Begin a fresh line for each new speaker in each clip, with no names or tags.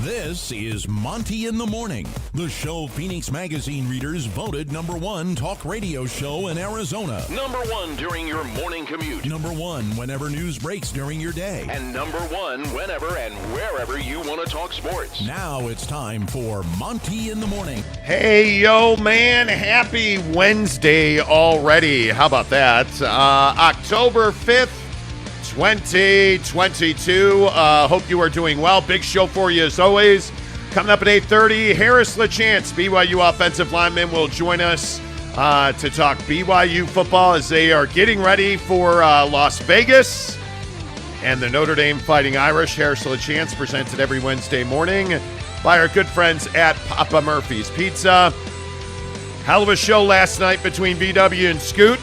This is Monty in the Morning, the show Phoenix Magazine readers voted #1 talk radio show in Arizona.
#1 during your morning commute.
#1 whenever news breaks during your day.
And #1 whenever and wherever you want to talk sports.
Now it's time for Monty in the Morning.
Hey, yo, man. Happy Wednesday already. How about that? October 5th. 2022. Hope you are doing well. Big show for you as always. Coming up at 8:30, Harris LaChance, BYU offensive lineman, will join us to talk BYU football as they are getting ready for Las Vegas and the Notre Dame Fighting Irish. Harris LaChance, presented every Wednesday morning by our good friends at Papa Murphy's Pizza. Hell of a show last night between VW and Scoot.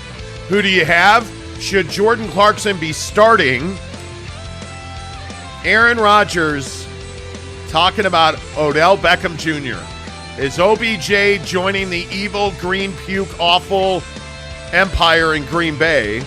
Who do you have? Should Jordan Clarkson be starting? Aaron Rodgers talking about Odell Beckham Jr. Is OBJ joining the evil green puke awful empire in Green Bay?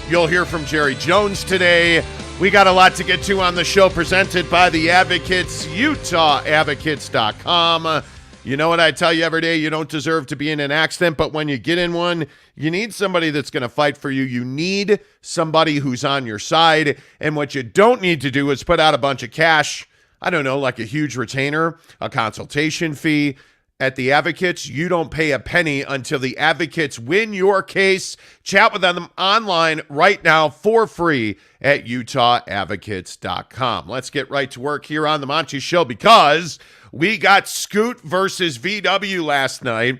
You'll hear from Jerry Jones today. We got a lot to get to on the show, presented by the Advocates, UtahAdvocates.com. You know what I tell you every day? You don't deserve to be in an accident, but when you get in one, you need somebody that's going to fight for you. You need somebody who's on your side. And what you don't need to do is put out a bunch of cash. I don't know, like a huge retainer, a consultation fee. At the Advocates, you don't pay a penny until the Advocates win your case. Chat with them online right now for free at UtahAdvocates.com. Let's get right to work here on the Monty Show, because we got Scoot versus VW last night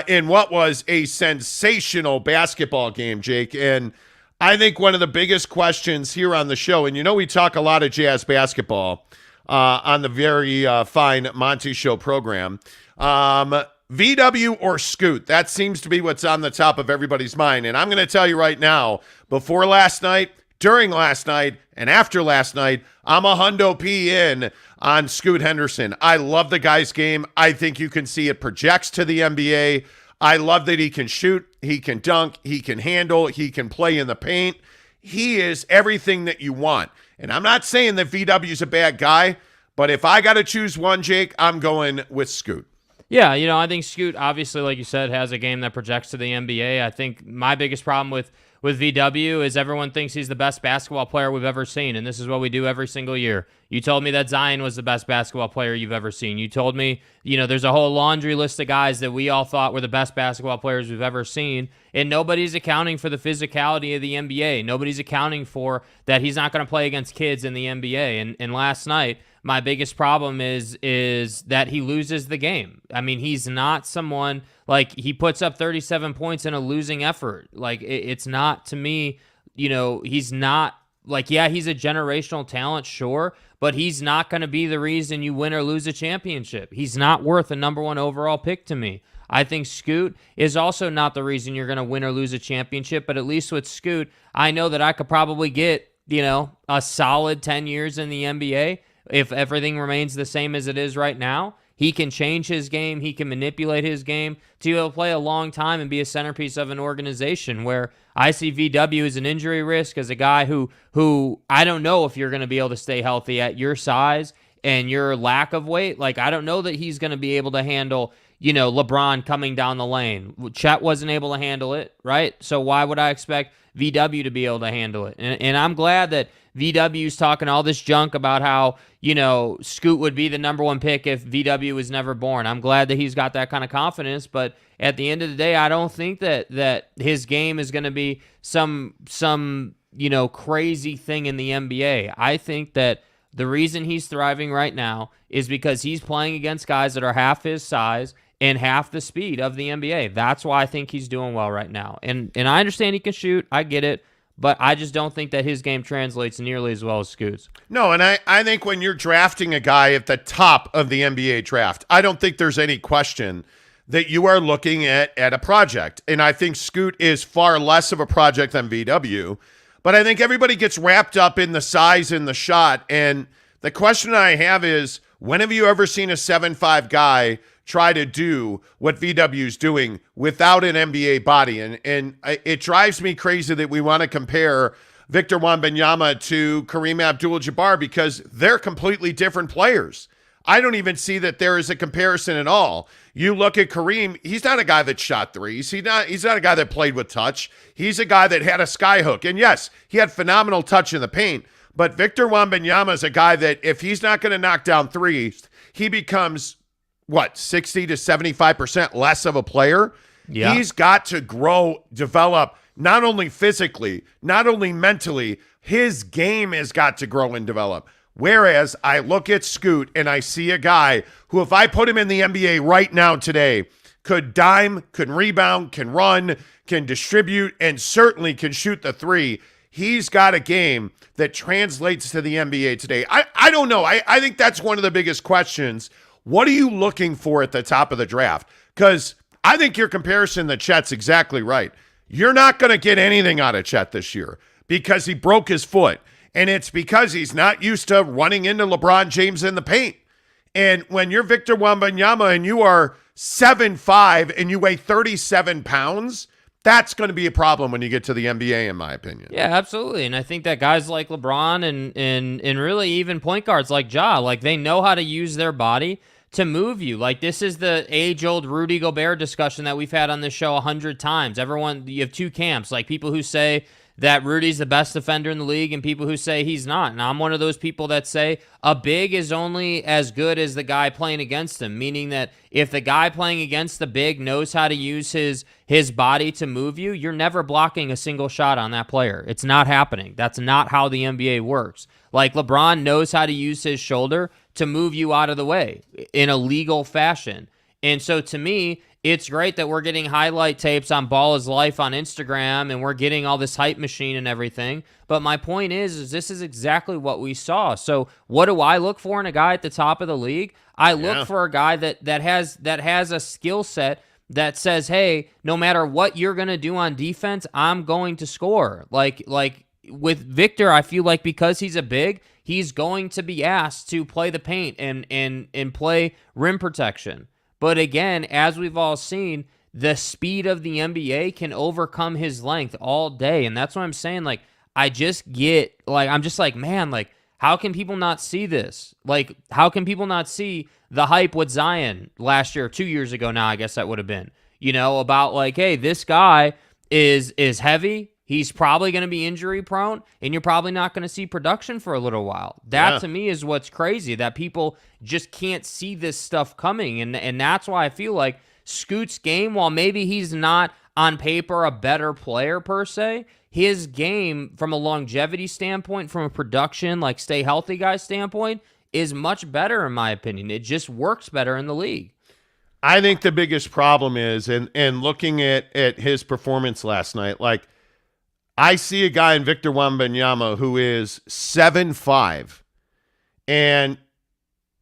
in what was a sensational basketball game, Jake. And I think one of the biggest questions here on the show, and you know we talk a lot of Jazz basketball on the very fine Monty Show program. VW or Scoot? That seems to be what's on the top of everybody's mind. And I'm going to tell you right now, before last night, during last night, and after last night, I'm a hundo P in on Scoot Henderson. I love the guy's game. I think you can see it projects to the NBA. I love that he can shoot, he can dunk, he can handle, he can play in the paint. He is everything that you want. And I'm not saying that VW's a bad guy, but if I got to choose one, Jake, I'm going with Scoot.
Yeah, I think Scoot, obviously, like you said, has a game that projects to the NBA. I think my biggest problem with VW is everyone thinks he's the best basketball player we've ever seen, and this is what we do every single year. You told me that Zion was the best basketball player you've ever seen. You told me, there's a whole laundry list of guys that we all thought were the best basketball players we've ever seen, and nobody's accounting for the physicality of the NBA. Nobody's accounting for that he's not going to play against kids in the NBA, and last night, my biggest problem is that he loses the game. I mean, he's not someone, like, he puts up 37 points in a losing effort. Like, it's not, to me, he's not, like, yeah, he's a generational talent, sure, but he's not going to be the reason you win or lose a championship. He's not worth a #1 overall pick to me. I think Scoot is also not the reason you're going to win or lose a championship, but at least with Scoot, I know that I could probably get, a solid 10 years in the NBA. If everything remains the same as it is right now, he can change his game. He can manipulate his game to be able to play a long time and be a centerpiece of an organization, where I see VW as an injury risk, as a guy who I don't know if you're going to be able to stay healthy at your size and your lack of weight. Like, I don't know that he's going to be able to handle, LeBron coming down the lane. Chet wasn't able to handle it, right? So why would I expect VW to be able to handle it? And I'm glad that VW's talking all this junk about how, Scoot would be the #1 pick if VW was never born. I'm glad that he's got that kind of confidence, but at the end of the day, I don't think that his game is going to be some crazy thing in the NBA. I think that the reason he's thriving right now is because he's playing against guys that are half his size and half the speed of the NBA. That's why I think he's doing well right now. And I understand he can shoot. I get it. But I just don't think that his game translates nearly as well as Scoot's.
No, and I think when you're drafting a guy at the top of the NBA draft, I don't think there's any question that you are looking at a project. And I think Scoot is far less of a project than VW. But I think everybody gets wrapped up in the size and the shot. And the question I have is, when have you ever seen a 7'5" guy try to do what VW's doing without an NBA body? And it drives me crazy that we want to compare Victor Wembanyama to Kareem Abdul-Jabbar because they're completely different players. I don't even see that there is a comparison at all. You look at Kareem, he's not a guy that shot threes. He's not a guy that played with touch. He's a guy that had a sky hook. And yes, he had phenomenal touch in the paint. But Victor Wembanyama is a guy that if he's not going to knock down threes, he becomes, 60 to 75% less of a player? Yeah. He's got to grow, develop, not only physically, not only mentally, his game has got to grow and develop. Whereas I look at Scoot and I see a guy who, if I put him in the NBA right now today, could dime, can rebound, can run, can distribute, and certainly can shoot the three. He's got a game that translates to the NBA today. I don't know. I think that's one of the biggest questions. What are you looking for at the top of the draft? Because I think your comparison to Chet's exactly right. You're not going to get anything out of Chet this year because he broke his foot. And it's because he's not used to running into LeBron James in the paint. And when you're Victor Wembanyama and you are 7'5" and you weigh 37 pounds, that's going to be a problem when you get to the NBA, in my opinion.
Yeah, absolutely. And I think that guys like LeBron and really even point guards like Ja, like they know how to use their body to move you. Like this is the age-old Rudy Gobert discussion that we've had on this show 100 times. You have two camps, like people who say that Rudy's the best defender in the league and people who say he's not. And I'm one of those people that say a big is only as good as the guy playing against him, meaning that if the guy playing against the big knows how to use his body to move you, you're never blocking a single shot on that player. It's not happening. That's not how the NBA works. Like LeBron knows how to use his shoulder to move you out of the way in a legal fashion. And so to me, it's great that we're getting highlight tapes on Ball is Life on Instagram and we're getting all this hype machine and everything. But my point is this is exactly what we saw. So what do I look for in a guy at the top of the league? I look for a guy that has a skill set that says, hey, no matter what you're going to do on defense, I'm going to score. Like with Victor, I feel like because he's a big, he's going to be asked to play the paint and play rim protection. But again, as we've all seen, the speed of the NBA can overcome his length all day. And that's what I'm saying. Like, I'm just like, man, like, how can people not see this? Like, how can people not see the hype with Zion last year, 2 years ago now, I guess that would have been, about like, hey, this guy is heavy. He's probably going to be injury prone, and you're probably not going to see production for a little while. That to me is what's crazy, that people just can't see this stuff coming. And that's why I feel like Scoot's game, while maybe he's not on paper a better player per se, his game from a longevity standpoint, from a production, like stay healthy guy standpoint, is much better in my opinion. It just works better in the league.
I think the biggest problem is, and looking at his performance last night, like, I see a guy in Victor Wembanyama who is 7'5", and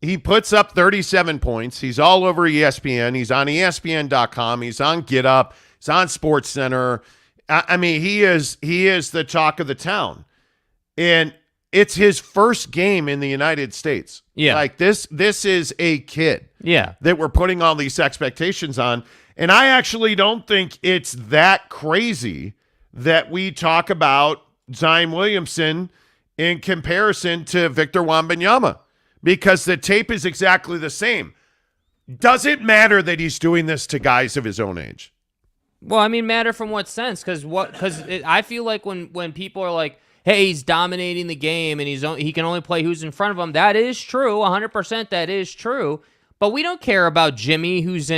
he puts up 37 points. He's all over ESPN. He's on ESPN.com. He's on Get Up. He's on SportsCenter. I mean, he is the talk of the town. And it's his first game in the United States. Yeah. Like, this is a kid that we're putting all these expectations on. And I actually don't think it's that crazy that we talk about Zion Williamson in comparison to Victor Wembanyama, because the tape is exactly the same. Does it matter that he's doing this to guys of his own age?
Well, I mean, matter from what sense? Because I feel like when people are like, hey, he's dominating the game and he can only play who's in front of him, that is true, 100% that is true. But we don't care about Jimmy, who's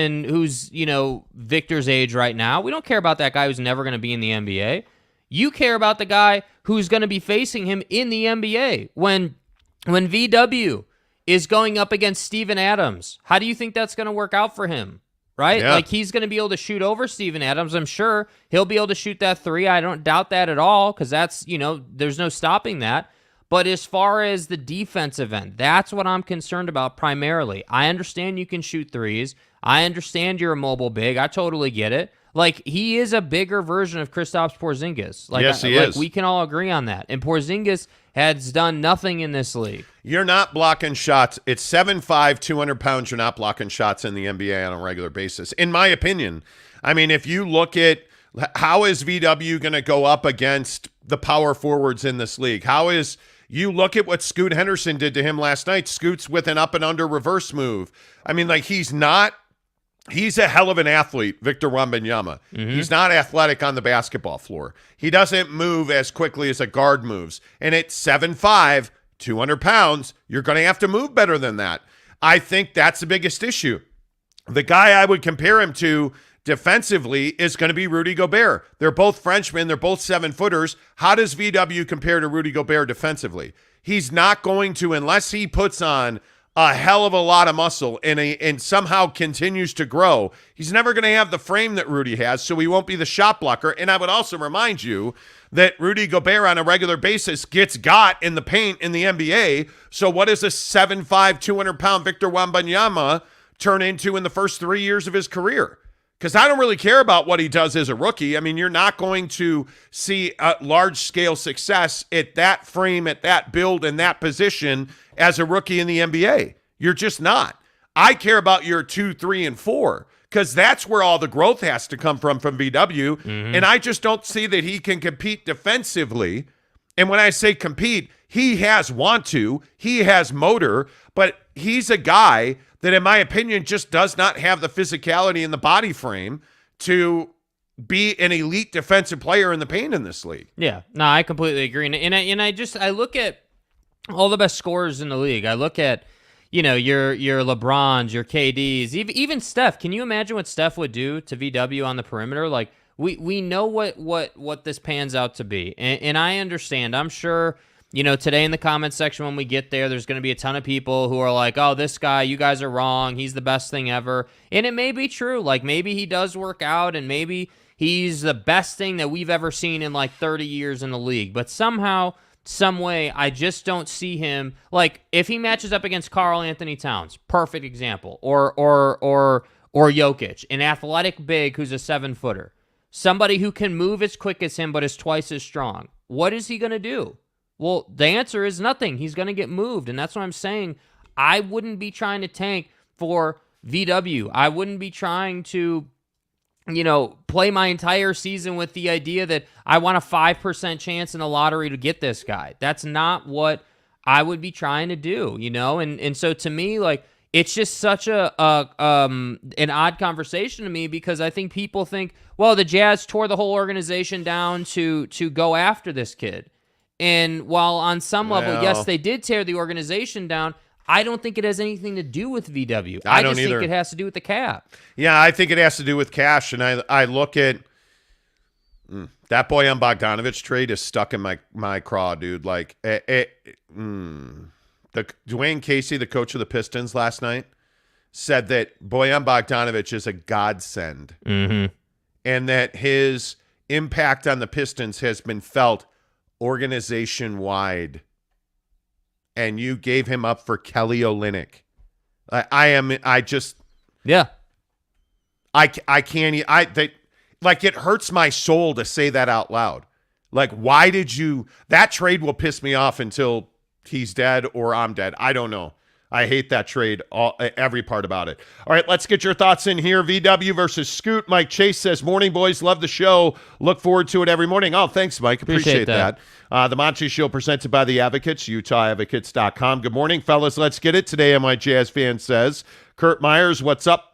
Victor's age right now. We don't care about that guy who's never going to be in the NBA. You care about the guy who's going to be facing him in the NBA. When VW is going up against Steven Adams, how do you think that's going to work out for him? Right? Yeah. Like, he's going to be able to shoot over Steven Adams. I'm sure he'll be able to shoot that three. I don't doubt that at all, because that's, there's no stopping that. But as far as the defensive end, that's what I'm concerned about primarily. I understand you can shoot threes. I understand you're a mobile big. I totally get it. Like, he is a bigger version of Kristaps Porzingis. Like,
yes, he is.
We can all agree on that. And Porzingis has done nothing in this league.
You're not blocking shots. It's 7'5", 200 pounds. You're not blocking shots in the NBA on a regular basis, in my opinion. I mean, if you look at how is VW going to go up against the power forwards in this league? How is You look at what Scoot Henderson did to him last night. Scoot's with an up and under reverse move. I mean, like, he's a hell of an athlete, Victor Wembanyama. He's not athletic on the basketball floor. He doesn't move as quickly as a guard moves. And at 7'5", 200 pounds, you're going to have to move better than that. I think that's the biggest issue. The guy I would compare him to defensively is going to be Rudy Gobert. They're both Frenchmen. They're both 7-footers. How does VW compare to Rudy Gobert defensively? He's not going to, unless he puts on a hell of a lot of muscle and somehow continues to grow. He's never going to have the frame that Rudy has, so he won't be the shot blocker. And I would also remind you that Rudy Gobert on a regular basis gets got in the paint in the NBA. So what does a 7'5", 200-pound Victor Wembanyama turn into in the first 3 years of his career? Because I don't really care about what he does as a rookie. I mean, you're not going to see a large-scale success at that frame, at that build, in that position as a rookie in the NBA. You're just not. I care about year 2, 3, and 4 because that's where all the growth has to come from VW. And I just don't see that he can compete defensively. And when I say compete, he has want to, he has motor, but he's a guy that, in my opinion, just does not have the physicality and the body frame to be an elite defensive player in the paint in this league.
Yeah, no, I completely agree. And I look at all the best scorers in the league. I look at, your LeBrons, your KDs, even Steph. Can you imagine what Steph would do to VW on the perimeter? Like, we know what this pans out to be. And I understand. I'm sure, today in the comments section when we get there's going to be a ton of people who are like, oh, this guy, you guys are wrong. He's the best thing ever. And it may be true. Like, maybe he does work out and maybe he's the best thing that we've ever seen in like 30 years in the league. But somehow, some way, I just don't see him. Like, if he matches up against Karl Anthony Towns, perfect example, or Jokic, an athletic big who's a 7-footer, somebody who can move as quick as him but is twice as strong, what is he going to do? Well, the answer is nothing. He's going to get moved, and that's what I'm saying. I wouldn't be trying to tank for VW. I wouldn't be trying to, play my entire season with the idea that I want a 5% chance in the lottery to get this guy. That's not what I would be trying to do, And so to me, like, it's just such an odd conversation to me because I think people think, well, the Jazz tore the whole organization down to go after this kid. And while on some level, yes, they did tear the organization down, I don't think it has anything to do with VW. I just think it has to do with the cap.
Yeah, I think it has to do with cash. And I look at that Bojan Bogdanović trade is stuck in my craw, dude. Like, the Dwayne Casey, the coach of the Pistons last night, said that Bojan Bogdanović is a godsend. And that his impact on the Pistons has been felt organization-wide. And you gave him up for Kelly Olynyk. I can't. Like, it hurts my soul to say that out loud. Like, why did you? That trade will piss me off until he's dead or I'm dead. I don't know. I hate that trade, every part about it. All right, let's get your thoughts in here. VW versus Scoot. Mike Chase says, morning, boys. Love the show. Look forward to it every morning. Oh, thanks, Mike. Appreciate that. The Monty Show presented by the Advocates, UtahAdvocates.com. Good morning, fellas. Let's get it. Today, my Jazz fan says, Kurt Myers, what's up?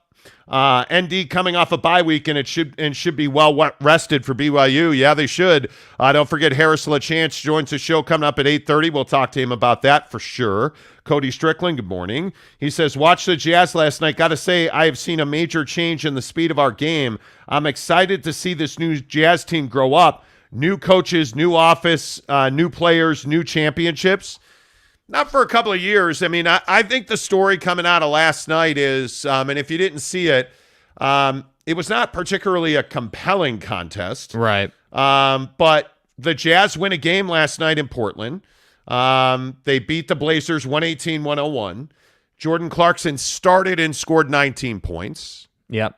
ND coming off a bye week, and should be well rested for BYU. Yeah, they should. Don't forget Harris LaChance joins the show coming up at 8:30. We'll talk to him about that for sure. Cody Strickland, good morning. He says, watch the Jazz last night. Got to say, I have seen a major change in the speed of our game. I'm excited to see this new Jazz team grow up. New coaches, new office, new players, new championships. Not for a couple of years. I mean, I think the story coming out of last night is, and if you didn't see it, it was not particularly a compelling contest.
Right.
But the Jazz win a game last night in Portland. They beat the Blazers 118-101. Jordan Clarkson started and scored 19 points.
Yep.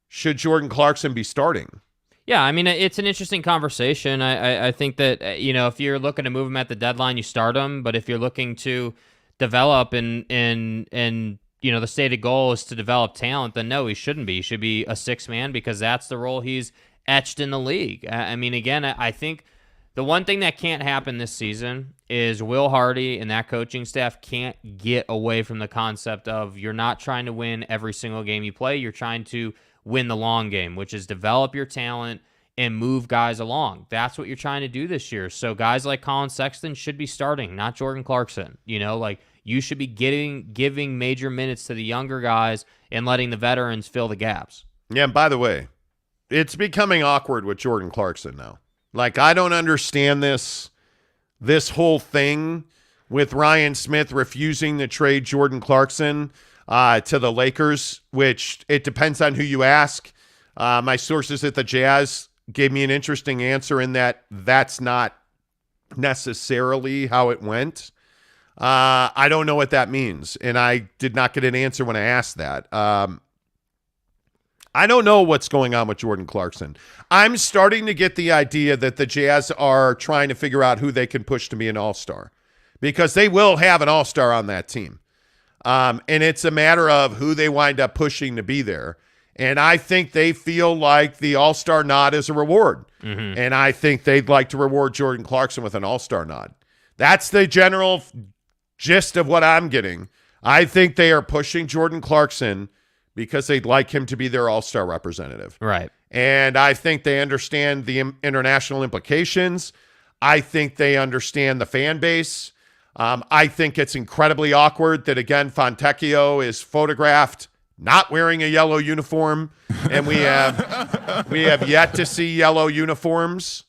Should Jordan Clarkson be starting?
Yeah, I mean, it's an interesting conversation. I think that, if you're looking to move him at the deadline, you start him. But if you're looking to develop and the stated goal is to develop talent, then no, he shouldn't be. He should be a sixth man because that's the role he's etched in the league. I mean, again, I think The one thing that can't happen this season is Will Hardy and that coaching staff can't get away from the concept of you're not trying to win every single game you play. You're trying to win the long game, which is develop your talent and move guys along. That's what you're trying to do this year. So guys like Collin Sexton should be starting, not Jordan Clarkson. You should be giving major minutes to the younger guys and letting the veterans fill the gaps.
Yeah, and by the way, it's becoming awkward with Jordan Clarkson now. I don't understand this whole thing with Ryan Smith refusing to trade Jordan Clarkson to the Lakers, which it depends on who you ask. My sources at the Jazz gave me an interesting answer in that that's not necessarily how it went. I don't know what that means, and I did not get an answer when I asked that. I don't know what's going on with Jordan Clarkson. I'm starting to get the idea that the Jazz are trying to figure out who they can push to be an all-star, because they will have an all-star on that team. And it's a matter of who they wind up pushing to be there. And I think they feel like the all-star nod is a reward. Mm-hmm. And I think they'd like to reward Jordan Clarkson with an all-star nod. That's the general gist of what I'm getting. I think they are pushing Jordan Clarkson because they'd like him to be their all-star representative.
Right.
And I think they understand the international implications. I think they understand the fan base. I think it's incredibly awkward that, again, Fontecchio is photographed not wearing a yellow uniform, and we have yet to see yellow uniforms.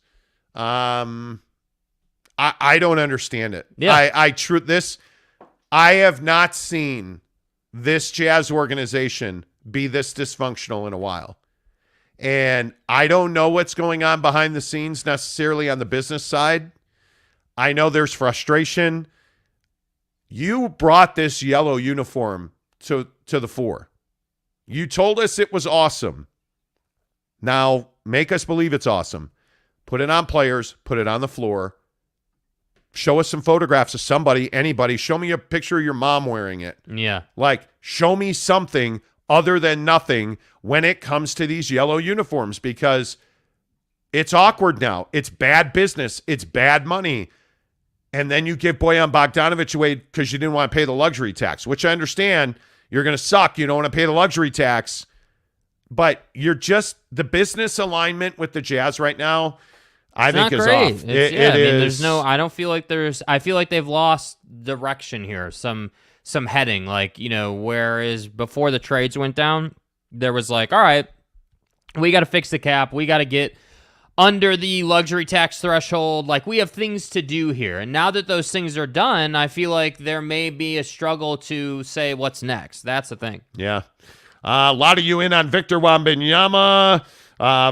I don't understand it.
Yeah.
I have not seen this Jazz organization be this dysfunctional in a while. And I don't know what's going on behind the scenes necessarily on the business side. I know there's frustration. You brought this yellow uniform to the fore. You told us it was awesome. Now make us believe it's awesome. Put it on players, put it on the floor. Show us some photographs of somebody, anybody. Show me a picture of your mom wearing it.
Yeah.
Show me something other than nothing when it comes to these yellow uniforms, because it's awkward now. It's bad business. It's bad money. And then you give Bojan Bogdanović away because you didn't want to pay the luxury tax, which I understand. You're going to suck. You don't want to pay the luxury tax. But you're just – the business alignment with the Jazz right now – I think is off. It is.
I don't feel like I feel like they've lost direction here. Some heading, whereas before the trades went down, there was all right, we got to fix the cap. We got to get under the luxury tax threshold. We have things to do here. And now that those things are done, I feel like there may be a struggle to say what's next. That's the thing.
Yeah. A lot of you in on Victor Wembanyama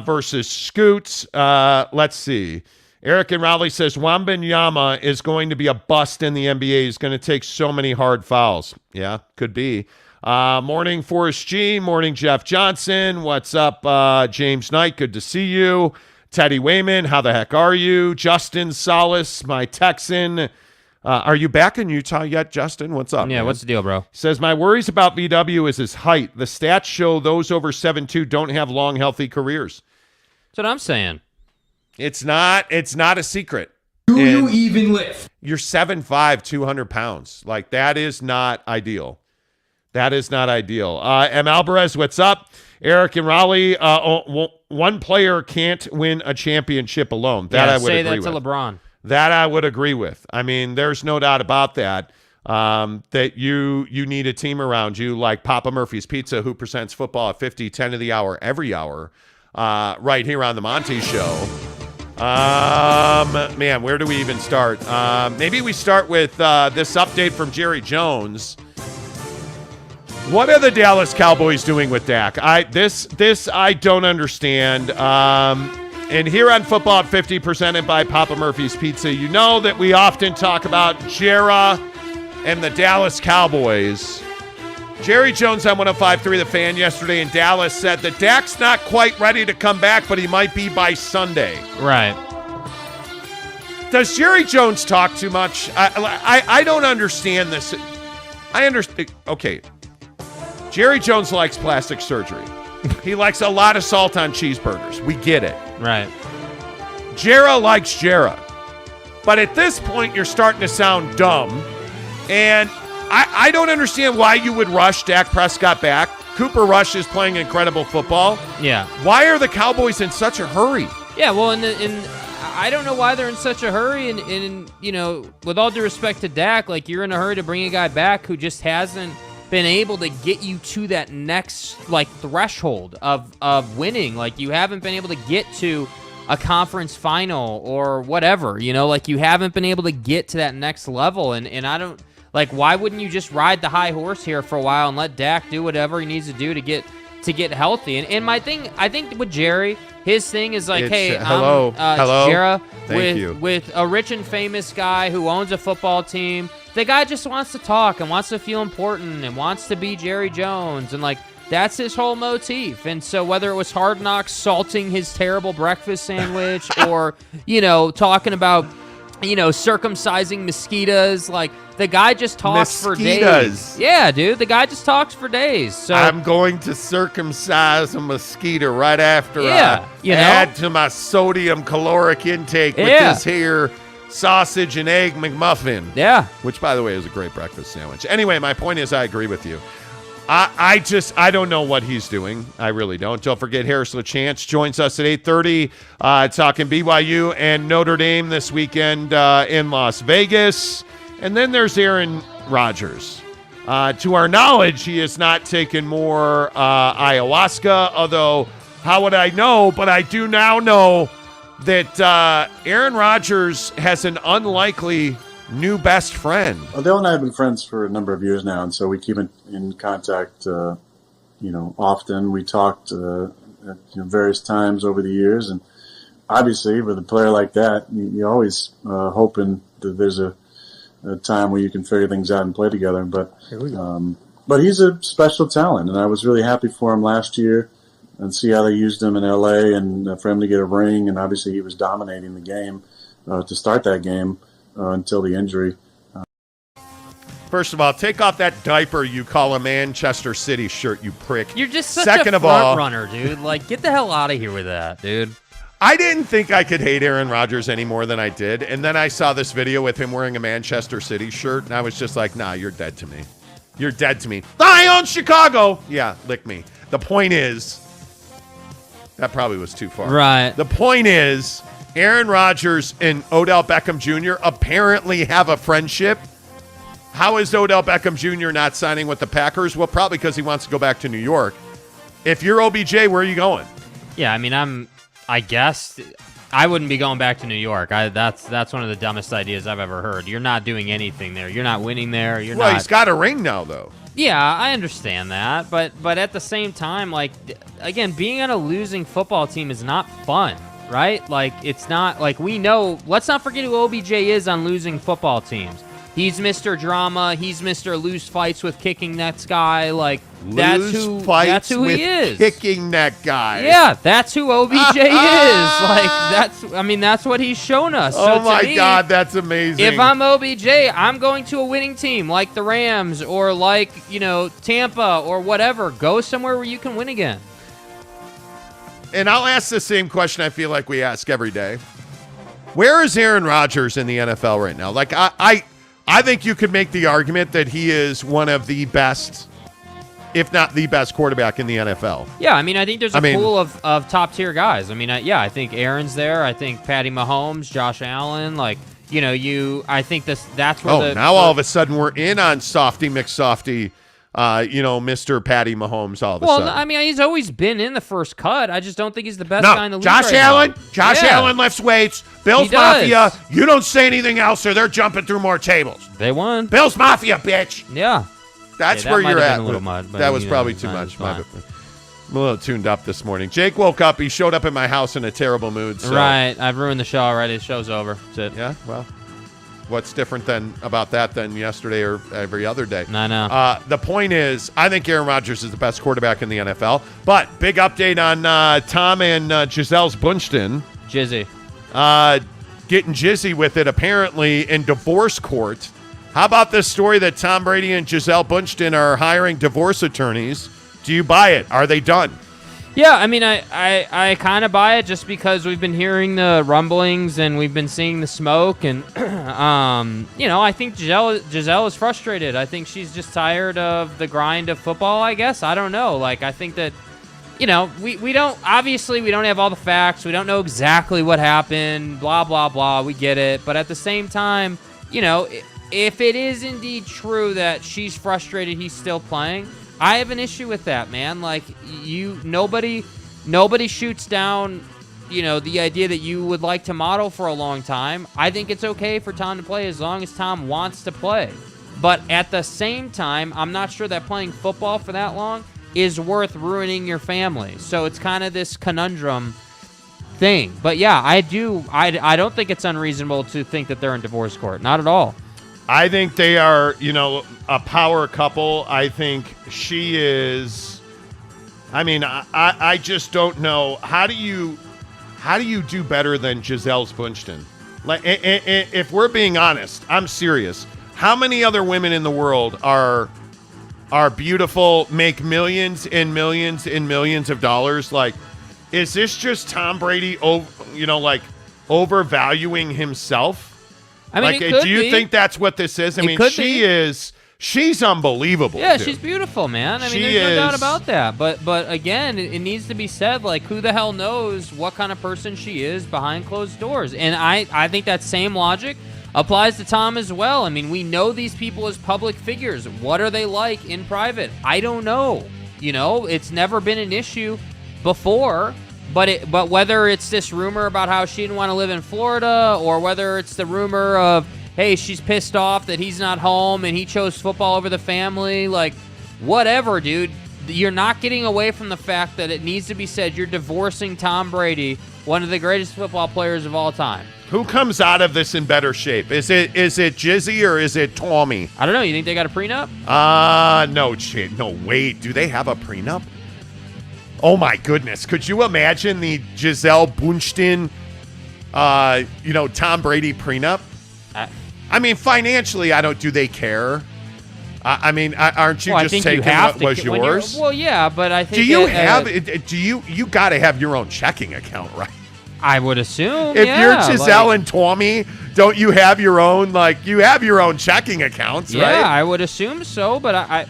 versus Scoot. Let's see. Eric and Raleigh says Wembanyama is going to be a bust in the NBA. He's going to take so many hard fouls. Yeah, could be. Morning, Forrest G. Morning, Jeff Johnson. What's up, James Knight? Good to see you. Teddy Wayman, how the heck are you? Justin Solis, my Texan. Are you back in Utah yet, Justin? What's up?
Yeah,
man?
What's the deal, bro?
Says, my worries about VW is his height. The stats show those over 7'2" don't have long, healthy careers.
That's what I'm saying.
It's not a secret.
Do you even lift?
You're 7'5", 200 pounds. That is not ideal. That is not ideal. M. Alvarez, what's up? Eric and Raleigh, one player can't win a championship alone. That I would agree with.
Say that to LeBron.
That I would agree with. I mean, there's no doubt about that. That you need a team around you like Papa Murphy's Pizza, who presents football at 50, 10 of the hour, every hour, right here on the Monty Show. Man, where do we even start? Maybe we start with this update from Jerry Jones. What are the Dallas Cowboys doing with Dak? This I don't understand. And here on Football at 50, presented by Papa Murphy's Pizza, you know that we often talk about Jera and the Dallas Cowboys. Jerry Jones on 105.3 The Fan yesterday in Dallas said that Dak's not quite ready to come back, but he might be by Sunday.
Right.
Does Jerry Jones talk too much? I don't understand this. I understand. Okay. Jerry Jones likes plastic surgery. He likes a lot of salt on cheeseburgers. We get it.
Right.
Jera likes Jera. But at this point, you're starting to sound dumb. And I don't understand why you would rush Dak Prescott back. Cooper Rush is playing incredible football.
Yeah.
Why are the Cowboys in such a hurry?
Yeah, well, I don't know why they're in such a hurry. And with all due respect to Dak, like, you're in a hurry to bring a guy back who just hasn't been able to get you to that next, like, threshold of winning. Like, you haven't been able to get to a conference final or whatever, like, you haven't been able to get to that next level. And I don't, like, why wouldn't you just ride the high horse here for a while and let Dak do whatever he needs to do to get healthy? And my thing, I think with Jerry, his thing is like, hey,
hello,
Jera,
thank you.
With a rich and famous guy who owns a football team. The guy just wants to talk and wants to feel important and wants to be Jerry Jones. And, like, that's his whole motif. And so whether it was Hard Knocks salting his terrible breakfast sandwich or, talking about, circumcising mosquitoes, like, the guy just talks for days. Yeah, dude, the guy just talks for days. So
I'm going to circumcise a mosquito right after I add to my sodium caloric intake with this here sausage and egg McMuffin.
Yeah.
Which, by the way, is a great breakfast sandwich. Anyway, my point is I agree with you. I don't know what he's doing. I really don't. Don't forget Harris LeChance joins us at 8:30 talking BYU and Notre Dame this weekend in Las Vegas. And then there's Aaron Rodgers. To our knowledge, he has not taken more ayahuasca, although how would I know? But I do now know that Aaron Rodgers has an unlikely new best friend.
Well, Dale and I have been friends for a number of years now, and so we keep in contact, often. We talked at various times over the years, and obviously with a player like that, you're always hoping that there's a time where you can figure things out and play together. But he's a special talent, and I was really happy for him last year and see how they used him in L.A. and for him to get a ring. And obviously he was dominating the game to start that game until the injury.
First of all, take off that diaper you call a Manchester City shirt, you prick.
You're just such
Second
a
of all,
front runner, dude. Like, get the hell out of here with that, dude.
I didn't think I could hate Aaron Rodgers any more than I did. And then I saw this video with him wearing a Manchester City shirt, and I was just like, nah, you're dead to me. You're dead to me. I own Chicago. Yeah, lick me. The point is, that probably was too far.
Right.
The point is, Aaron Rodgers and Odell Beckham Jr. apparently have a friendship. How is Odell Beckham Jr. not signing with the Packers? Well, probably because he wants to go back to New York. If you're OBJ, where are you going?
Yeah, I mean, I guess I wouldn't be going back to New York. That's one of the dumbest ideas I've ever heard. You're not doing anything there. You're not winning there.
Well, he's got a ring now, though.
Yeah, I understand that, but at the same time, like, again, being on a losing football team is not fun, right? Like, it's not, like, we know, let's not forget who OBJ is on losing football teams. He's Mr. Drama. He's Mr. Lose Fights with Kicking That Guy. Like, that's who he is.
Kicking that guy.
Yeah, that's who OBJ is. Like, that's what he's shown us.
Oh,
so
my
me,
God, that's amazing.
If I'm OBJ, I'm going to a winning team like the Rams or like, Tampa or whatever. Go somewhere where you can win again.
And I'll ask the same question I feel like we ask every day. Where is Aaron Rodgers in the NFL right now? Like, I think you could make the argument that he is one of the best, if not the best quarterback in the NFL.
Yeah, I mean, I think there's a pool of top-tier guys. I mean, I think Aaron's there. I think Patty Mahomes, Josh Allen. Like, I think that's where
now all of a sudden we're in on Softy McSofty, Mr. Patty Mahomes all of a sudden.
Well, I mean, he's always been in the first cut. I just don't think he's the best guy in the league
Josh Allen lifts weights. Bills Mafia, you don't say anything else or they're jumping through more tables.
They won.
Bills Mafia, bitch.
Yeah.
That's
that
where you're at.
That
was probably too much. I'm a little tuned up this morning. Jake woke up. He showed up at my house in a terrible mood. So.
Right. I've ruined the show already. The show's over. That's it.
Yeah, well. What's different about that than yesterday or every other day?
I know.
The point is, I think Aaron Rodgers is the best quarterback in the NFL. But big update on Tom and Giselle's Bunchton.
Jizzy.
Getting jizzy with it, apparently, in divorce court. How about this story that Tom Brady and Giselle Bunchton are hiring divorce attorneys? Do you buy it? Are they done?
Yeah, I mean, I kind of buy it just because we've been hearing the rumblings and we've been seeing the smoke, and I think Giselle is frustrated. I think she's just tired of the grind of football, I guess. I don't know. Like, I think that, we don't have all the facts. We don't know exactly what happened, blah, blah, blah. We get it. But at the same time, if it is indeed true that she's frustrated he's still playing, I have an issue with that, man. Like, nobody shoots down, the idea that you would like to model for a long time. I think it's okay for Tom to play as long as Tom wants to play. But at the same time, I'm not sure that playing football for that long is worth ruining your family. So it's kind of this conundrum thing. But yeah, I don't think it's unreasonable to think that they're in divorce court. Not at all.
I think they are, a power couple. I think she is. I mean, I just don't know. How do you do better than Giselle Bundchen? Like, if we're being honest, I'm serious. How many other women in the world are beautiful, make millions and millions and millions of dollars? Like, is this just Tom Brady, overvaluing himself?
I mean,
do you think that's what this is? I mean, she's unbelievable.
Yeah,
dude.
She's beautiful, man. I mean, there's no doubt about that. But again, it needs to be said, like, who the hell knows what kind of person she is behind closed doors? And I think that same logic applies to Tom as well. I mean, we know these people as public figures. What are they like in private? I don't know. It's never been an issue before. But whether it's this rumor about how she didn't want to live in Florida, or whether it's the rumor of, hey, she's pissed off that he's not home and he chose football over the family, like, whatever, dude, you're not getting away from the fact that it needs to be said you're divorcing Tom Brady, one of the greatest football players of all time.
Who comes out of this in better shape? Is it Jizzy or is it Tommy?
I don't know. You think they got a prenup?
No, wait. Do they have a prenup? Oh, my goodness. Could you imagine the Giselle Bundchen, Tom Brady prenup? I mean, financially, do they care? Aren't you just taking what was yours?
Well, yeah, but I think...
You got to have your own checking account, right?
I would assume,
if you're Giselle and Tommy, don't you have your own, you have your own checking accounts, right?
Yeah, I would assume so, but I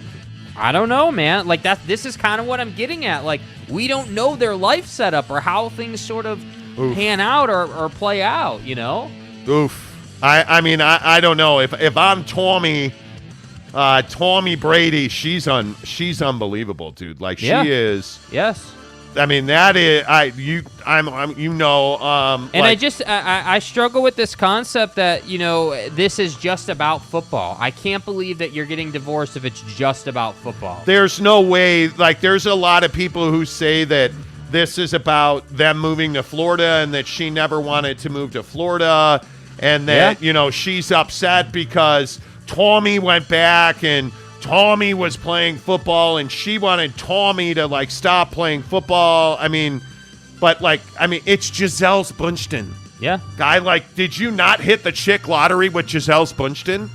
don't know, man. Like, this is kind of what I'm getting at. Like, we don't know their life setup or how things sort of pan out or play out,
Oof. I don't know. If I'm Tommy Brady, she's unbelievable, dude. Like, she is.
Yes.
I mean, that is
and I struggle with this concept that this is just about football. I can't believe that you're getting divorced if it's just about football.
There's no way. Like, there's a lot of people who say that this is about them moving to Florida and that she never wanted to move to Florida, and that she's upset because Tommy went back and Tommy was playing football and she wanted Tommy to stop playing football. It's Giselle Bundchen.
Yeah.
Guy, did you not hit the chick lottery with Giselle Bundchen?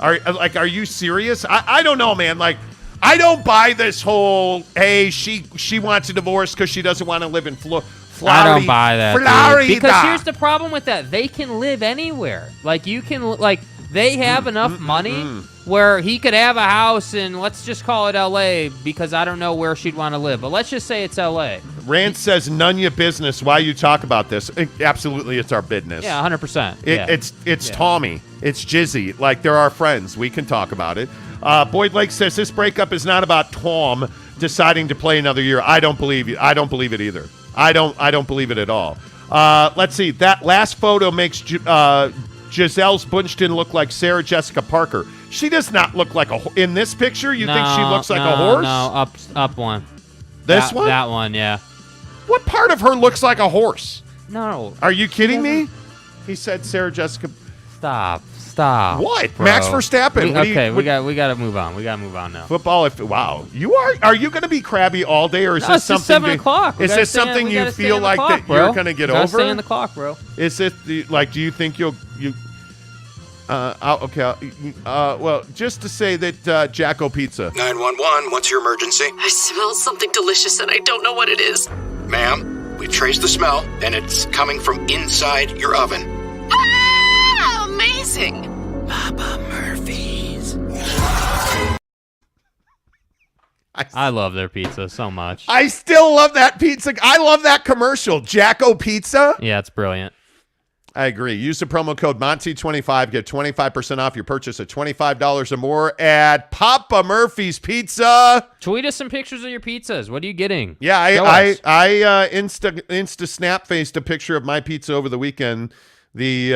Are you serious? I don't know, man. I don't buy this whole, hey, she wants a divorce because she doesn't want to live in Florida.
I don't buy that,
Florida.
Dude. Because here's the problem with that. They can live anywhere. They have enough money where he could have a house in, let's just call it L.A., because I don't know where she'd want to live. But let's just say it's L.A.
Rand says, none your business. Why you talk about this? Absolutely, it's our business.
Yeah, 100%.
It's Tommy. It's Jizzy. They're our friends. We can talk about it. Boyd Lake says, this breakup is not about Tom deciding to play another year. I don't believe you. I don't believe it either. I don't believe it at all. Let's see. That last photo makes Giselle Bundchen look like Sarah Jessica Parker. She does not look like in this picture. You think she looks like a horse?
No, up one.
This one?
That one, yeah.
What part of her looks like a horse?
No.
Are you kidding me? He said Sarah Jessica.
Stop.
What?
Bro.
Max Verstappen.
We got to move on. We got to move on now.
Football. Are you going to be crabby all day, or is this something?
It's 7 o'clock.
Is this something you feel like that you're going to get over?
Stay on the clock, bro.
Is it do you think you'll? Well, just to say that Jacko Pizza.
911, what's your emergency?
I smell something delicious and I don't know what it is.
Ma'am, we've traced the smell, and it's coming from inside your oven.
Ah, amazing.
Papa Murphy's.
I love their pizza so much.
I still love that pizza. I love that commercial. Jacko Pizza.
Yeah, it's brilliant.
I agree. Use the promo code Monty25. Get 25% off your purchase of $25 or more at Papa Murphy's Pizza.
Tweet us some pictures of your pizzas. What are you getting?
Yeah,
Show
I
us.
Insta snap faced a picture of my pizza over the weekend. The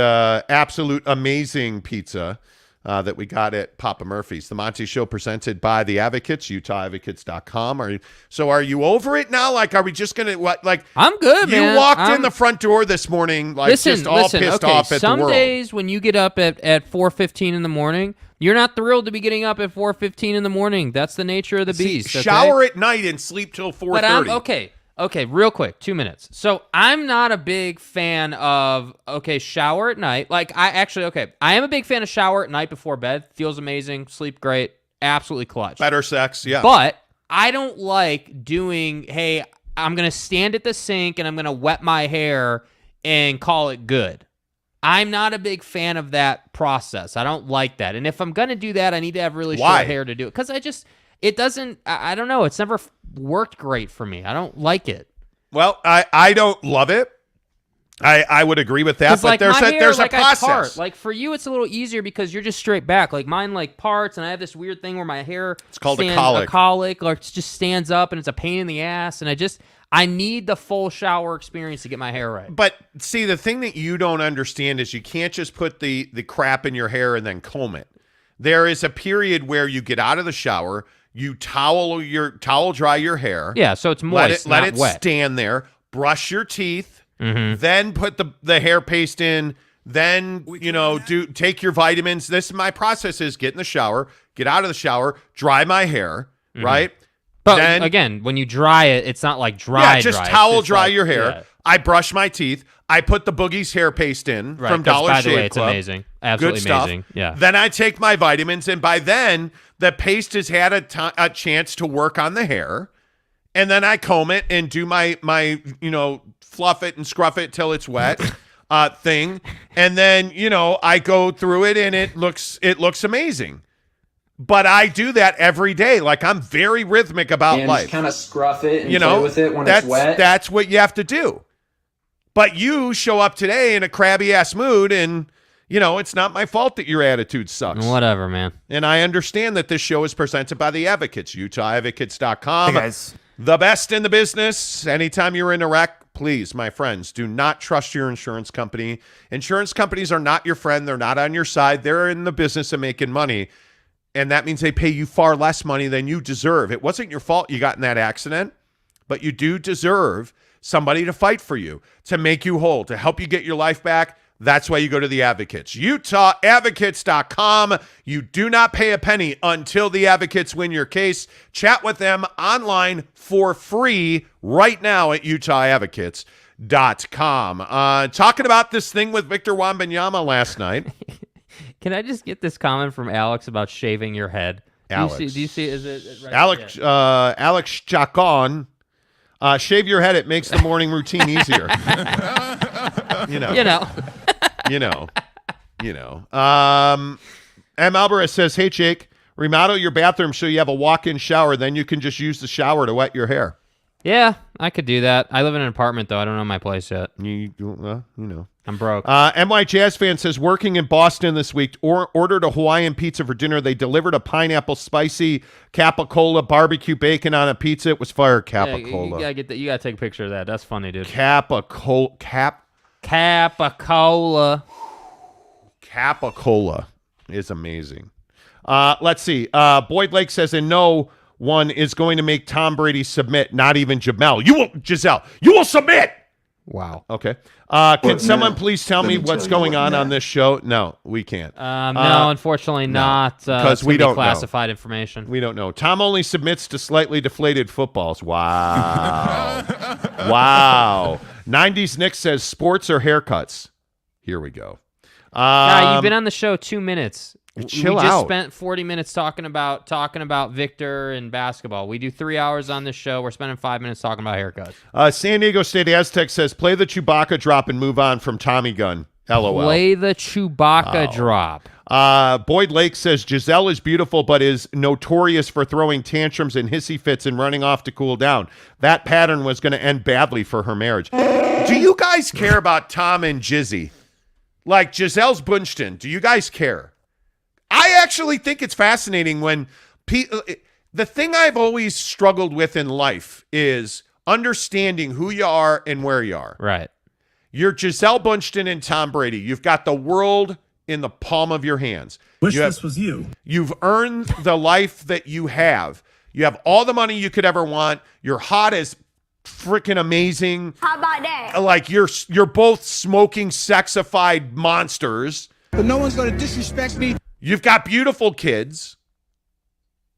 absolute amazing pizza that we got at Papa Murphy's. The Monty Show presented by the Advocates, UtahAdvocates.com. Are you over it now? Like, are we just going to,
I'm good,
you
man.
walked in the front door this morning, just all pissed off at the world.
Some days when you get up at 4:15 in the morning, you're not thrilled to be getting up at 4:15 in the morning. That's the nature of the beast.
Shower at night and sleep till 4:30.
But Okay, real quick, 2 minutes. So I'm not a big fan of, shower at night. I am a big fan of shower at night before bed. Feels amazing, sleep great, absolutely clutch.
Better sex, yeah.
But I don't like doing, hey, I'm going to stand at the sink and I'm going to wet my hair and call it good. I'm not a big fan of that process. I don't like that. And if I'm going to do that, I need to have really short hair to do it. Because it doesn't, I don't know, it's never worked great for me. I don't like it.
Well, I don't love it. I would agree with that, but there's a process.
Like for you, it's a little easier because you're just straight back. Like mine, parts, and I have this weird thing where my hair
it's called a colic.
Or it just stands up, and it's a pain in the ass. And I need the full shower experience to get my hair right.
But see, the thing that you don't understand is you can't just put the crap in your hair and then comb it. There is a period where you get out of the shower. You towel dry your hair.
Yeah, so it's moist,
let it
wet.
stand there. Brush your teeth. Mm-hmm. Then put the hair paste in. Then take your vitamins. My process is get in the shower, get out of the shower, dry my hair, right?
But then, again, when you dry it, it's not like dry.
Yeah, just towel dry your hair. Yeah. I brush my teeth. I put the Boogie's hair paste in from Dollar Shave Club. By the way,
it's amazing. Absolutely
good stuff.
Amazing. Yeah.
Then I take my vitamins, and by then the paste has had a chance to work on the hair, and then I comb it and do my fluff it and scruff it till it's wet thing, and then I go through it and it looks amazing. But I do that every day. Like I'm very rhythmic about life.
Just kind of scruff it and play with it when it's wet.
That's what you have to do. But you show up today in a crabby ass mood, and it's not my fault that your attitude sucks.
Whatever, man.
And I understand that this show is presented by the Advocates, UtahAdvocates.com.
Hey guys.
The best in the business. Anytime you're in a wreck, please, my friends, do not trust your insurance company. Insurance companies are not your friend. They're not on your side. They're in the business of making money. And that means they pay you far less money than you deserve. It wasn't your fault you got in that accident, but you do deserve somebody to fight for you, to make you whole, to help you get your life back. That's why you go to the Advocates. UtahAdvocates.com. You do not pay a penny until the Advocates win your case. Chat with them online for free right now at UtahAdvocates.com. Talking about this thing with Victor Wembanyama last night.
Can I just get this comment from Alex about shaving your head?
Alex.
Do you see is it right?
Alex Chacon. Shave your head. It makes the morning routine easier. M. Alvarez says, hey, Jake, remodel your bathroom so you have a walk-in shower. Then you can just use the shower to wet your hair.
Yeah, I could do that. I live in an apartment, though. I don't know my place yet.
I'm
broke.
MY Jazz fan says, working in Boston this week, ordered a Hawaiian pizza for dinner. They delivered a pineapple spicy capicola barbecue bacon on a pizza. It was fire. Capicola.
You gotta get that. You gotta take a picture of that. That's funny, dude.
Capicola. Capicola is amazing. Let's see. Boyd Lake says, and no one is going to make Tom Brady submit, not even Giselle. You will submit.
Wow.
Okay. Can someone please tell me what's going on this show? No, we can't.
No, unfortunately not.
Because we don't
classified information.
We don't know. Tom only submits to slightly deflated footballs. Wow. Wow. 90s Nick says sports or haircuts. Here we go.
You've been on the show 2 minutes.
Chill
we just
out.
spent 40 minutes talking about Victor and basketball. We do 3 hours on this show. We're spending 5 minutes talking about haircuts.
San Diego State Aztec says, play the Chewbacca drop and move on from Tommy Gun. LOL.
Play the Chewbacca drop.
Boyd Lake says, Giselle is beautiful, but is notorious for throwing tantrums and hissy fits and running off to cool down. That pattern was going to end badly for her marriage. Do you guys care about Tom and Jizzy? Like Giselle's Bunchton, do you guys care? I actually think it's fascinating when the thing I've always struggled with in life is understanding who you are and where you are.
Right.
You're Giselle Bunchton and Tom Brady. You've got the world in the palm of your hands.
This was you.
You've earned the life that you have. You have all the money you could ever want. You're hot as freaking amazing.
How about that?
Like you're both smoking sexified monsters.
But no one's going to disrespect me.
You've got beautiful kids.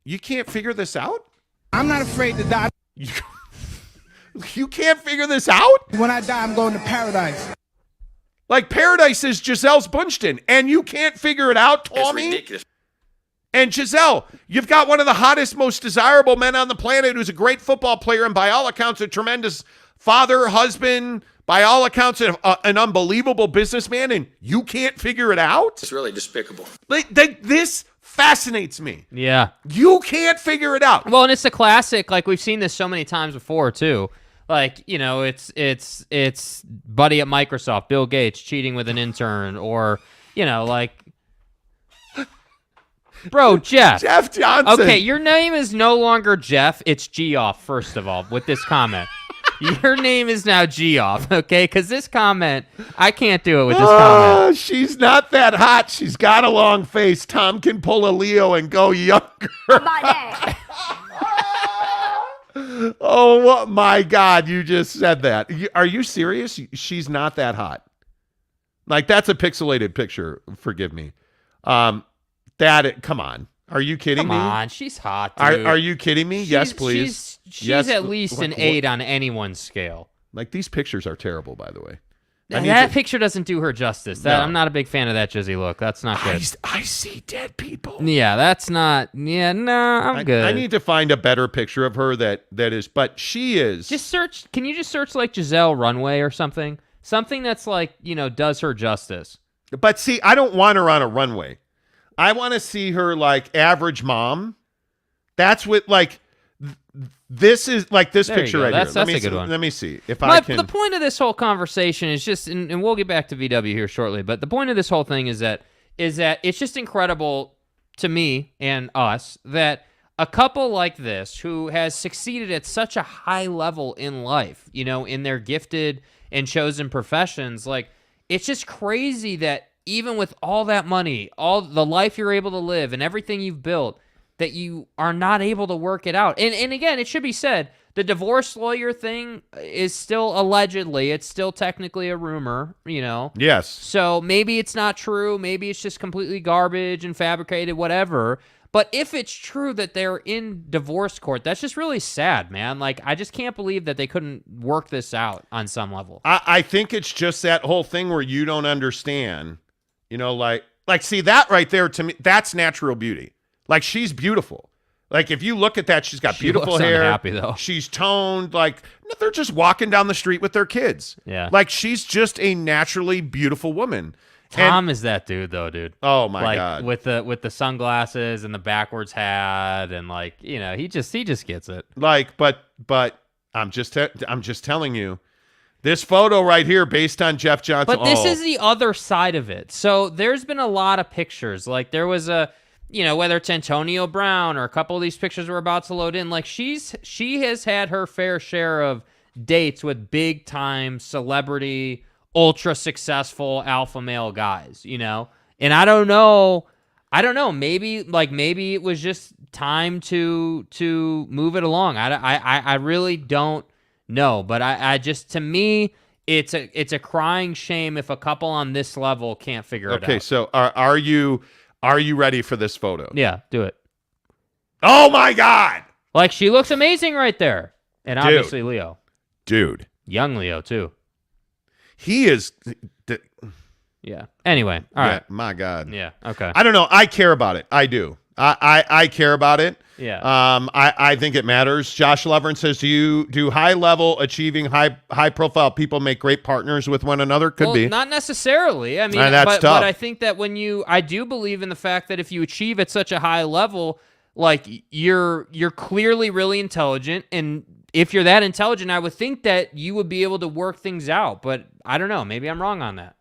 You can't figure this out?
I'm not afraid to die.
You can't figure this out?
When I die, I'm going to paradise.
Like paradise is Giselle's Bunchton, and you can't figure it out, Tommy?
It's ridiculous.
And Giselle, you've got one of the hottest, most desirable men on the planet who's a great football player and by all accounts a tremendous father, husband, by all accounts an unbelievable businessman, and you can't figure it out?
It's really despicable.
This fascinates me.
Yeah.
You can't figure it out.
Well, and it's a classic. Like, we've seen this so many times before, too. Like, you know, it's buddy at Microsoft, Bill Gates cheating with an intern, or, you know, like, bro, Jeff.
Jeff Johnson.
Okay, your name is no longer Jeff. It's Geoff, first of all, with this comment. Your name is now Geoff, okay? Because this comment, I can't do it with this comment.
She's not that hot. She's got a long face. Tom can pull a Leo and go younger.
How about that?
Oh, my God. You just said that. Are you serious? She's not that hot. Like, that's a pixelated picture. Forgive me. Come on. Are you kidding me?
Come on. She's hot, dude.
Are you kidding me? Yes, please.
She's
yes,
at least an 8 on anyone's scale.
Like, these pictures are terrible, by the way.
That picture doesn't do her justice.
No.
I'm not a big fan of that Jizzy look. That's not good.
I see dead people.
Yeah, that's not. Yeah, no, I'm good.
I need to find a better picture of her that is, but she is.
Just search. Can you just search like Giselle Runway or something? Something that's like, you know, does her justice.
But see, I don't want her on a runway. I want to see her like average mom. That's what like. This is like this
There
picture
you go.
right
That's
here.
a good one.
Let me see if I can.
The point of this whole conversation is just, and we'll get back to VW here shortly, but the point of this whole thing is that it's just incredible to me and us that a couple like this who has succeeded at such a high level in life, you know, in their gifted and chosen professions, like it's just crazy that even with all that money, all the life you're able to live and everything you've built, that you are not able to work it out. And again, it should be said, the divorce lawyer thing is still allegedly, it's still technically a rumor, you know?
Yes.
So maybe it's not true. Maybe it's just completely garbage and fabricated, whatever. But if it's true that they're in divorce court, that's just really sad, man. Like, I just can't believe that they couldn't work this out on some level.
I think it's just that whole thing where you don't understand, you know, like see that right there to me, that's natural beauty. Like, she's beautiful. Like, if you look at that, she's got beautiful hair.
Unhappy, though.
She's toned. Like, they're just walking down the street with their kids.
Yeah.
Like, she's just a naturally beautiful woman.
Tom is that dude, though, dude.
Oh, my God.
With the sunglasses and the backwards hat and, like, you know, he just gets it.
Like, but I'm just telling you, this photo right here, based on Jeff Johnson.
But this is the other side of it. So there's been a lot of pictures. Like, there was you know, whether it's Antonio Brown or a couple of these pictures we're about to load in, like she has had her fair share of dates with big time celebrity, ultra successful alpha male guys, you know? And I don't know, maybe it was just time to move it along. I really don't know, but I just, to me, it's a crying shame if a couple on this level can't figure it out.
Okay, so are you ready for this photo?
Yeah, do it.
Oh, my God.
Like, she looks amazing right there. And obviously Leo.
Dude.
Young Leo, too.
He is...
Yeah. Anyway, all right.
My God.
Yeah. Okay.
I don't know. I care about it. I do. I care about it.
Yeah.
I think it matters. Josh Levern says, do high level achieving high profile people make great partners with one another? Could be.
Not necessarily. I mean,
that's tough.
But I think that I do believe in the fact that if you achieve at such a high level, like you're clearly really intelligent, and if you're that intelligent, I would think that you would be able to work things out. But I don't know. Maybe I'm wrong on that.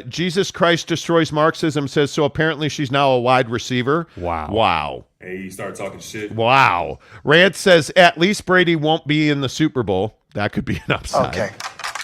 Jesus Christ Destroys Marxism says, so apparently she's now a wide receiver. Wow.
Hey, you start talking shit.
Wow. Rand says, at least Brady won't be in the Super Bowl. That could be an upside.
Okay.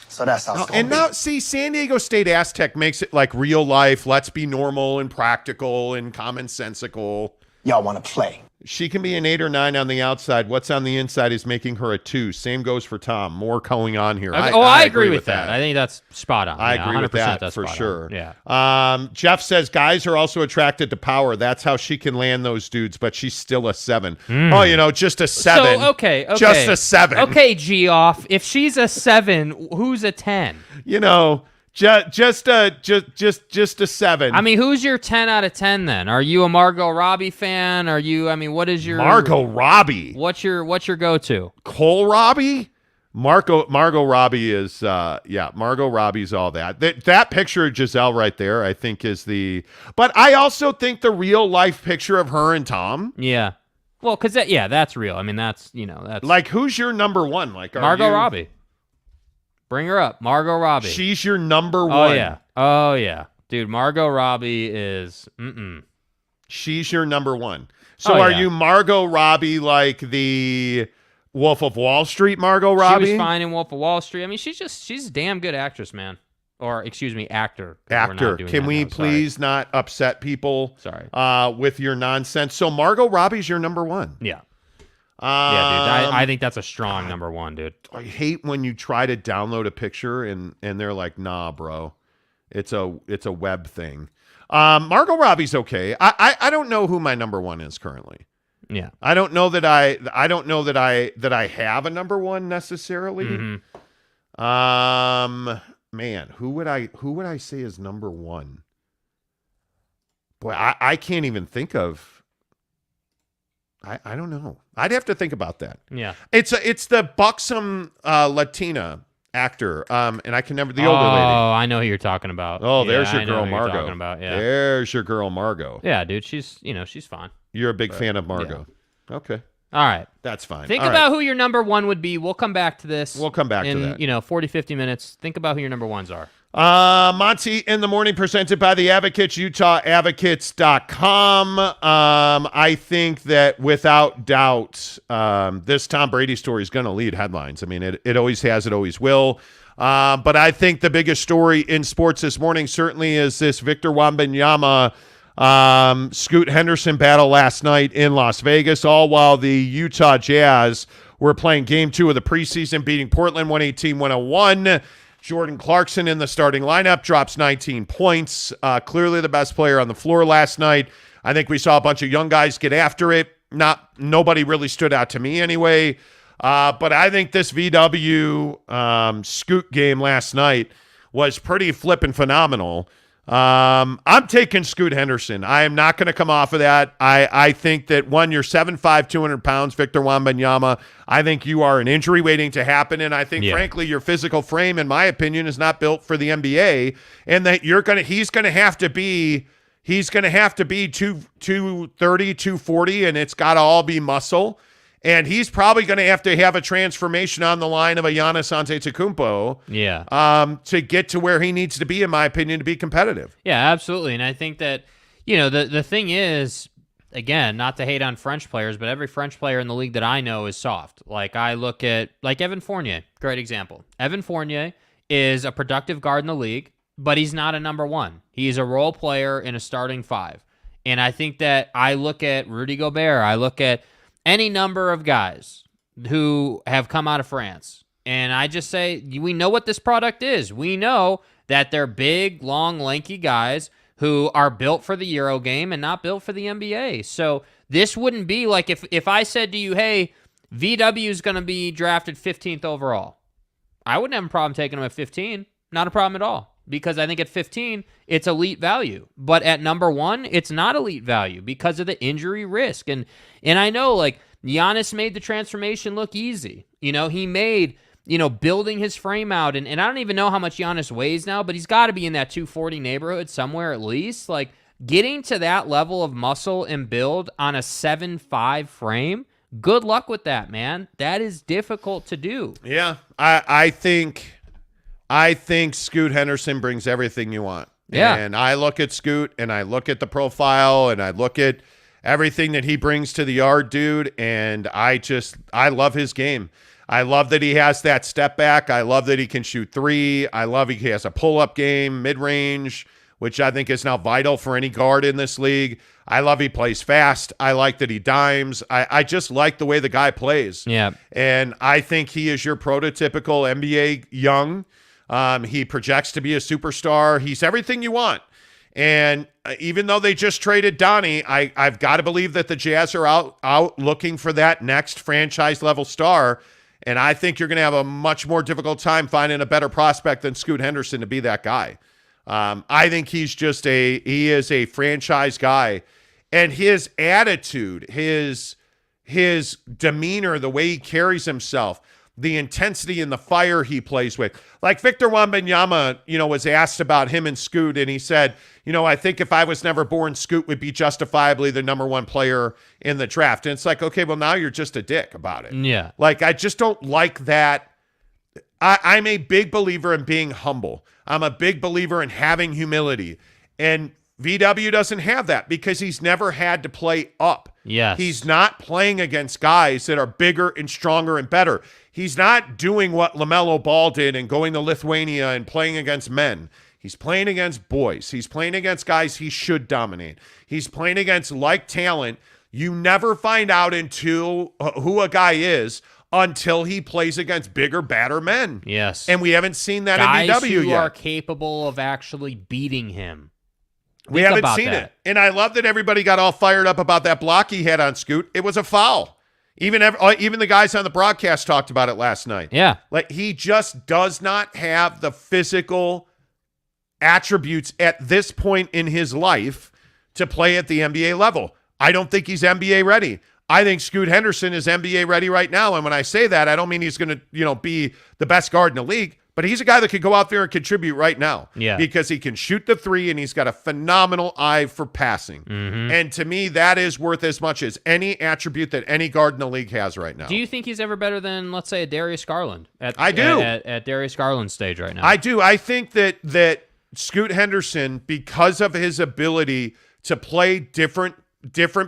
So that's how it's
and now, see, San Diego State Aztec makes it like real life. Let's be normal and practical and commonsensical.
Y'all want to play.
She can be an 8 or 9 on the outside. What's on the inside is making her a 2. Same goes for Tom. More going on here.
I agree with that. I think that's spot on.
I agree with that for sure.
Yeah.
Jeff says guys are also attracted to power. That's how she can land those dudes, but she's still a 7. Oh, just a 7.
So, okay.
Just a 7.
Okay, G-off. If she's a 7, who's a 10?
Just a 7.
I mean, who's your 10 out of 10 then? Are you a Margot Robbie fan? Are you? I mean, what is your
Margot Robbie?
What's your go-to?
Cole Robbie? Margot Robbie is Margot Robbie's all that. That picture of Giselle right there, I think is but I also think the real life picture of her and Tom.
Yeah. Well, because that's real. I mean, that's
like, who's your number 1? Like
Margot Robbie. Bring her up, Margot Robbie.
She's your number 1.
Oh yeah, dude. Margot Robbie is.
She's your number 1. So are you Margot Robbie like the Wolf of Wall Street Margot Robbie?
She was fine in Wolf of Wall Street. I mean, she's a damn good actress, man. Or excuse me, actor.
Can we please not upset people?
Sorry.
With your nonsense. So Margot Robbie's your number 1.
Yeah. Yeah, dude. I think that's a strong number 1, dude.
I hate when you try to download a picture and they're like, nah, bro. It's a web thing. Margot Robbie's okay. I don't know who my number 1 is currently.
Yeah.
I don't know that I have a number 1 necessarily.
Mm-hmm.
Man, who would I say is number 1? Boy, I can't even think of. I don't know. I'd have to think about that.
Yeah.
It's the buxom Latina actor. And I can never the older lady.
Oh, I know who you're talking about.
Oh, there's your girl Margot.
You're talking about, yeah.
There's your girl Margot.
Yeah, dude. She's fine.
You're a big fan of Margot. Yeah. Okay.
All right.
That's fine.
Think about who your number 1 would be. We'll come back to this.
We'll come back to that.
In 40, 50 minutes. Think about who your number 1s are.
Monty in the Morning, presented by the Advocates, UtahAdvocates.com. I think that without doubt, this Tom Brady story is going to lead headlines. I mean, it always has, it always will. But I think the biggest story in sports this morning certainly is this Victor Wembanyama Scoot Henderson battle last night in Las Vegas, all while the Utah Jazz were playing game 2 of the preseason, beating Portland 118-101. Jordan Clarkson in the starting lineup drops 19 points. Clearly the best player on the floor last night. I think we saw a bunch of young guys get after it. Nobody really stood out to me anyway. But I think this VW Scoot game last night was pretty flippin' phenomenal. I'm taking Scoot Henderson. I am not going to come off of that. I think that, one, you're 7'5", 200 pounds, Victor Wembanyama. I think you are an injury waiting to happen, and I think, frankly, your physical frame, in my opinion, is not built for the NBA, and that he's going to have to be 230, 240, and it's got to all be muscle. And he's probably going to have a transformation on the line of a Giannis Antetokounmpo.
Yeah.
To get to where he needs to be, in my opinion, to be competitive.
Yeah, absolutely. And I think that, the thing is, again, not to hate on French players, but every French player in the league that I know is soft. Like, I look at, Evan Fournier, great example. Evan Fournier is a productive guard in the league, but he's not a number 1. He's a role player in a starting 5. And I think that I look at Rudy Gobert, I look at any number of guys who have come out of France, and I just say, we know what this product is. We know that they're big, long, lanky guys who are built for the Euro game and not built for the NBA. So this wouldn't be like if I said to you, hey, VW is going to be drafted 15th overall. I wouldn't have a problem taking him at 15. Not a problem at all. because I think at 15, it's elite value. But at number 1, it's not elite value because of the injury risk. And I know, like, Giannis made the transformation look easy. He made, building his frame out. And I don't even know how much Giannis weighs now, but he's got to be in that 240 neighborhood somewhere at least. Like, getting to that level of muscle and build on a 7'5" frame, good luck with that, man. That is difficult to do.
Yeah, I think Scoot Henderson brings everything you want.
Yeah.
And I look at Scoot, and I look at the profile, and I look at everything that he brings to the yard, dude, and I love his game. I love that he has that step back. I love that he can shoot 3. I love he has a pull-up game, mid-range, which I think is now vital for any guard in this league. I love he plays fast. I like that he dimes. I just like the way the guy plays.
Yeah.
And I think he is your prototypical NBA young. He projects to be a superstar. He's everything you want. And even though they just traded Donnie, I've got to believe that the Jazz are out looking for that next franchise-level star. And I think you're going to have a much more difficult time finding a better prospect than Scoot Henderson to be that guy. I think he is a franchise guy, and his attitude, his demeanor, the way he carries himself, the intensity and the fire he plays with. Like Victor Wembanyama, was asked about him and Scoot, and he said, I think if I was never born, Scoot would be justifiably the number 1 player in the draft. And it's like, okay, well, now you're just a dick about it.
Yeah.
Like, I just don't like that. I'm a big believer in being humble. I'm a big believer in having humility. And VW doesn't have that because he's never had to play up.
Yes.
He's not playing against guys that are bigger and stronger and better. He's not doing what LaMelo Ball did and going to Lithuania and playing against men. He's playing against boys. He's playing against guys he should dominate. He's playing against like talent. You never find out until who a guy is until he plays against bigger, badder men.
Yes.
And we haven't seen that
guys
in VW
who
yet.
Are capable of actually beating him.
We haven't seen it. And I love that everybody got all fired up about that block he had on Scoot. It was a foul. Even the guys on the broadcast talked about it last night.
Yeah.
Like, he just does not have the physical attributes at this point in his life to play at the NBA level. I don't think he's NBA ready. I think Scoot Henderson is NBA ready right now. And when I say that, I don't mean he's going to, be the best guard in the league, but he's a guy that could go out there and contribute right now.
Yeah.
Because he can shoot the 3 and he's got a phenomenal eye for passing.
Mm-hmm.
And to me, that is worth as much as any attribute that any guard in the league has right now.
Do you think he's ever better than, let's say, a Darius Garland?
I do.
At Darius Garland's stage right now.
I do. I think that Scoot Henderson, because of his ability to play different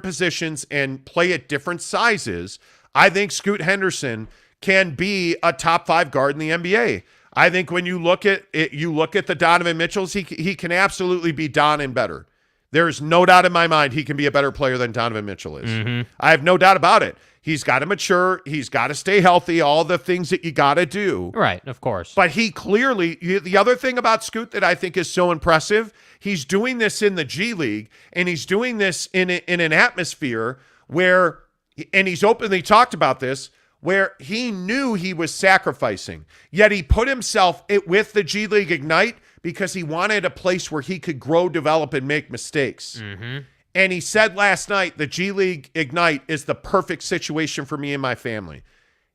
positions and play at different sizes, I think Scoot Henderson can be a top 5 guard in the NBA. I think when you look at it, you look at the Donovan Mitchells, he can absolutely be Don and better. There's no doubt in my mind he can be a better player than Donovan Mitchell is.
Mm-hmm.
I have no doubt about it. He's got to mature. He's got to stay healthy, all the things that you got to do.
Right, of course.
But he clearly, the other thing about Scoot that I think is so impressive, he's doing this in the G League, and he's doing this in an atmosphere where, and he's openly talked about this, where he knew he was sacrificing, yet he put himself with the G League Ignite because he wanted a place where he could grow, develop, and make mistakes.
Mm-hmm.
And he said last night, the G League Ignite is the perfect situation for me and my family.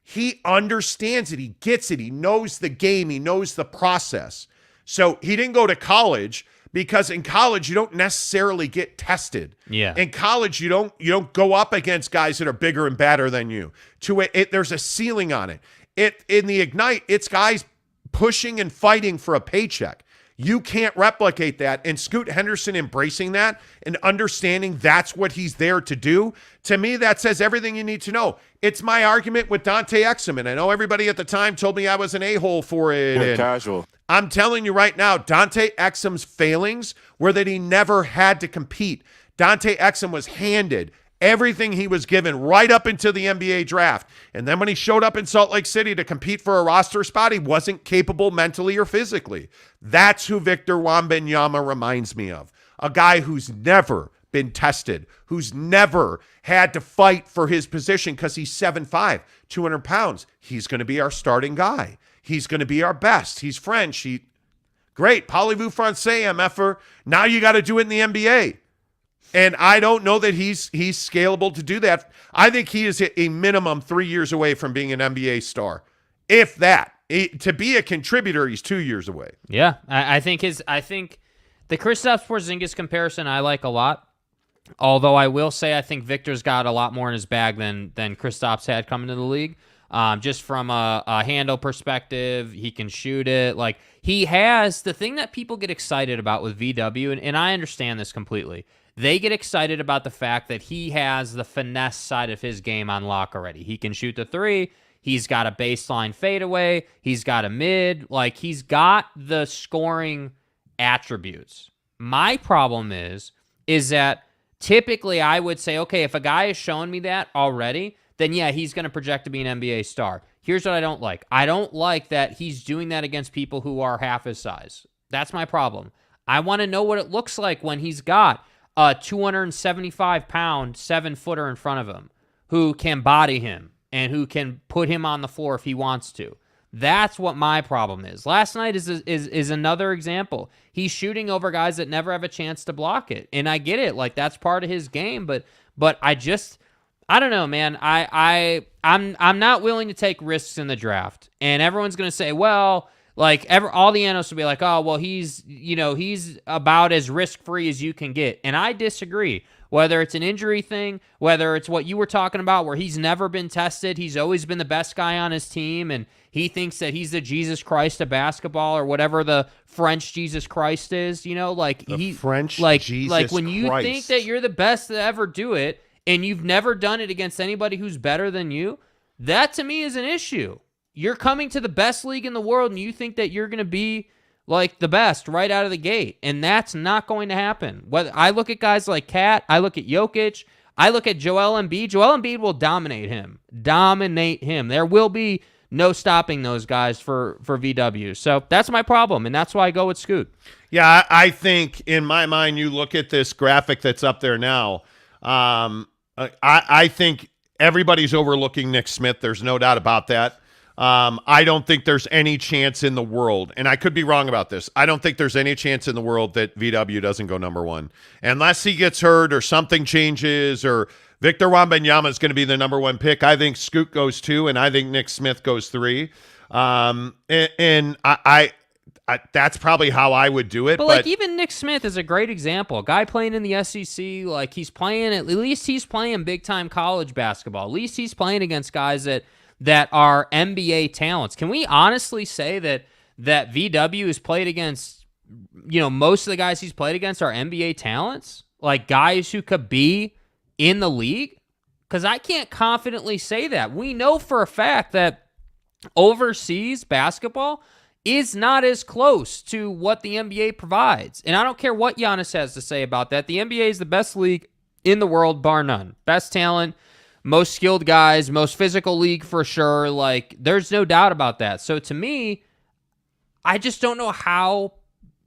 He understands it. He gets it. He knows the game. He knows the process. So he didn't go to college because in college, you don't necessarily get tested.
Yeah.
In college, you don't go up against guys that are bigger and badder than you. There's a ceiling on it. In the Ignite, it's guys pushing and fighting for a paycheck. You can't replicate that. And Scoot Henderson embracing that and understanding that's what he's there to do, to me, that says everything you need to know. It's my argument with Dante Exum, and I know everybody at the time told me I was an a-hole for it.
Casual.
I'm telling you right now, Dante Exum's failings were that he never had to compete. Dante Exum was handed everything he was given right up into the NBA draft. And then when he showed up in Salt Lake City to compete for a roster spot, he wasn't capable mentally or physically. That's who Victor Wembanyama reminds me of. A guy who's never been tested, who's never had to fight for his position because he's 7'5", 200 pounds. He's going to be our starting guy. He's going to be our best. He's French. Great. Parlez-vous français, MFer. Now you got to do it in the NBA. And I don't know that he's scalable to do that. I think he is a minimum 3 years away from being an NBA star. If that. To be a contributor, he's 2 years away.
Yeah. I think the Kristaps Porzingis comparison I like a lot. Although I will say I think Victor's got a lot more in his bag than Kristaps had coming to the league. Just from a handle perspective, he can shoot it. Like, he has the thing that people get excited about with VW, and I understand this completely. They get excited about the fact that he has the finesse side of his game on lock already. He can shoot the three. He's got a baseline fadeaway. He's got a mid. Like, he's got the scoring attributes. My problem is that typically I would say, okay, if a guy has shown me that already, then yeah, he's going to project to be an NBA star. Here's what I don't like. I don't like that he's doing that against people who are half his size. That's my problem. I want to know what it looks like when he's got a 275-pound 7-footer in front of him who can body him and who can put him on the floor if he wants to. That's what my problem is. Last night is another example. He's shooting over guys that never have a chance to block it. And I get it. Like, that's part of his game, but I don't know, man. I'm not willing to take risks in the draft. And everyone's going to say, well, like all the analysts will be like, oh, well, he's about as risk-free as you can get. And I disagree. Whether it's an injury thing, whether it's what you were talking about where he's never been tested, he's always been the best guy on his team, and he thinks that he's the Jesus Christ of basketball or whatever the French Jesus Christ is, like
French Jesus
like when you
Christ.
think that you're the best to ever do it and you've never done it against anybody who's better than you, that to me is an issue. You're coming to the best league in the world and you think that you're going to be like the best right out of the gate, and that's not going to happen. Whether I look at guys like Kat, I look at Jokic, I look at Joel Embiid. Joel Embiid will dominate him. There will be no stopping those guys for VW. So that's my problem, and that's why I go with Scoot.
Yeah, I think in my mind, you look at this graphic that's up there now. I think everybody's overlooking Nick Smith. There's no doubt about that. I don't think there's any chance in the world, and I could be wrong about this, I don't think there's any chance in the world that VW doesn't go number one. Unless he gets hurt or something changes or Victor Wembanyama is going to be the number one pick, I think Scoot goes 2, and I think Nick Smith goes 3. And I that's probably how I would do it.
But like, even Nick Smith is a great example. A guy playing in the SEC, like he's playing, at least he's playing big-time college basketball. At least he's playing against guys that are NBA talents. Can we honestly say that VW has played against, most of the guys he's played against are NBA talents? Like guys who could be in the league? Because I can't confidently say that. We know for a fact that overseas basketball is not as close to what the NBA provides. And I don't care what Giannis has to say about that. The NBA is the best league in the world, bar none. Best talent, most skilled guys, most physical league for sure. Like, there's no doubt about that. So to me, I just don't know how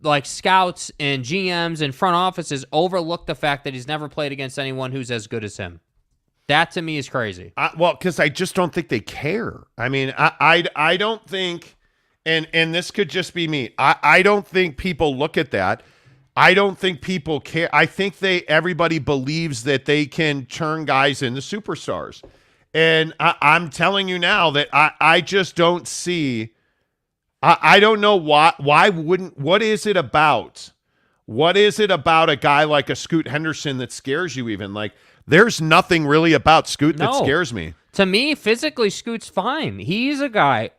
like scouts and GMs and front offices overlook the fact that he's never played against anyone who's as good as him. That to me is crazy.
Well, because I just don't think they care. I mean, I don't think, and this could just be me. I don't think people look at that. I don't think people care. I think everybody believes that they can turn guys into superstars. And I'm telling you now that I just don't see. I don't know why wouldn't. What is it about? What is it about a guy like a Scoot Henderson that scares you even? Like, there's nothing really about Scoot that scares me.
To me, physically, Scoot's fine. He's a guy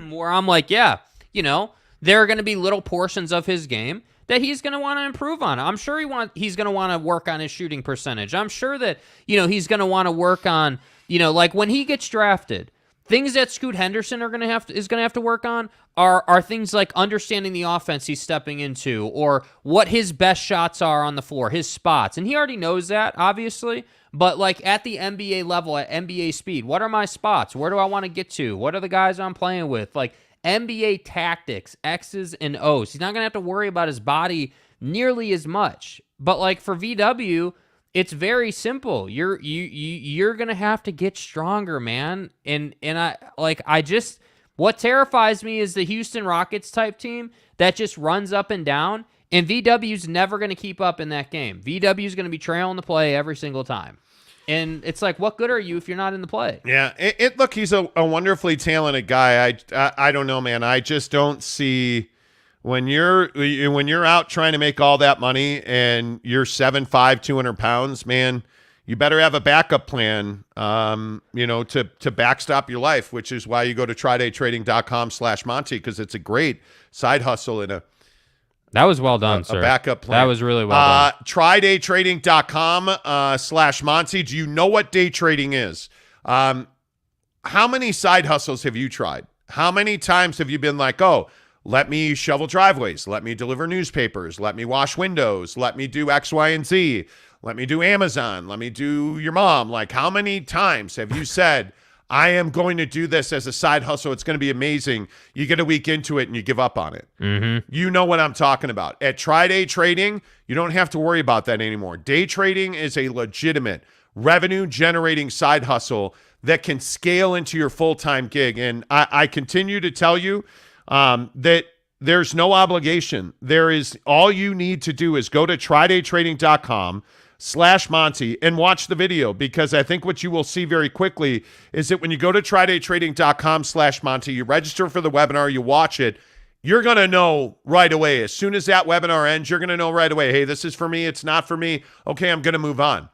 where I'm like, yeah, there are going to be little portions of his game that he's going to want to improve on. I'm sure he's going to want to work on his shooting percentage. I'm sure that, he's going to want to work on, like when he gets drafted, things that Scoot Henderson is going to have to work on are things like understanding the offense he's stepping into or what his best shots are on the floor, his spots. And he already knows that, obviously. But like at the NBA level, at NBA speed, what are my spots? Where do I want to get to? What are the guys I'm playing with? Like NBA tactics, X's and O's. He's not going to have to worry about his body nearly as much. But like for VW, it's very simple. You're going to have to get stronger, man. And What terrifies me is the Houston Rockets type team that just runs up and down, and VW's never going to keep up in that game. VW's going to be trailing the play every single time. And it's like, what good are you if you're not in the play?
Yeah, look, he's a wonderfully talented guy. I don't know, man. I just don't see when you're out trying to make all that money and you're 7'5", 200 pounds, man. You better have a backup plan, to backstop your life, which is why you go to TryDayTrading.com/Monty, because it's a great side hustle and
that was well done, sir.
A backup plan.
That was really well done.
TryDayTrading.com/Monty. Do you know what day trading is? How many side hustles have you tried? How many times have you been like, oh, let me shovel driveways, let me deliver newspapers, let me wash windows, let me do X, Y, and Z, let me do Amazon, let me do your mom? Like, how many times have you said, I am going to do this as a side hustle, it's going to be amazing. You get a week into it and you give up on it.
Mm-hmm.
You know what I'm talking about. At Day Trading, you don't have to worry about that anymore. Day trading is a legitimate revenue-generating side hustle that can scale into your full-time gig. And I continue to tell you that there's no obligation. There is, all you need to do is go to TryDayTrading.com/Monty and watch the video, because I think what you will see very quickly is that when you go to TryDayTrading.com/Monty, you register for the webinar, you watch it, you're going to know right away. As soon as that webinar ends, you're going to know right away, hey, this is for me, it's not for me. Okay, I'm going to move on.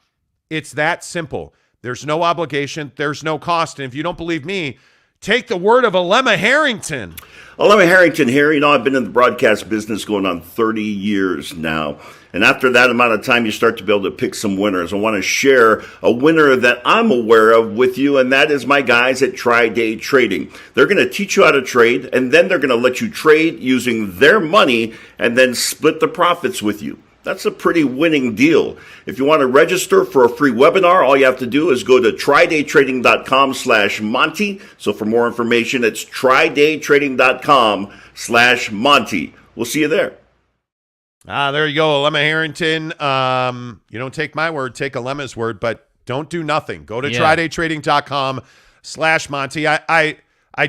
It's that simple. There's no obligation. There's no cost. And if you don't believe me, take the word of Alema Harrington.
Alema Harrington here. You know, I've been in the broadcast business going on 30 years now. And after that amount of time, you start to be able to pick some winners. I want to share a winner that I'm aware of with you, and that is my guys at Day Trading. They're going to teach you how to trade, and then they're going to let you trade using their money and then split the profits with you. That's a pretty winning deal. If you want to register for a free webinar, all you have to do is go to TryDayTrading.com/Monty. So for more information, it's TryDayTrading.com/Monty. We'll see you there.
There you go, Alema Harrington. You don't take my word, take Alema's word, but don't do nothing. Go to TryDayTrading.com/Monty. I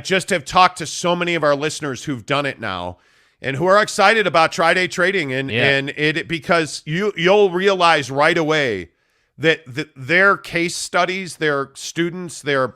just have talked to so many of our listeners who've done it now, and who are excited about Day Trading, and it because you'll realize right away that their case studies, their students, the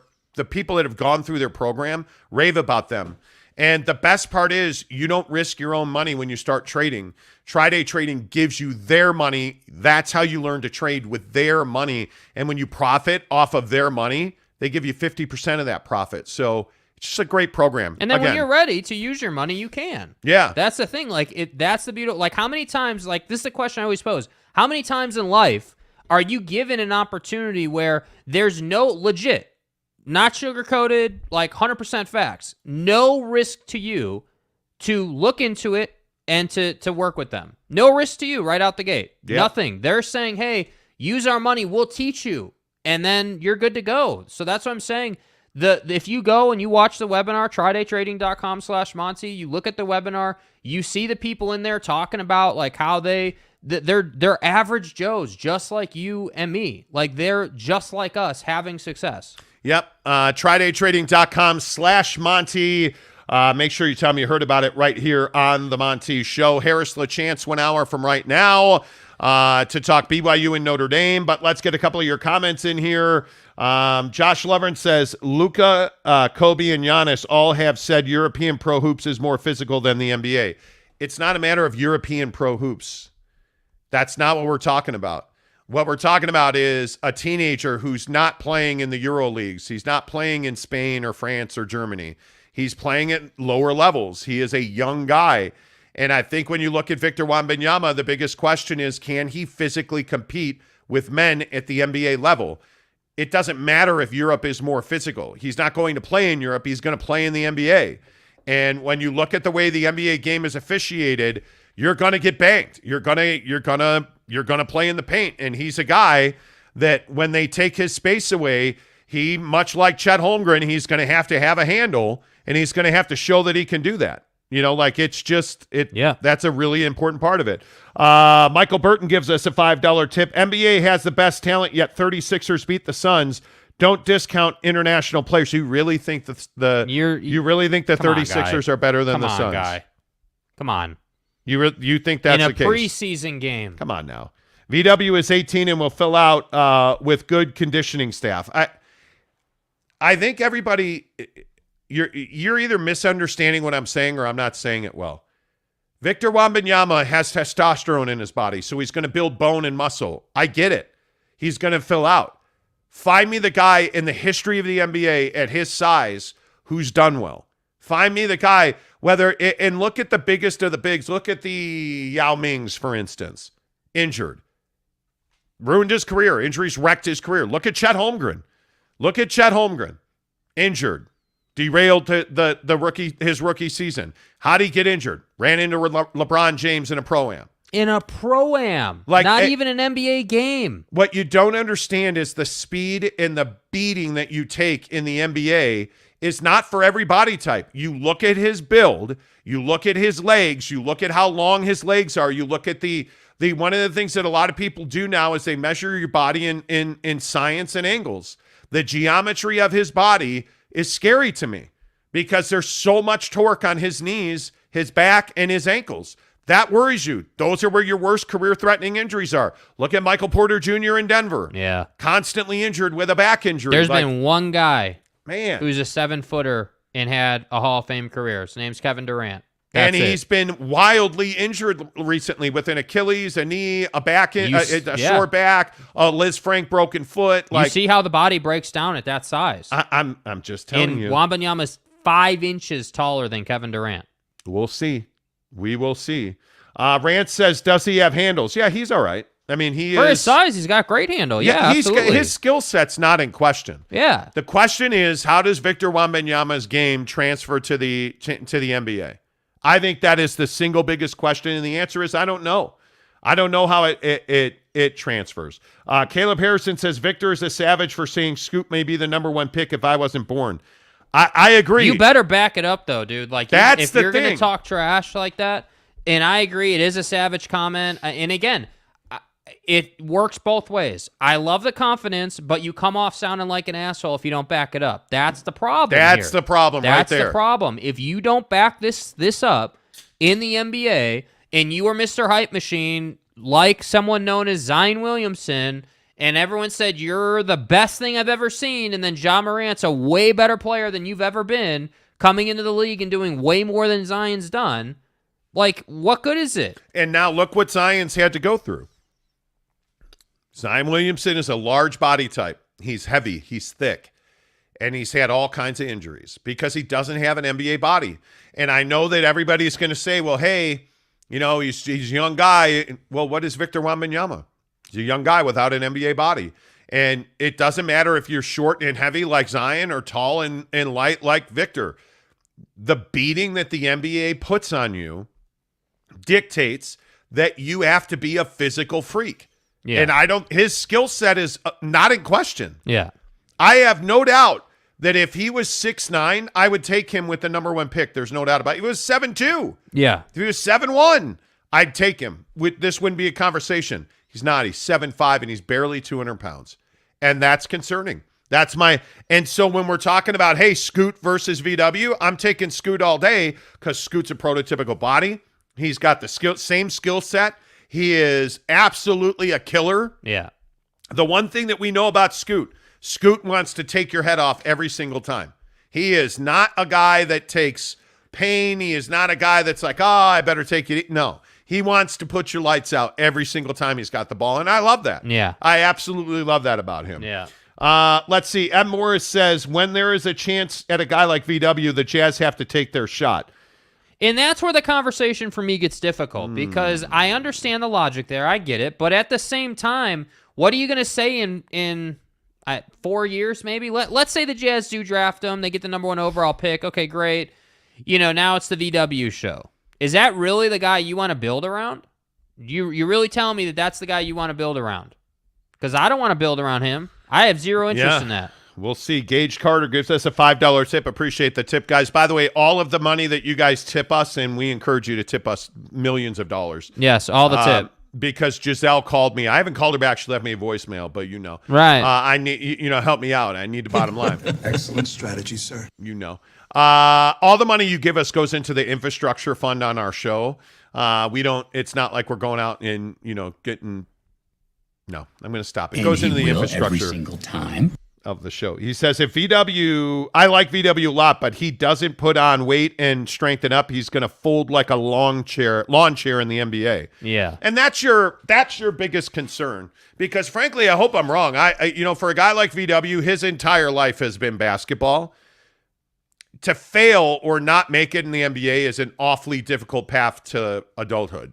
people that have gone through their program rave about them. And the best part is you don't risk your own money when you start trading. Day Trading gives you their money. That's how you learn to trade, with their money. And when you profit off of their money, they give you 50% of that profit. So it's just a great program.
And then when you're ready to use your money, you can.
Yeah.
That's the thing. That's the beauty. Like, how many times, this is a question I always pose. How many times in life are you given an opportunity where there's no legit, not sugar-coated, 100% facts, no risk to you to look into it and to work with them? No risk to you right out the gate. Yep. Nothing. They're saying, hey, use our money, we'll teach you, and then you're good to go. So that's what I'm saying. If you go and you watch the webinar, TryDayTrading.com/Monty, you look at the webinar, you see the people in there talking about how they're average Joes, just like you and me. They're just like us, having success.
Yep. TryDayTrading.com/Monty. Make sure you tell me you heard about it right here on the Monty Show. Harris LaChance, 1 hour from right now, to talk BYU and Notre Dame. But let's get a couple of your comments in here. Josh Lovern says, Luka, Kobe, and Giannis all have said European pro hoops is more physical than the NBA. It's not a matter of European pro hoops. That's not what we're talking about. What we're talking about is a teenager who's not playing in the Euro leagues. He's not playing in Spain or France or Germany. He's playing at lower levels. He is a young guy. And I think when you look at Victor Wembanyama, the biggest question is, can he physically compete with men at the NBA level? It doesn't matter if Europe is more physical. He's not going to play in Europe. He's going to play in the NBA. And when you look at the way the NBA game is officiated, you're going to get banged. You're going to play in the paint. And he's a guy that when they take his space away, he, much like Chet Holmgren, he's going to have a handle, and he's going to have to show that he can do that. That's a really important part of it. Michael Burton gives us a $5 tip. NBA has the best talent, yet 36ers beat the Suns. don't discount international players. You really think the
you
really think the 36ers are better than the Suns?
Guy. Come on.
You think that's the case?
In a preseason game.
Come on now. VW is 18 and will fill out with good conditioning staff. I think everybody, you're either misunderstanding what I'm saying or I'm not saying it well. Victor Wembanyama has testosterone in his body, so he's going to build bone and muscle. I get it. He's going to fill out. Find me the guy in the history of the NBA at his size who's done well. Find me the guy, and look at the biggest of the bigs. Look at the Yao Mings, for instance. Injured. Ruined his career. Injuries wrecked his career. Look at Chet Holmgren. Injured. Derailed his rookie season. How'd he get injured? Ran into LeBron James in a pro-am.
In a pro-am. Not even an NBA game.
What you don't understand is the speed and the beating that you take in the NBA is not for every body type. You look at his build, you look at his legs, you look at how long his legs are, you look at the one of the things that a lot of people do now is they measure your body in science and angles. The geometry of his body is scary to me because there's so much torque on his knees, his back, and his ankles. That worries you. Those are where your worst career-threatening injuries are. Look at Michael Porter Jr. in Denver.
Yeah.
Constantly injured with a back injury.
There's been one guy who's a 7-footer and had a Hall of Fame career. His name's Kevin Durant.
He's been wildly injured recently with an Achilles, a knee, a back, a sore back, a Liz Frank broken foot.
You see how the body breaks down at that size.
I'm just telling you.
Wembanyama's 5 inches taller than Kevin Durant.
We'll see. We will see. Rance says, does he have handles? Yeah, he's all right. I mean,
for his size, he's got great handle. Yeah, absolutely.
His skill set's not in question.
Yeah.
The question is, how does Victor Wembanyama's game transfer to the NBA? I think that is the single biggest question, and the answer is I don't know. I don't know how it transfers. Caleb Harrison says Victor is a savage for saying Scoot may be the number 1 pick if I wasn't born. I agree.
You better back it up, though, dude. Like, if you're going to
thing.
talk trash like that, and I agree, it is a savage comment. And again, it works both ways. I love the confidence, but you come off sounding like an asshole if you don't back it up. That's the problem.
That's the problem right there.
That's the problem. If you don't back this up in the NBA, and you are Mr. Hype Machine, like someone known as Zion Williamson, and everyone said you're the best thing I've ever seen, and then Ja Morant's a way better player than you've ever been, coming into the league and doing way more than Zion's done, like, what good is it?
And now look what Zion's had to go through. Zion Williamson is a large body type. He's heavy. He's thick. And he's had all kinds of injuries because he doesn't have an NBA body. And I know that everybody's going to say, well, hey, he's a young guy. Well, what is Victor Wembanyama? He's a young guy without an NBA body. And it doesn't matter if you're short and heavy like Zion or tall and light like Victor. The beating that the NBA puts on you dictates that you have to be a physical freak. Yeah. And his skill set is not in question.
Yeah.
I have no doubt that if he was 6'9", I would take him with the number 1 pick. There's no doubt about it. He was 7'2".
Yeah.
If he was 7'1", I'd take him. This wouldn't be a conversation. He's not. He's 7'5", and he's barely 200 pounds. And that's concerning. And so when we're talking about, hey, Scoot versus VW, I'm taking Scoot all day because Scoot's a prototypical body. He's got the same skill set. He is absolutely a killer.
Yeah.
The one thing that we know about Scoot wants to take your head off every single time. He is not a guy that takes pain. He is not a guy that's like, I better take it. No. He wants to put your lights out every single time he's got the ball, and I love that.
Yeah.
I absolutely love that about him.
Yeah.
Let's see. Ed Morris says, when there is a chance at a guy like VW, the Jazz have to take their shot.
And that's where the conversation for me gets difficult because I understand the logic there. I get it. But at the same time, what are you going to say in 4 years maybe? Let's say the Jazz do draft him. They get the number 1 overall pick. Okay, great. Now it's the VW show. Is that really the guy you want to build around? You're really telling me that that's the guy you want to build around? Because I don't want to build around him. I have zero interest in that.
We'll see. Gage Carter gives us a $5 tip. Appreciate the tip, guys. By the way, all of the money that you guys tip us, and we encourage you to tip us millions of dollars.
Yes, all the tip.
because Giselle called me. I haven't called her back. She left me a voicemail, but
Right.
I need, help me out. I need the bottom line.
Excellent strategy, sir.
All the money you give us goes into the infrastructure fund on our show. It's not like we're going out and, getting, no, I'm going to stop. It goes into the infrastructure every single time of the show. He says, I like VW a lot, but he doesn't put on weight and strengthen up. He's going to fold like a lawn chair in the NBA.
Yeah.
And that's your biggest concern, because frankly, I hope I'm wrong. For a guy like VW, his entire life has been basketball. To fail or not make it in the NBA is an awfully difficult path to adulthood.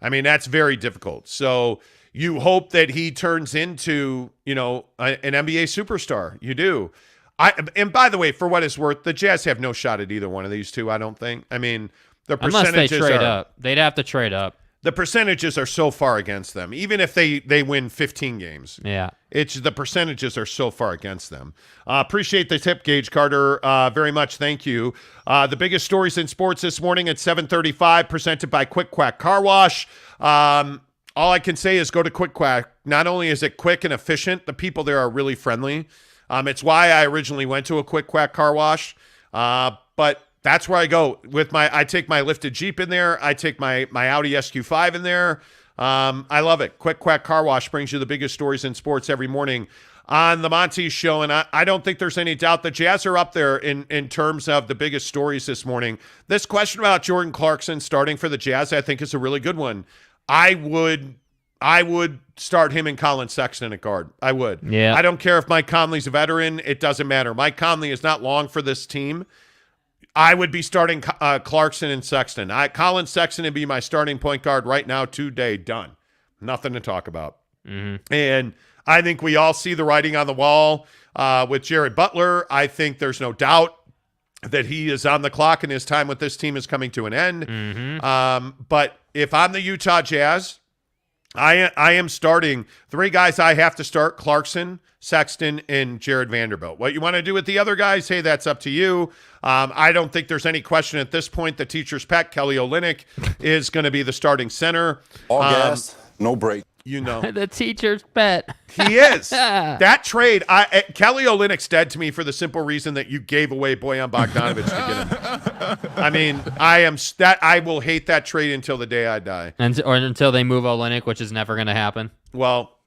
I mean, that's very difficult. So you hope that he turns into, an NBA superstar. You do. And by the way, for what it's worth, the Jazz have no shot at either one of these two, I don't think. I mean, the percentages
unless they trade up. They'd have to trade up.
The percentages are so far against them. Even if they win 15 games.
Yeah.
The percentages are so far against them. Appreciate the tip, Gage Carter, very much. Thank you. The biggest stories in sports this morning at 7:35, presented by Quick Quack Car Wash. All I can say is go to Quick Quack. Not only is it quick and efficient, the people there are really friendly. It's why I originally went to a Quick Quack Car Wash. But that's where I go I take my lifted Jeep in there. I take my Audi SQ5 in there. I love it. Quick Quack Car Wash brings you the biggest stories in sports every morning on the Monty Show. And I don't think there's any doubt the Jazz are up there in terms of the biggest stories this morning. This question about Jordan Clarkson starting for the Jazz, I think, is a really good one. I would start him and Collin Sexton at guard. I would.
Yeah.
I don't care if Mike Conley's a veteran. It doesn't matter. Mike Conley is not long for this team. I would be starting Clarkson and Sexton. Collin Sexton would be my starting point guard right now today. Done. Nothing to talk about.
Mm-hmm.
And I think we all see the writing on the wall with Jared Butler. I think there's no doubt that he is on the clock and his time with this team is coming to an end.
Mm-hmm.
But if I'm the Utah Jazz, I am starting three guys I have to start: Clarkson, Sexton, and Jared Vanderbilt. What you want to do with the other guys, hey, that's up to you. I don't think there's any question at this point. The teacher's pet, Kelly Olynyk, is going to be the starting center.
All gas, no break.
The teacher's pet.
He is. That trade, Kelly Olynyk's dead to me for the simple reason that you gave away Bojan Bogdanovic to get him. I mean, I will hate that trade until the day I die.
Or until they move Olynyk, which is never going to happen.
Well,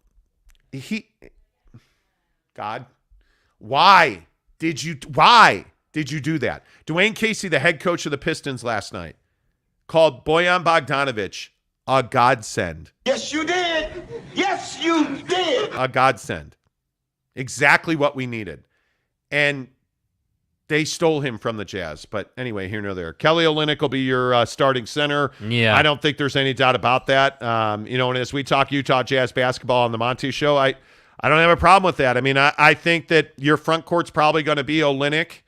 God, why did you do that? Dwayne Casey, the head coach of the Pistons last night, called Bojan Bogdanovic a godsend.
Yes, you did. Yes, you did.
A godsend. Exactly what we needed. And they stole him from the Jazz. But anyway, here nor there. Kelly Olynyk will be your starting center.
Yeah.
I don't think there's any doubt about that. And as we talk Utah Jazz basketball on the Monty Show, I don't have a problem with that. I mean, I think that your front court's probably going to be Olynyk,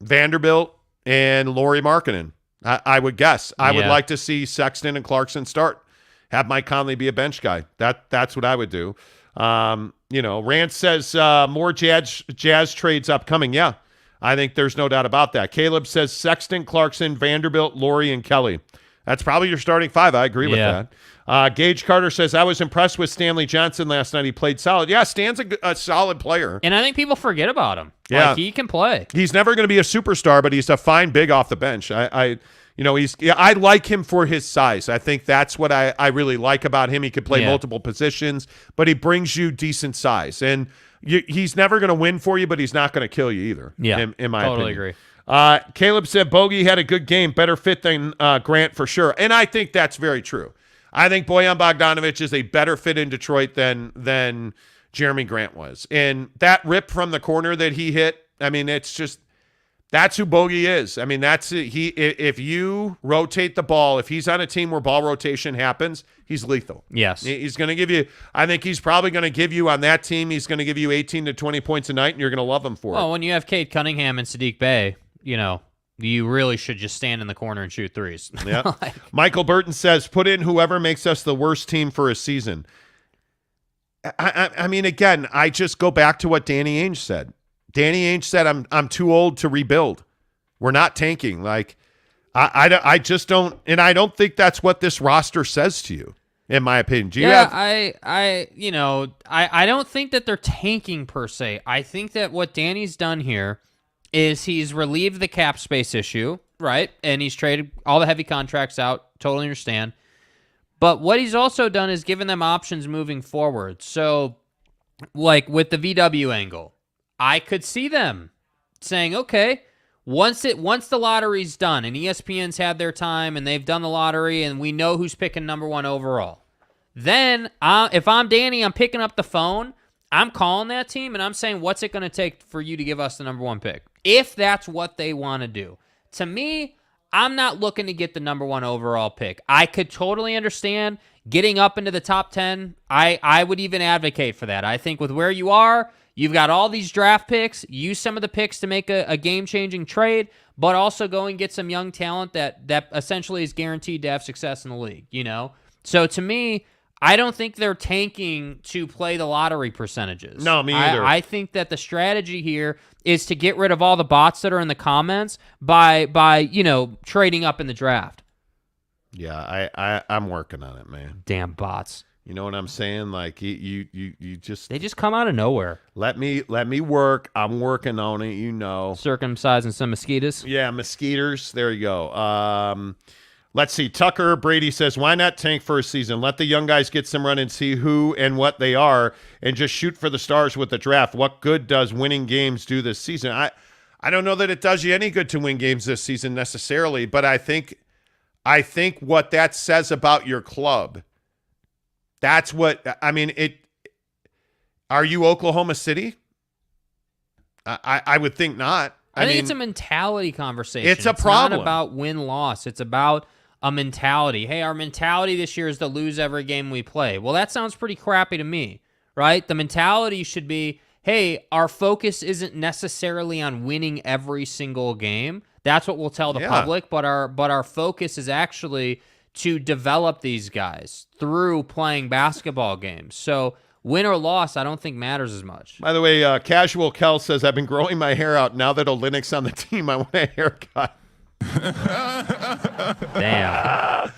Vanderbilt, and Lauri Markkanen. I would guess. I would like to see Sexton and Clarkson start. Have Mike Conley be a bench guy. That's what I would do. Rance says more Jazz trades upcoming. Yeah, I think there's no doubt about that. Caleb says Sexton, Clarkson, Vanderbilt, Lauri, and Kelly. That's probably your starting five. I agree with that. Gage Carter says, I was impressed with Stanley Johnson last night. He played solid. Yeah, Stan's a solid player.
And I think people forget about him.
Yeah.
Like, he can play.
He's never going to be a superstar, but he's a fine big off the bench. I like him for his size. I think that's what I really like about him. He could play multiple positions, but he brings you decent size. And he's never going to win for you, but he's not going to kill you either.
Yeah,
in my
totally
opinion.
agree.
Caleb said Bogey had a good game, better fit than Grant for sure. And I think that's very true. I think Bojan Bogdanovic is a better fit in Detroit than Jeremy Grant was. And that rip from the corner that he hit, I mean, it's just that's who Bogey is. I mean, if you rotate the ball, if he's on a team where ball rotation happens, he's lethal.
Yes.
He's going to give you, I think he's probably going to give you on that team, he's going to give you 18 to 20 points a night, and you're going to love him for it.
Well, when you have Cade Cunningham and Sadiq Bey, you really should just stand in the corner and shoot threes.
Yeah. Michael Burton says, put in whoever makes us the worst team for a season. I mean, again, I just go back to what Danny Ainge said. Danny Ainge said, I'm too old to rebuild. We're not tanking. Like, I just don't, and I don't think that's what this roster says to you, in my opinion. Do you have?
I don't think that they're tanking per se. I think that what Danny's done here is he's relieved the cap space issue, right? And he's traded all the heavy contracts out. Totally understand. But what he's also done is given them options moving forward. So, like with the VW angle, I could see them saying, okay, once the lottery's done and ESPN's had their time and they've done the lottery and we know who's picking number 1 overall, then if I'm Danny, I'm picking up the phone, I'm calling that team and I'm saying, what's it going to take for you to give us the number 1 pick? If that's what they want to do. To me, I'm not looking to get the number 1 overall pick. I could totally understand getting up into the top 10. I would even advocate for that. I think with where you are, you've got all these draft picks. Use some of the picks to make a game-changing trade, but also go and get some young talent that essentially is guaranteed to have success in the league, you know? So to me, I don't think they're tanking to play the lottery percentages.
No, me either.
I think that the strategy here is to get rid of all the bots that are in the comments by trading up in the draft.
Yeah, I'm working on it, man.
Damn bots.
You know what I'm saying? Like you just
they just come out of nowhere.
Let me work. I'm working on it. You know,
circumcising some mosquitoes.
Yeah, mosquitoes. There you go. Let's see. Tucker Brady says, "Why not tank for a season? Let the young guys get some run and see who and what they are, and just shoot for the stars with the draft. What good does winning games do this season? I don't know that it does you any good to win games this season necessarily, but I think what that says about your club." That's what I mean. Are you Oklahoma City? I would think not.
I think it's a mentality conversation.
It's a problem.
Not about win-loss. It's about a mentality. Hey, our mentality this year is to lose every game we play. Well, that sounds pretty crappy to me, right? The mentality should be, hey, our focus isn't necessarily on winning every single game. That's what we'll tell the public, but our focus is actually to develop these guys through playing basketball games. So win or loss, I don't think matters as much.
By the way, Casual Kel says, I've been growing my hair out. Now that Olynyk's on the team, I want a haircut.
Damn.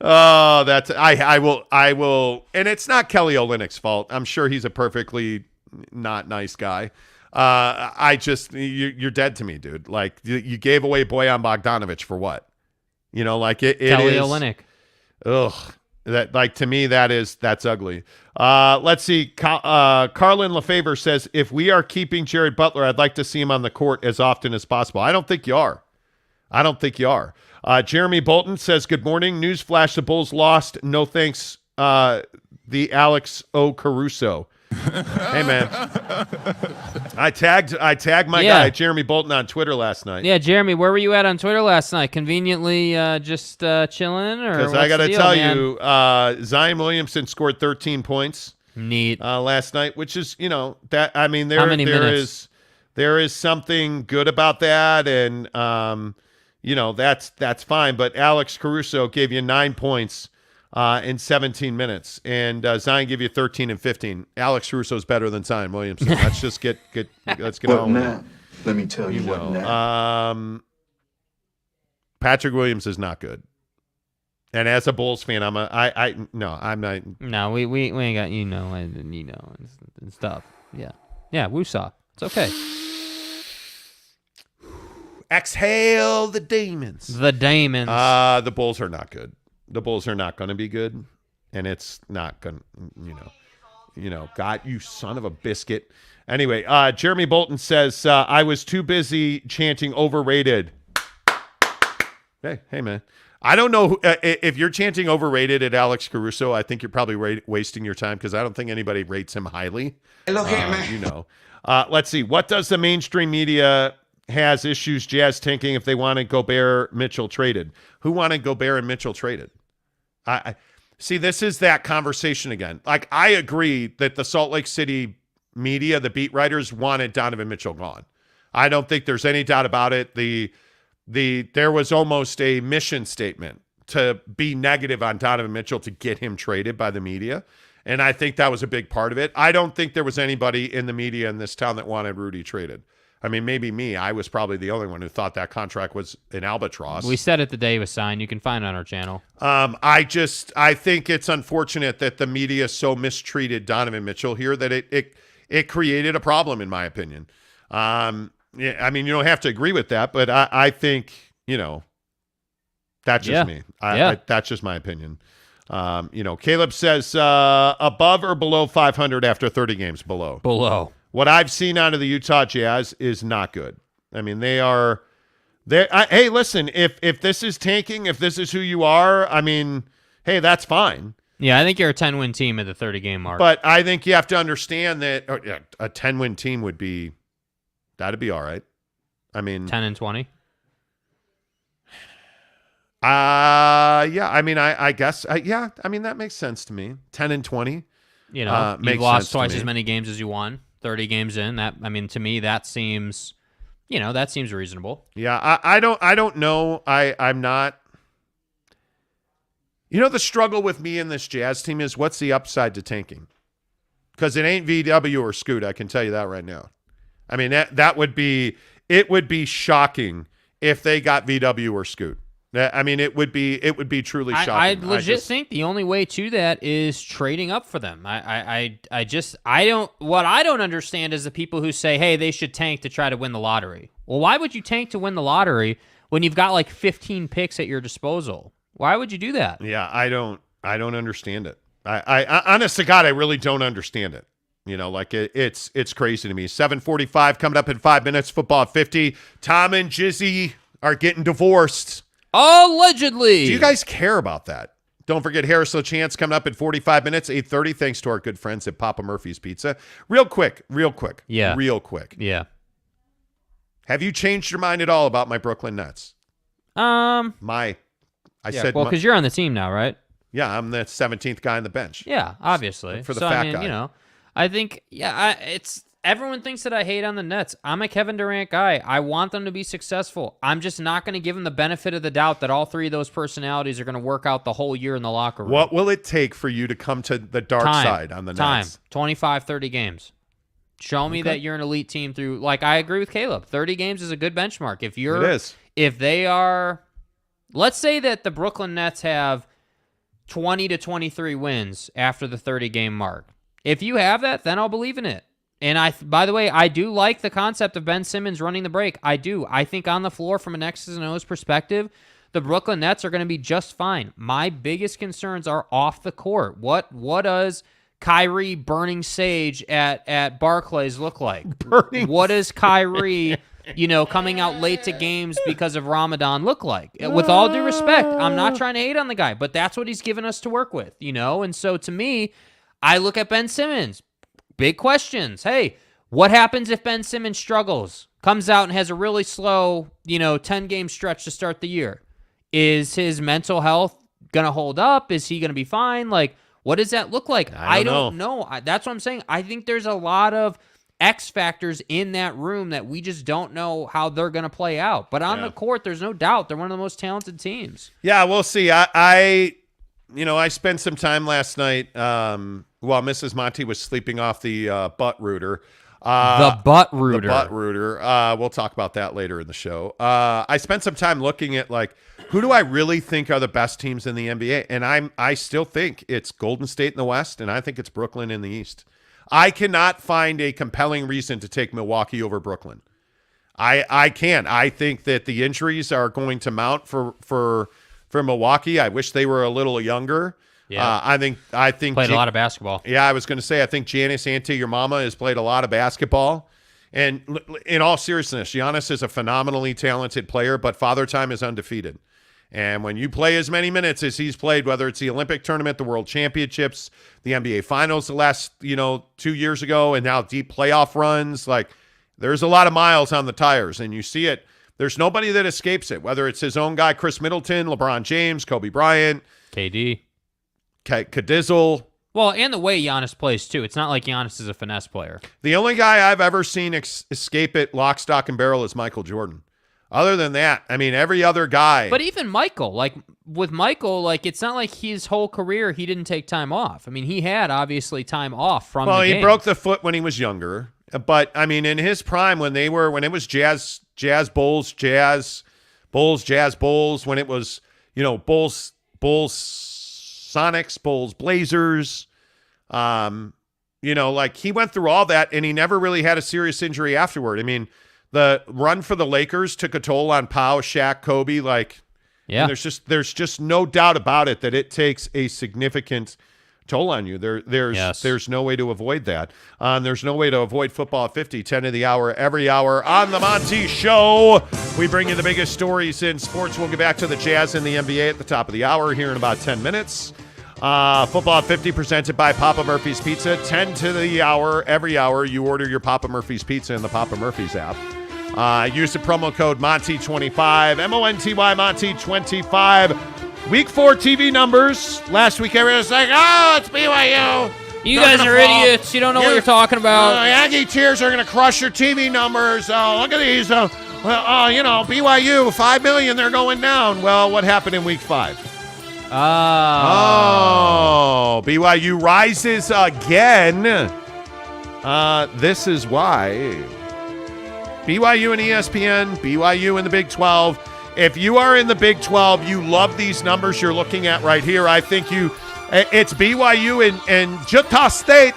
Oh, that's I will, and it's not Kelly Olynyk's fault. I'm sure he's a perfectly not nice guy. You're dead to me, dude. Like you gave away Bojan Bogdanović for what? You know, like it
Kelly
is.
Olynyk.
Ugh. That, like, to me, that's ugly. Let's see. Carlin Lefevre says, if we are keeping Jared Butler, I'd like to see him on the court as often as possible. I don't think you are. Jeremy Bolton says, good morning. Newsflash, the Bulls lost. No thanks, the Alex O. Caruso. Hey, man. I tagged my guy, Jeremy Bolton, on Twitter last night.
Yeah, Jeremy, where were you at on Twitter last night? Conveniently just chilling?
Because I got to tell you, Zion Williamson scored 13 points.
Neat.
Last night, which is, that, I mean,
How many minutes?
there is something good about that, and, that's fine. But Alex Caruso gave you 9 points in 17 minutes, and Zion gave you 13 and 15. Alex Caruso is better than Zion Williamson. Let's just get on.
Now, let me tell you what now.
Patrick Williams is not good, and as a Bulls fan, I'm not.
No, we ain't got and stuff. Yeah, woosah. It's okay.
Exhale the demons.
The demons.
The Bulls are not good. The Bulls are not going to be good, and it's not going to, God, you son of a biscuit. Anyway, Jeremy Bolton says, I was too busy chanting overrated. Hey, man. I don't know if you're chanting overrated at Alex Caruso. I think you're probably wasting your time because I don't think anybody rates him highly.
Look at me.
Let's see. What does the mainstream media has issues Jazz tanking if they wanted Gobert Mitchell traded? Who wanted Gobert and Mitchell traded? I see, this is that conversation again. Like, I agree that the Salt Lake City media, the beat writers, wanted Donovan Mitchell gone. I don't think there's any doubt about it. There was almost a mission statement to be negative on Donovan Mitchell to get him traded by the media. And I think that was a big part of it. I don't think there was anybody in the media in this town that wanted Rudy traded. I mean, maybe me. I was probably the only one who thought that contract was an albatross.
We said it the day he was signed. You can find it on our channel.
I think it's unfortunate that the media so mistreated Donovan Mitchell here that it created a problem, in my opinion. Yeah, I mean, you don't have to agree with that, but I think, that's just me. That's just my opinion. Caleb says above or below 500 after 30 games. Below. What I've seen out of the Utah Jazz is not good. I mean, hey, listen, if this is tanking, if this is who you are, I mean, hey, that's fine.
Yeah, I think you're a 10-win team at the 30-game mark.
But I think you have to understand that a 10-win team that'd be all right. I mean,
10-20.
Yeah. I mean, I guess. Yeah. I mean, that makes sense to me. 10-20.
You've lost twice as many games as you won. 30 games in. To me, that seems, reasonable.
Yeah. I don't know. I'm not. The struggle with me and this Jazz team is what's the upside to tanking? Because it ain't VW or Scoot. I can tell you that right now. I mean, it would be shocking if they got VW or Scoot. I mean, it would be truly shocking.
I legit think the only way to that is trading up for them. What I don't understand is the people who say, hey, they should tank to try to win the lottery. Well, why would you tank to win the lottery when you've got like 15 picks at your disposal? Why would you do that?
Yeah, I don't understand it. I honest to God, I really don't understand it. It's crazy to me. 7:45 coming up in 5 minutes. Football at 50. Tom and Jizzy are getting divorced.
Allegedly.
Do you guys care about that? Don't forget Harris LaChance coming up in 45 minutes, 8:30, thanks to our good friends at Papa Murphy's Pizza. Real quick.
Yeah.
Real quick.
Yeah.
Have you changed your mind at all about my Brooklyn Nets?
Because you're on the team now, right?
Yeah, I'm the 17th guy on the bench.
Yeah, obviously.
For the fat guy.
I think, it's everyone thinks that I hate on the Nets. I'm a Kevin Durant guy. I want them to be successful. I'm just not going to give them the benefit of the doubt that all three of those personalities are going to work out the whole year in the locker room.
What will it take for you to come to the dark side on the Nets?
25, 30 games. Show me that you're an elite team through, I agree with Caleb. 30 games is a good benchmark.
It is.
If they are, let's say that the Brooklyn Nets have 20 to 23 wins after the 30-game mark. If you have that, then I'll believe in it. And by the way, I do like the concept of Ben Simmons running the break. I do. I think on the floor, from an X's and O's perspective, the Brooklyn Nets are going to be just fine. My biggest concerns are off the court. What does Kyrie burning sage at Barclays look like? What does Kyrie, coming out late to games because of Ramadan look like? With all due respect, I'm not trying to hate on the guy, but that's what he's given us to work with, And so to me, I look at Ben Simmons. Big questions. Hey, what happens if Ben Simmons struggles, comes out and has a really slow, 10-game stretch to start the year? Is his mental health going to hold up? Is he going to be fine? What does that look like? I don't know. That's what I'm saying. I think there's a lot of X factors in that room that we just don't know how they're going to play out. But on the court, there's no doubt they're one of the most talented teams.
Yeah, we'll see. I spent some time last night while Mrs. Monty was sleeping off the butt rooter.
The butt rooter.
We'll talk about that later in the show. I spent some time looking at who do I really think are the best teams in the NBA, and I still think it's Golden State in the West, and I think it's Brooklyn in the East. I cannot find a compelling reason to take Milwaukee over Brooklyn. I can't. I think that the injuries are going to mount for Milwaukee. I wish they were a little younger.
Yeah,
I think
played a lot of basketball.
Yeah, I was going to say I think Janice Ante, your mama, has played a lot of basketball. And in all seriousness, Giannis is a phenomenally talented player, but Father Time is undefeated. And when you play as many minutes as he's played, whether it's the Olympic tournament, the World Championships, the NBA Finals the last 2 years ago, and now deep playoff runs, there's a lot of miles on the tires, and you see it. There's nobody that escapes it, whether it's his own guy, Chris Middleton, LeBron James, Kobe Bryant,
KD.
Cadizzle.
Well, and the way Giannis plays, too. It's not like Giannis is a finesse player.
The only guy I've ever seen escape it lock, stock, and barrel is Michael Jordan. Other than that, every other guy.
But even Michael, with Michael, it's not like his whole career he didn't take time off. He had, obviously, time off from the game.
Well, he broke the foot when he was younger. But I mean, in his prime, when it was Jazz Bulls, Jazz Bulls, Jazz Bulls, when it was, Bulls Sonics, Bulls Blazers, he went through all that and he never really had a serious injury afterward. I mean, the run for the Lakers took a toll on Pau, Shaq, Kobe.
Yeah.
There's just no doubt about it that it takes a significant toll on you. There's no way to avoid that. There's no way to avoid football at 50, 10 of the hour, every hour on the Monty Show. We bring you the biggest stories in sports. We'll get back to the Jazz and the NBA at the top of the hour here in about 10 minutes. Football at 50 presented by Papa Murphy's Pizza. 10 to the hour, every hour, you order your Papa Murphy's Pizza in the Papa Murphy's app. Use the promo code Monty25, M-O-N-T-Y, Monty25. Week 4 TV numbers. Last week, everyone was like, it's BYU.
You guys are idiots. You don't know what you're talking about.
Aggie Tears are going to crush your TV numbers. Look at these. BYU, 5 million, they're going down. Well, what happened in week 5? BYU rises again. This is why. BYU and ESPN, BYU in the Big 12. If you are in the Big 12, you love these numbers you're looking at right here. I think it's BYU and Utah State,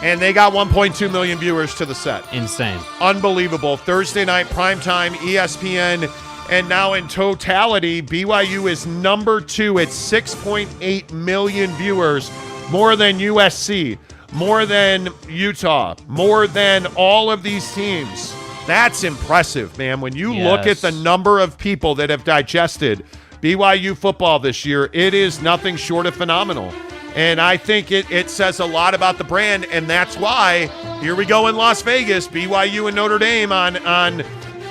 and they got 1.2 million viewers to the set.
Insane.
Unbelievable. Thursday night primetime, ESPN, and now in totality, BYU is number 2 at 6.8 million viewers, more than USC. More than Utah, more than all of these teams. That's impressive, man. When you look at the number of people that have digested BYU football this year, it is nothing short of phenomenal. And I think it says a lot about the brand, and that's why here we go in Las Vegas, BYU and Notre Dame on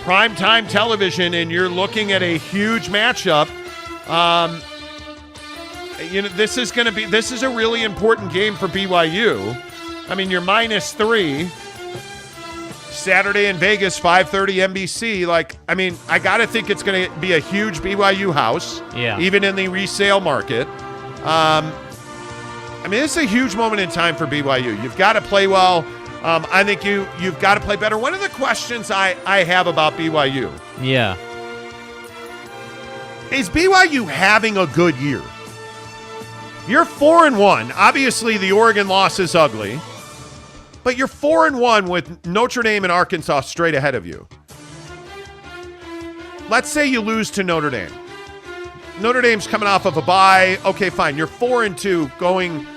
primetime television, and you're looking at a huge matchup. This is a really important game for BYU. I mean, you're -3. Saturday in Vegas, 5:30 NBC. I got to think it's going to be a huge BYU house, even in the resale market. It's a huge moment in time for BYU. You've got to play well. I think you've got to play better. One of the questions I have about BYU is BYU having a good year? You're 4-1. Obviously, the Oregon loss is ugly, but you're 4-1 with Notre Dame and Arkansas straight ahead of you. Let's say you lose to Notre Dame. Notre Dame's coming off of a bye. Okay, fine. You're 4-2 going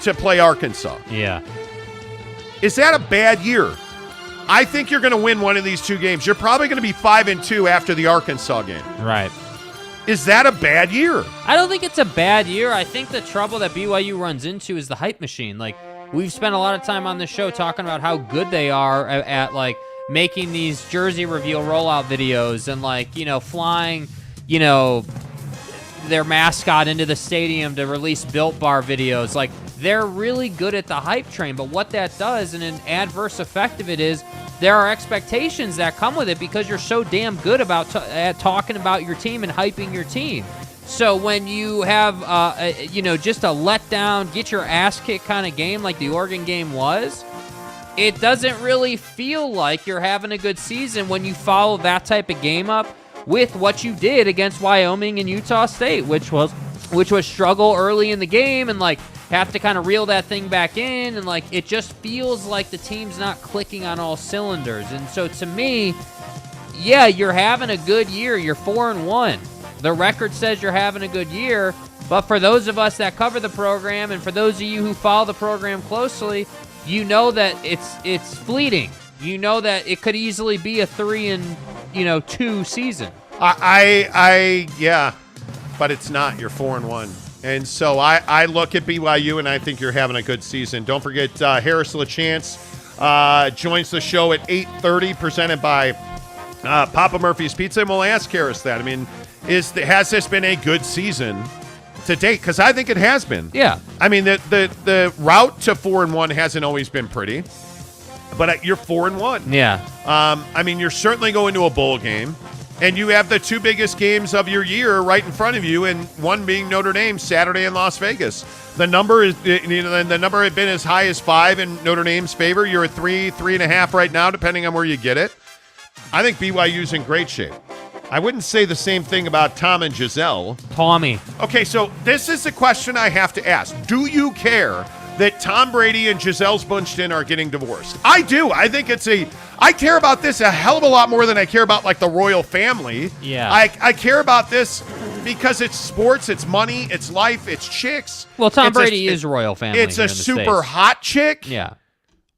to play Arkansas.
Yeah.
Is that a bad year? I think you're going to win one of these two games. You're probably going to be 5-2 after the Arkansas game.
Right.
Is that a bad year?
I don't think it's a bad year. I think the trouble that BYU runs into is the hype machine. We've spent a lot of time on this show talking about how good they are at making these jersey reveal rollout videos and flying, their mascot into the stadium to release Built Bar videos. They're really good at the hype train, but what that does, and an adverse effect of it is, there are expectations that come with it because you're so damn good at talking about your team and hyping your team. So when you have, just a letdown, get your ass kicked kind of game like the Oregon game was, it doesn't really feel like you're having a good season when you follow that type of game up with what you did against Wyoming and Utah State, which was struggle early in the game and have to kind of reel that thing back in, and it just feels like the team's not clicking on all cylinders. And so to me, you're having a good year. You're 4-1. The record says you're having a good year, but for those of us that cover the program and for those of you who follow the program closely, you know that it's fleeting. You know that it could easily be a 3-2 season.
But it's not. You're 4-1. And so I look at BYU, and I think you're having a good season. Don't forget, Harris LaChance joins the show at 8:30, presented by Papa Murphy's Pizza. And we'll ask Harris that. Has this been a good season to date? Because I think it has been.
Yeah.
The route to 4-1 hasn't always been pretty, but you're 4-1.
Yeah.
You're certainly going to a bowl game. And you have the two biggest games of your year right in front of you, and one being Notre Dame Saturday in Las Vegas. The number the number had been as high as 5 in Notre Dame's favor. You're at 3.5 right now, depending on where you get it. I think BYU's in great shape. I wouldn't say the same thing about Tom and Giselle.
Tommy.
Okay, so this is the question I have to ask. Do you care that Tom Brady and Giselle Bundchen are getting divorced? I do. I think I care about this a hell of a lot more than I care about, like, the royal family.
Yeah.
I care about this because it's sports, it's money, it's life, it's chicks.
Well, Tom Brady is royal family.
It's a super hot chick.
Yeah.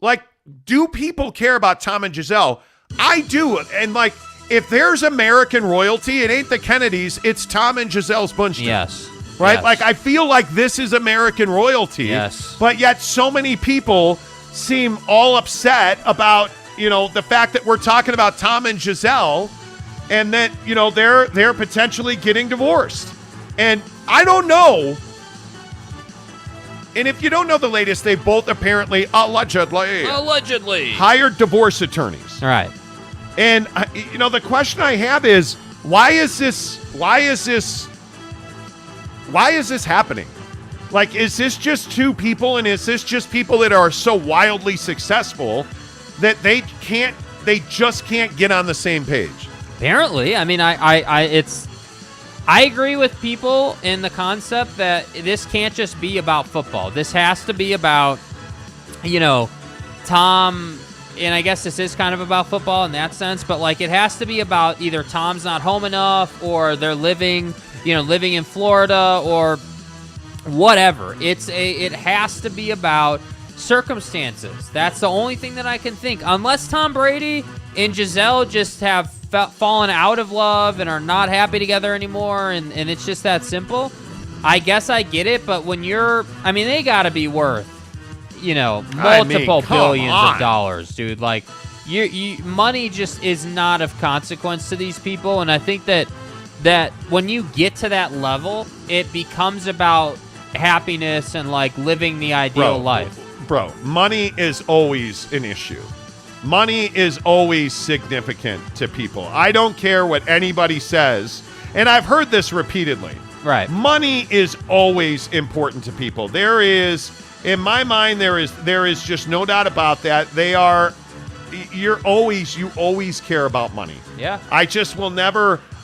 Like, do people care about Tom and Giselle? I do. And, like, if there's American royalty, it ain't the Kennedys, it's Tom and Giselle Bundchen.
Yes.
Right?
Yes.
Like, I feel like this is American royalty.
Yes.
But yet so many people seem all upset about, the fact that we're talking about Tom and Giselle and that, they're potentially getting divorced. And I don't know. And if you don't know the latest, they both apparently allegedly hired divorce attorneys.
All right.
And, the question I have is, why is this happening? Like, is this just two people, and is this just people that are so wildly successful that they just can't get on the same page?
Apparently. I mean, I agree with people in the concept that this can't just be about football. This has to be about, Tom, and I guess this is kind of about football in that sense, but, like, it has to be about either Tom's not home enough or they're living in Florida or whatever. It has to be about circumstances. That's the only thing that I can think. Unless Tom Brady and Giselle just have fallen out of love and are not happy together anymore, and it's just that simple, I guess I get it. But when they got to be worth, multiple billions of dollars, dude. Like, money just is not of consequence to these people, and I think that when you get to that level, it becomes about happiness and, like, living the ideal life.
Bro, money is always an issue. Money is always significant to people. I don't care what anybody says, and I've heard this repeatedly.
Right.
Money is always important to people. There is, in my mind, there is just no doubt about that. You always care about money.
Yeah.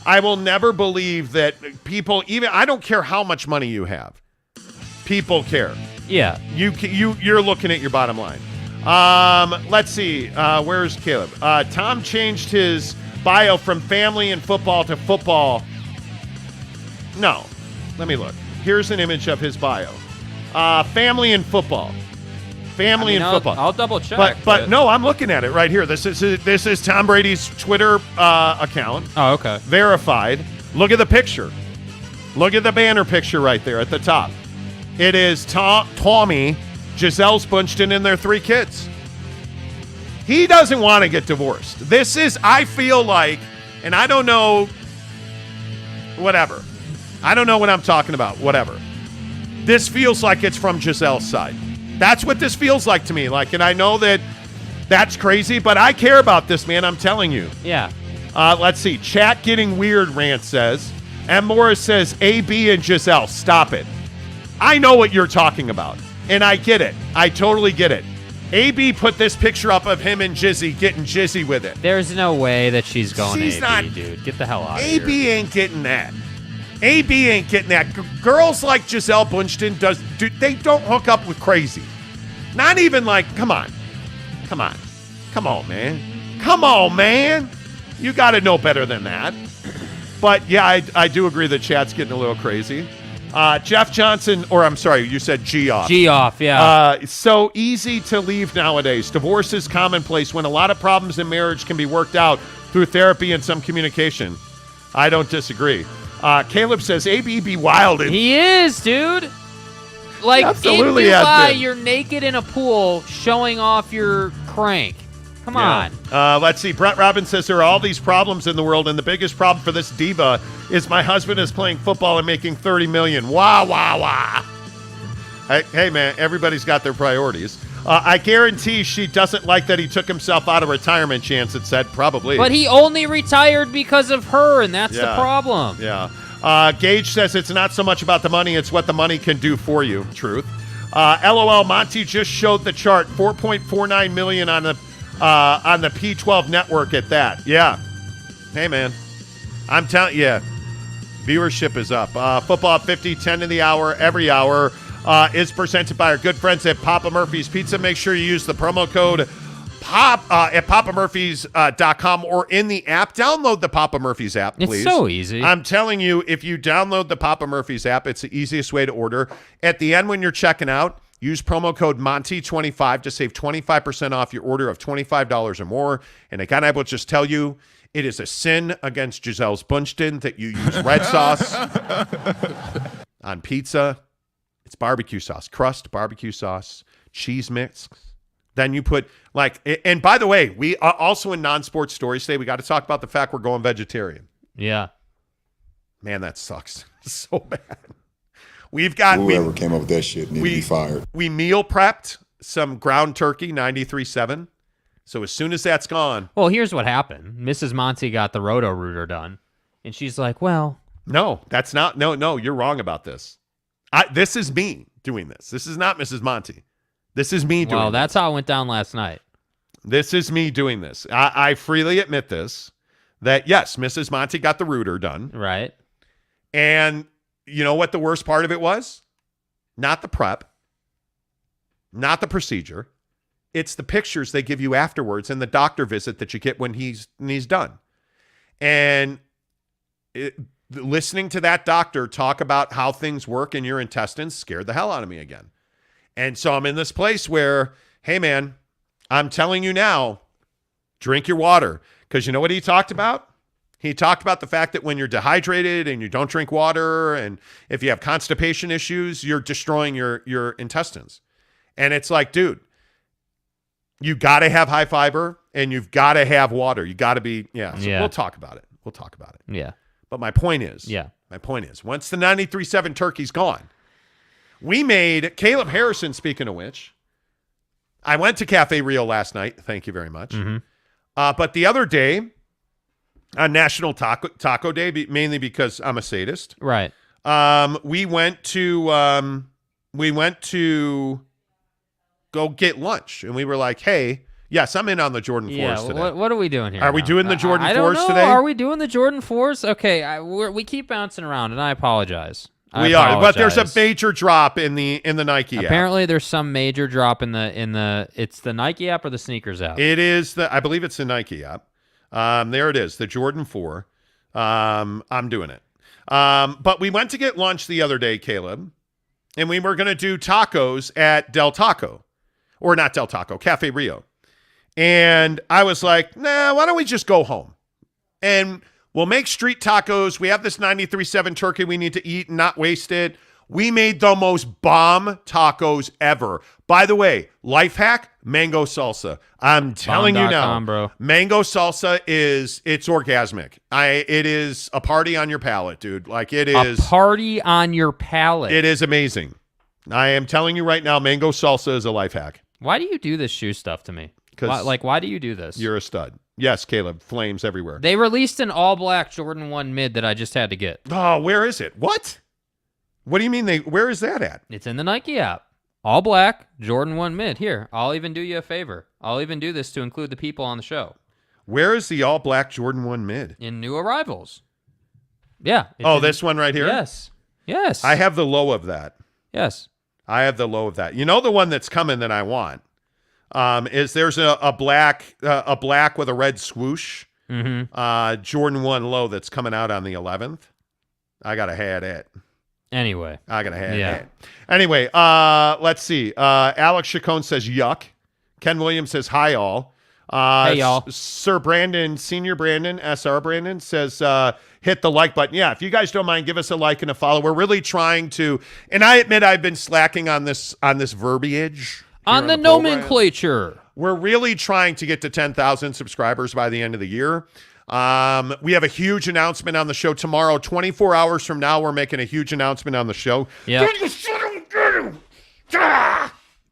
I will never believe that people, I don't care how much money you have. People care.
Yeah.
You're looking at your bottom line. Let's see. Where's Caleb? Tom changed his bio from family and football to football. No. Let me look. Here's an image of his bio. Family and football. Family and football.
I'll double check.
But no, I'm looking at it right here. This is Tom Brady's Twitter account.
Oh, okay.
Verified. Look at the picture. Look at the banner picture right there at the top. It is Tommy, Giselle Bundchen, and their 3 kids. He doesn't want to get divorced. I feel like, and I don't know, whatever. I don't know what I'm talking about, whatever. This feels like it's from Giselle's side. That's what this feels like to me. Like, and I know that's crazy, but I care about this, man. I'm telling you.
Yeah.
Let's see. Chat getting weird, Rant says. M. Morris says, AB and Giselle, stop it. I know what you're talking about, and I get it. I totally get it. AB put this picture up of him and Jizzy getting jizzy with it.
There's no way that she's going
She's
AB,
not,
dude. Get the hell out of here.
AB ain't getting that. AB ain't getting that. Girls like Giselle Bundchen they don't hook up with crazy. Not even like, come on, man. You got to know better than that. But yeah, I do agree that chat's getting a little crazy. Jeff Johnson, or I'm sorry, you said G-off.
G-off, yeah.
It's so easy to leave nowadays. Divorce is commonplace when a lot of problems in marriage can be worked out through therapy and some communication. I don't disagree. Caleb says, AB be wild.
He is, dude. Like,
absolutely
in Dubai, you're naked in a pool showing off your crank. Come on.
Let's see. Brett Robbins says there are all these problems in the world, and the biggest problem for this diva is my husband is playing football and making $30 million. Wah, wah, wah. Hey, man, everybody's got their priorities. I guarantee she doesn't like that he took himself out of retirement, Chance had said. Probably.
But he only retired because of her, and that's the problem.
Yeah. Gage says it's not so much about the money, it's what the money can do for you. Truth. LOL, Monty just showed the chart. 4.49 million on the P12 network at that. Yeah. Hey, man. I'm telling you, viewership is up. Football at 50, 10 in the hour, every hour. Is presented by our good friends at Papa Murphy's Pizza. Make sure you use the promo code POP at papamurphys.com or in the app. Download the Papa Murphy's app, please.
It's so easy.
I'm telling you, if you download the Papa Murphy's app, it's the easiest way to order. At the end when you're checking out, use promo code Monty25 to save 25% off your order of $25 or more. And again, I will just tell you, it is a sin against Giselle's Bunchton that you use red sauce on pizza. It's barbecue sauce, crust, barbecue sauce, cheese mix. Then you put and by the way, we are also in non-sports stories today. We got to talk about the fact we're going vegetarian.
Yeah.
Man, that sucks so bad. Whoever
came up with that shit needs to be fired.
We meal prepped some ground turkey, 93.7. So as soon as that's gone.
Well, here's what happened. Mrs. Monty got the Roto-Rooter done. And she's like, well.
No, that's not. No, you're wrong about this. This is me doing this. This is not Mrs. Monty. This is me doing this.
Well, that's how it went down last night.
This is me doing this. I freely admit this, that yes, Mrs. Monty got the rooter done.
Right.
And you know what the worst part of it was? Not the prep. Not the procedure. It's the pictures they give you afterwards and the doctor visit that you get when he's done. And listening to that doctor talk about how things work in your intestines scared the hell out of me again. And so I'm in this place where, hey, man, I'm telling you now, drink your water. Because you know what he talked about? He talked about the fact that when you're dehydrated and you don't drink water and if you have constipation issues, you're destroying your intestines. And it's like, dude, you got to have high fiber and you've got to have water. You got to be, we'll talk about it.
Yeah.
But my point is, once the 93.7 turkey's gone, we made Caleb Harrison, speaking of which, I went to Cafe Rio last night. Thank you very much.
Mm-hmm.
But the other day, on National Taco Day, mainly because I'm a sadist.
Right.
We went to go get lunch, and we were like, hey, yes, I'm in on the Jordan 4s today.
What are we doing here?
Are we doing the Jordan 4s today?
Are we doing the Jordan 4s? Okay, we keep bouncing around, and I apologize.
We are, but there's a major drop in the Nike app.
Apparently, there's some major drop in the it's the Nike app or the sneakers app.
It is I believe it's the Nike app. There it is, the Jordan 4. I'm doing it. But we went to get lunch the other day, Caleb, and we were going to do tacos at Del Taco, or not Del Taco, Cafe Rio. And I was like, nah, why don't we just go home? And we'll make street tacos. We have this 93.7 turkey we need to eat and not waste it. We made the most bomb tacos ever. By the way, life hack, mango salsa. I'm telling you now,
bro.
Mango salsa it's orgasmic. It is a party on your palate, dude. Like it is
a party on your palate.
It is amazing. I am telling you right now, mango salsa is a life hack.
Why do you do this shoe stuff to me? Why do you do this?
You're a stud. Yes, Caleb. Flames everywhere.
They released an all-black Jordan 1 mid that I just had to get.
Oh, where is it? What? What do you mean where is that at?
It's in the Nike app. All black, Jordan 1 mid. Here, I'll even do you a favor. I'll even do this to include the people on the show.
Where is the all black Jordan 1 mid?
In new arrivals. Yeah.
This one right here?
Yes. Yes.
I have the low of that.
Yes.
I have the low of that. You know the one that's coming that I want? Is there's a black with a red swoosh, Jordan 1 low that's coming out on the 11th. I gotta have it.
Anyway,
I gotta have it. Anyway, let's see. Alex Chacon says yuck. Ken Williams says hi all.
Hey y'all.
Sir Brandon, Senior Brandon, SR Brandon says hit the like button. Yeah, if you guys don't mind, give us a like and a follow. We're really trying to, and I admit I've been slacking on this verbiage.
On the nomenclature.
We're really trying to get to 10,000 subscribers by the end of the year. We have a huge announcement on the show tomorrow. 24 hours from now, we're making a huge announcement on the show.
Yeah.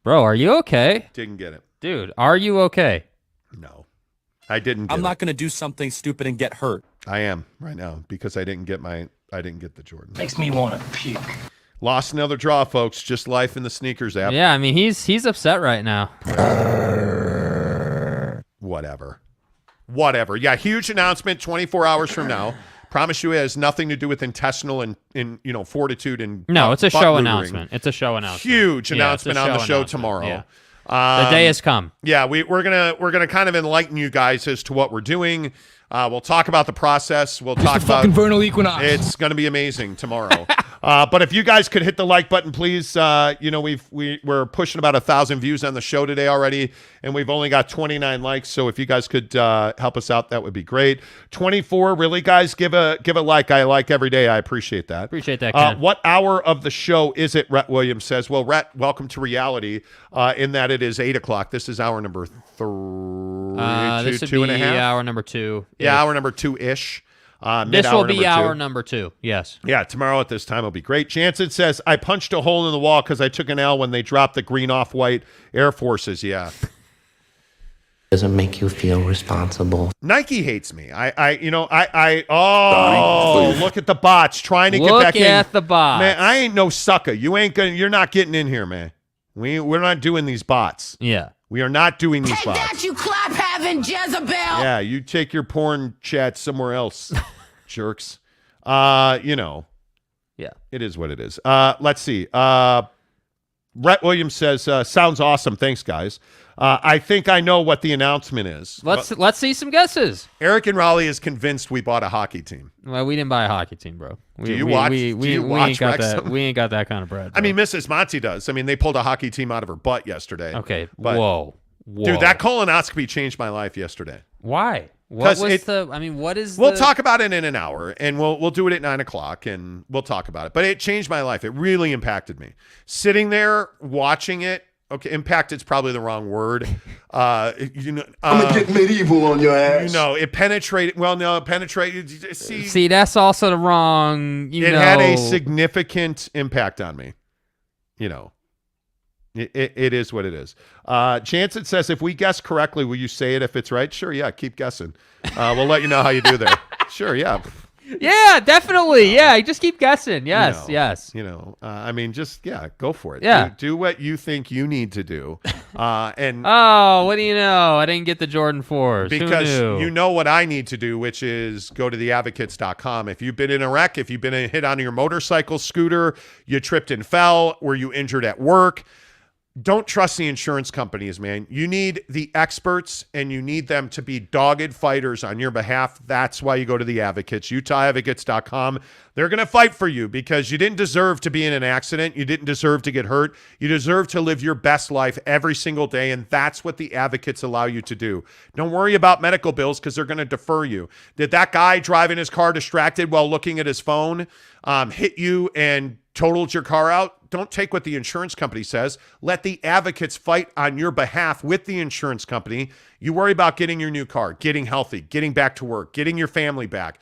Bro, are you okay?
Didn't get it.
Dude, are you okay?
No. I didn't get
I'm not going to do something stupid and get hurt.
I am right now because I didn't get the Jordan.
Makes me want to puke.
Lost another draw, folks. Just life in the sneakers app.
Yeah, I mean, he's upset right now.
Whatever. Yeah, huge announcement 24 hours from now. Promise you it has nothing to do with intestinal and fortitude and
no, it's a
butt
show
rootering.
announcement. It's a show announcement.
Huge announcement on the show tomorrow.
Yeah. The day has come.
Yeah, we're gonna kind of enlighten you guys as to what we're doing. We'll talk about the process. We'll talk about
fucking vernal equinox.
It's gonna be amazing tomorrow. But if you guys could hit the like button, please. We're pushing about 1,000 views on the show today already, and we've only got 29 likes. So if you guys could help us out, that would be great. 24, really, guys, give a like. I like every day. I appreciate that.
Appreciate that, Ken.
What hour of the show is it? Rhett Williams says. Well, Rhett, welcome to reality. In that it is 8 o'clock. This is hour number 3.
This would
two
be
and a half?
hour number 2.
Yeah, hour number 2-ish.
This will be hour number 2. Yes.
Yeah, tomorrow at this time will be great. Jansen says, I punched a hole in the wall because I took an L when they dropped the green off-white Air Forces. Yeah.
Doesn't make you feel responsible.
Nike hates me. Look at the bots trying to get back in.
Look at the bots.
Man, I ain't no sucker. You're not getting in here, man. We're not doing these bots.
Yeah.
We are not doing these bots.
Take that, you clap-having Jezebel!
Yeah, you take your porn chat somewhere else, jerks. Yeah. It is what it is. Let's see. Rhett Williams says, sounds awesome. Thanks, guys. I think I know what the announcement is.
Let's see some guesses.
Eric and Raleigh is convinced we bought a hockey team.
Well, we didn't buy a hockey team, bro.
Do you watch Wrexham?
We ain't got that kind of bread, bro.
I mean, Mrs. Monty does. I mean, they pulled a hockey team out of her butt yesterday.
Okay.
But,
Whoa.
Dude, that colonoscopy changed my life yesterday.
Why? What is
We'll talk about it in an hour, and we'll do it at 9 o'clock, and we'll talk about it. But it changed my life. It really impacted me. Sitting there watching it. Okay, impacted's probably the wrong word.
I'm gonna get medieval on your ass.
It penetrated. Well, no, it penetrated.
See, that's also the wrong.
It had a significant impact on me. It is what it is. Jansen says, if we guess correctly, will you say it if it's right? Sure, yeah, keep guessing. We'll let you know how you do there. Sure, yeah.
Yeah, definitely. Yeah, just keep guessing. Yes, yes.
Go for it.
Yeah.
Do what you think you need to do. What do you
know? I didn't get the Jordan 4s.
Because you know what I need to do, which is go to theadvocates.com. If you've been in a wreck, if you've been hit on your motorcycle, scooter, you tripped and fell, were you injured at work, don't trust the insurance companies, man. You need the experts, and you need them to be dogged fighters on your behalf. That's why you go to the Advocates, UtahAdvocates.com. They're going to fight for you because you didn't deserve to be in an accident. You didn't deserve to get hurt. You deserve to live your best life every single day, and that's what the Advocates allow you to do. Don't worry about medical bills because they're going to defer you. Did that guy driving his car distracted while looking at his phone hit you and totaled your car out? Don't take what the insurance company says. Let the Advocates fight on your behalf with the insurance company. You worry about getting your new car, getting healthy, getting back to work, getting your family back.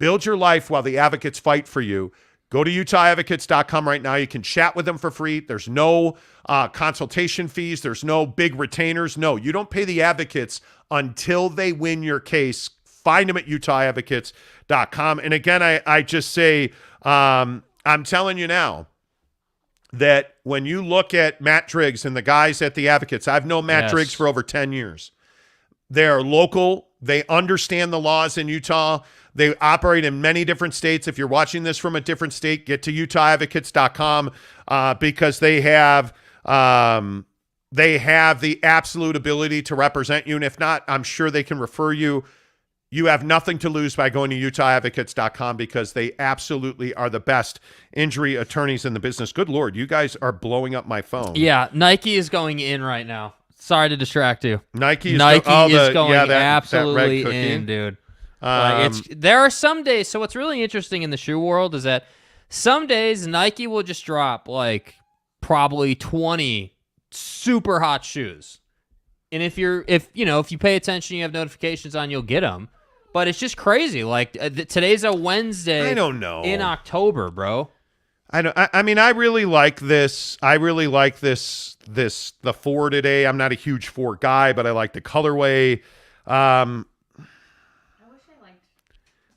Build your life while the Advocates fight for you. Go to UtahAdvocates.com right now. You can chat with them for free. There's no consultation fees. There's no big retainers. No, you don't pay the Advocates until they win your case. Find them at UtahAdvocates.com. And again, I just say, I'm telling you now, that when you look at Matt Driggs and the guys at the Advocates, I've known Matt Driggs for over 10 years. They're local. They understand the laws in Utah. They operate in many different states. If you're watching this from a different state, get to UtahAdvocates.com because they have the absolute ability to represent you. And if not, I'm sure they can refer you. You have nothing to lose by going to UtahAdvocates.com because they absolutely are the best injury attorneys in the business. Good Lord, you guys are blowing up my phone.
Yeah, Nike is going in right now. Sorry to distract you.
Nike is
going absolutely in, dude. There are some days, so what's really interesting in the shoe world is that some days Nike will just drop like probably 20 super hot shoes. And if you pay attention, you have notifications on, you'll get them. But it's just crazy. Like today's a Wednesday.
I don't know.
In October, bro.
I mean, I really like this. I really like the 4 today. I'm not a huge 4 guy, but I like the colorway.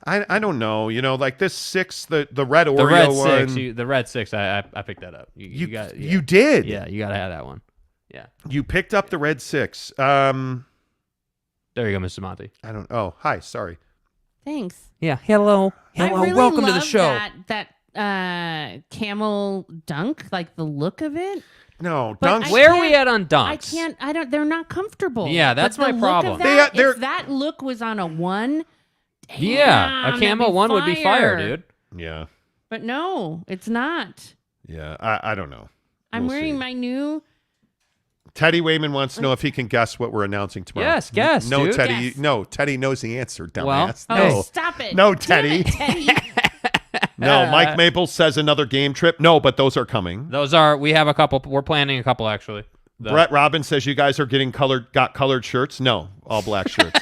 I don't know. You know, like this 6, the red Oreo one.
The red 6. I picked that up. You got. Yeah.
You did.
Yeah, you got to have that one. Yeah.
You picked up the red 6.
There you go, Mr. Monty.
I don't. Oh, hi. Sorry.
Thanks.
Yeah. Hello.
I really
welcome to the
love
show.
That camel dunk, like the look of it.
No,
But
dunks.
Where are we at on dunks?
I don't. They're not comfortable.
Yeah, that's
But the
my
look
problem.
of that,
They're-
if that look was on a 1,
Yeah, a
damn,
camo
that'd be
1 would be fire, dude.
Yeah.
But no, it's not.
Yeah. I don't know.
I'm
We'll
wearing
see.
my new.
Teddy Wayman wants to know if he can guess what we're announcing tomorrow.
Yes, guess,
No,
dude.
Teddy.
Guess.
No, Teddy knows the answer,
Well,
dumbass.
Oh, stop it!
No,
Damn
Teddy.
it, Teddy.
No, Mike Maples says another game trip. No, but those are coming.
We have a couple. We're planning a couple, actually.
Brett Robbins says you guys are got colored shirts. No, all black shirts.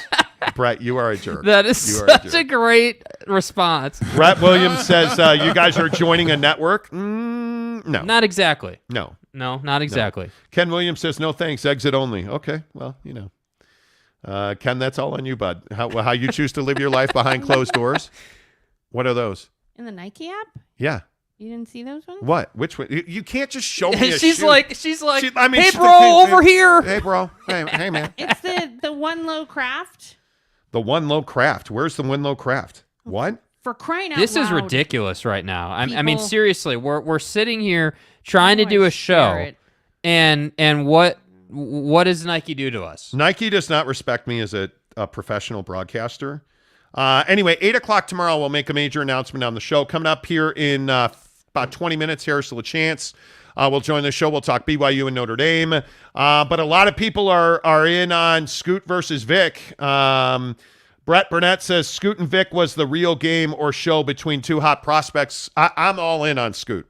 Brett, you are a jerk.
That is such a great response.
Brett Williams says you guys are joining a network. No.
Not exactly.
No.
No, not exactly.
No. Ken Williams says no thanks, exit only. Okay, well, you know. Ken, that's all on you, bud. How you choose to live your life behind closed doors. What are those?
In the Nike app?
Yeah.
You didn't see those ones?
What? Which one? You can't just show me a
she's
shoe.
like, hey, bro, over here.
Hey, bro. Hey, man.
It's the One Low Craft.
The One Low Craft. Where's the One Low Craft? What?
For crying out
This
loud.
is ridiculous right now. I mean,
People-
seriously, we're sitting here trying to do a show, and what does Nike do to us?
Nike does not respect me as a professional broadcaster. Anyway, 8 o'clock tomorrow, we'll make a major announcement on the show. Coming up here in about 20 minutes, Harris LaChance will join the show. We'll talk BYU and Notre Dame. But a lot of people are in on Scoot versus Vic. Brett Burnett says Scoot and Vic was the real game or show between two hot prospects. I'm all in on Scoot.